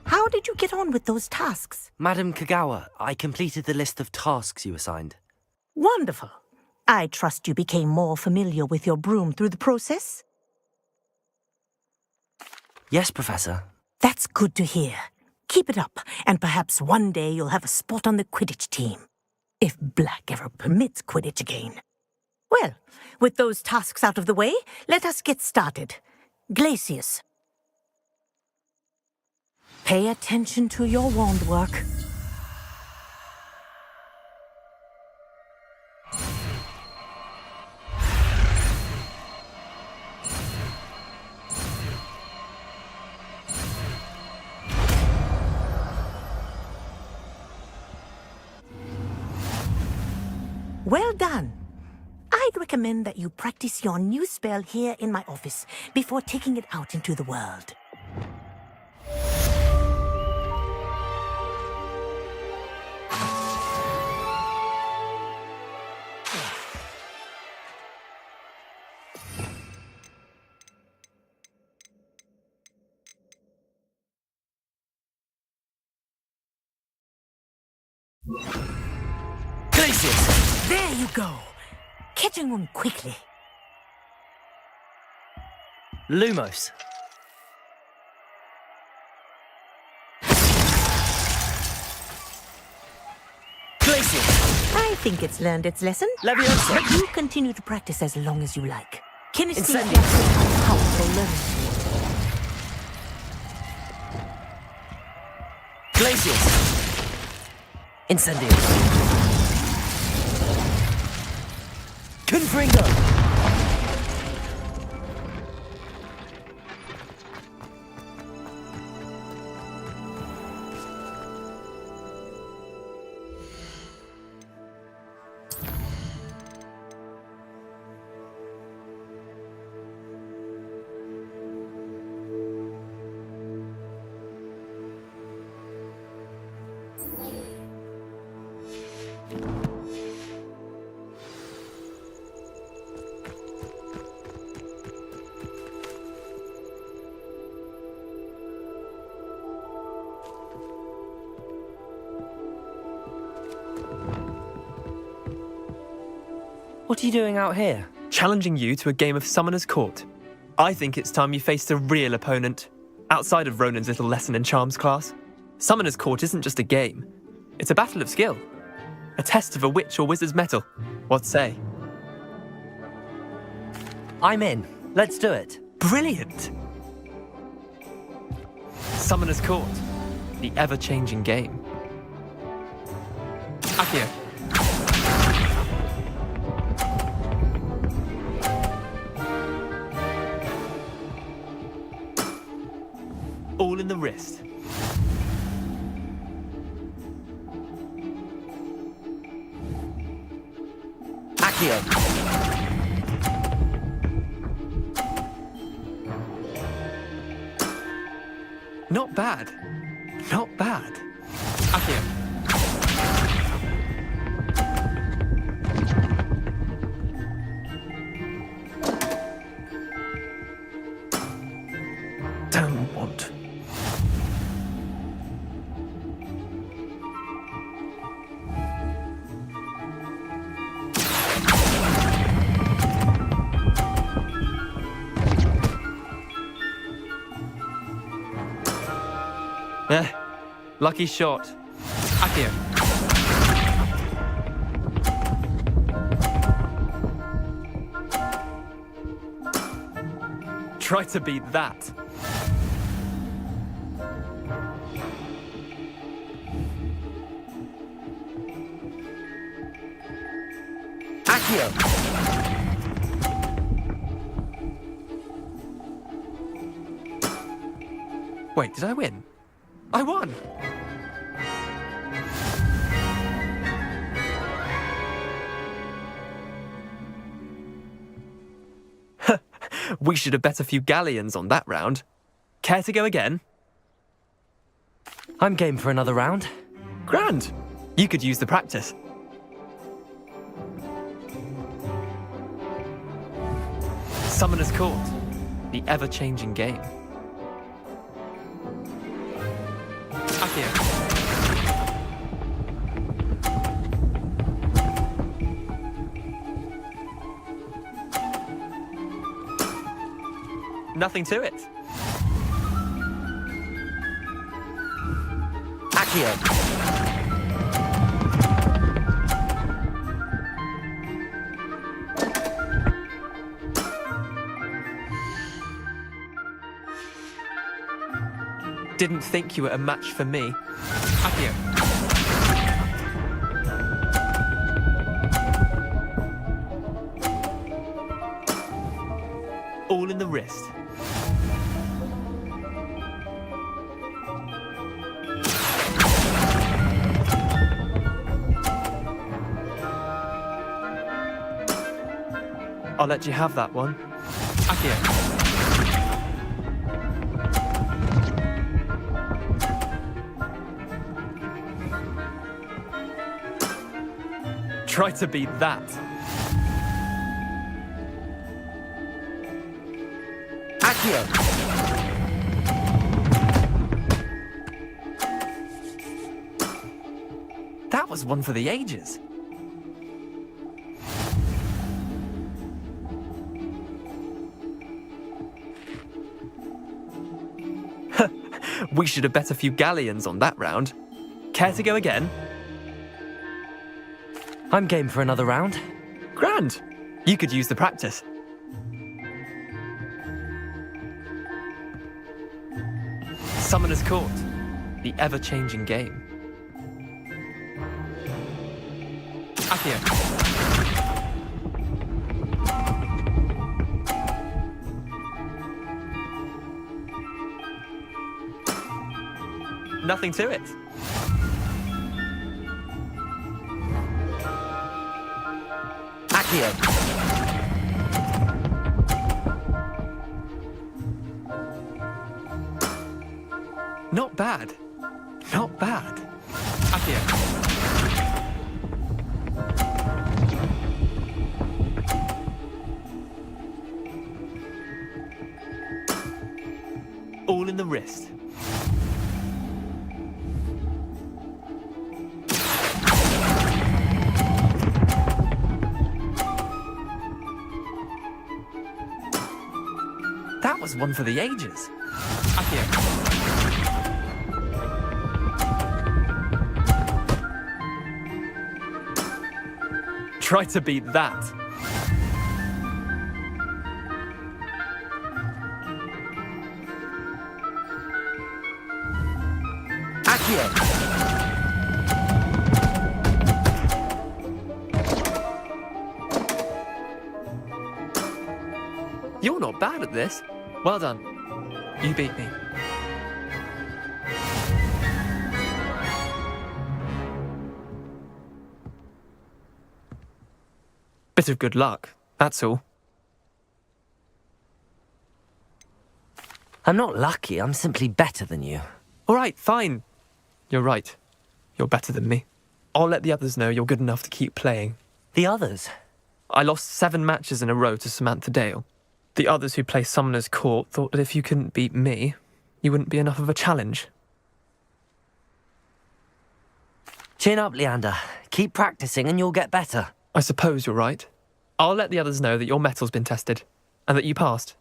How did you get on with those tasks? Madam Kagawa, I completed the list of tasks you assigned. Wonderful. I trust you became more familiar with your broom through the process? Yes, Professor. That's good to hear. Keep it up, and perhaps one day you'll have a spot on the Quidditch team. If Black ever permits Quidditch again. Well, with those tasks out of the way, let us get started. Glacius. Pay attention to your wand work. Well done. I'd recommend that you practice your new spell here in my office before taking it out into the world. Glacius! There you go. Catching on quickly. Lumos. Glacius! I think it's learned its lesson. Leviosa! But you continue to practice as long as you like. Kinesthesia Incendio. is a powerful learning tool. Glacius! Incendio. Confringo! What are you doing out here? Challenging you to a game of Summoner's Court. I think it's time you faced a real opponent, outside of Ronan's little lesson in charms class. Summoner's Court isn't just a game. It's a battle of skill. A test of a witch or wizard's mettle. What say? I'm in. Let's do it. Brilliant! Summoner's Court. The ever-changing game. Akio. All in the wrist. Accio. Not bad. Not bad. Akio. Don't want. Lucky shot. Akio. Try to beat that. Accio. Wait, did I win? I won! We should have bet a few galleons on that round. Care to go again? I'm game for another round. Grand! You could use the practice. Summoner's Court. The ever-changing game. Akio. Nothing to it. Accio. didn't think you were a match for me. Accio. All in the wrist. I'll let you have that one. Accio. Try to beat that. Accio! That was one for the ages. We should have bet a few galleons on that round. Care to go again? I'm game for another round. Grand. You could use the practice. Summoner's Court, the ever-changing game. Accio. Nothing to it. Accio. Not bad. Not bad. Accio. All in the wrist. That was one for the ages. Accio. Try to beat that. Accio. You're not bad at this. Well done. You beat me. Bit of good luck, that's all. I'm not lucky, I'm simply better than you. All right, fine. You're right. You're better than me. I'll let the others know you're good enough to keep playing. The others? I lost 7 matches in a row to Samantha Dale. The others who play Summoner's Court thought that if you couldn't beat me, you wouldn't be enough of a challenge. Chin up, Leander. Keep practicing and you'll get better. I suppose you're right. I'll let the others know that your metal's been tested, and that you passed.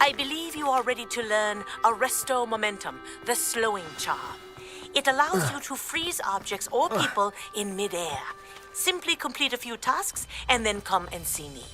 I believe you are ready to learn Arresto Momentum, the slowing charm. It allows you to freeze objects or people in midair. Simply complete a few tasks and then come and see me.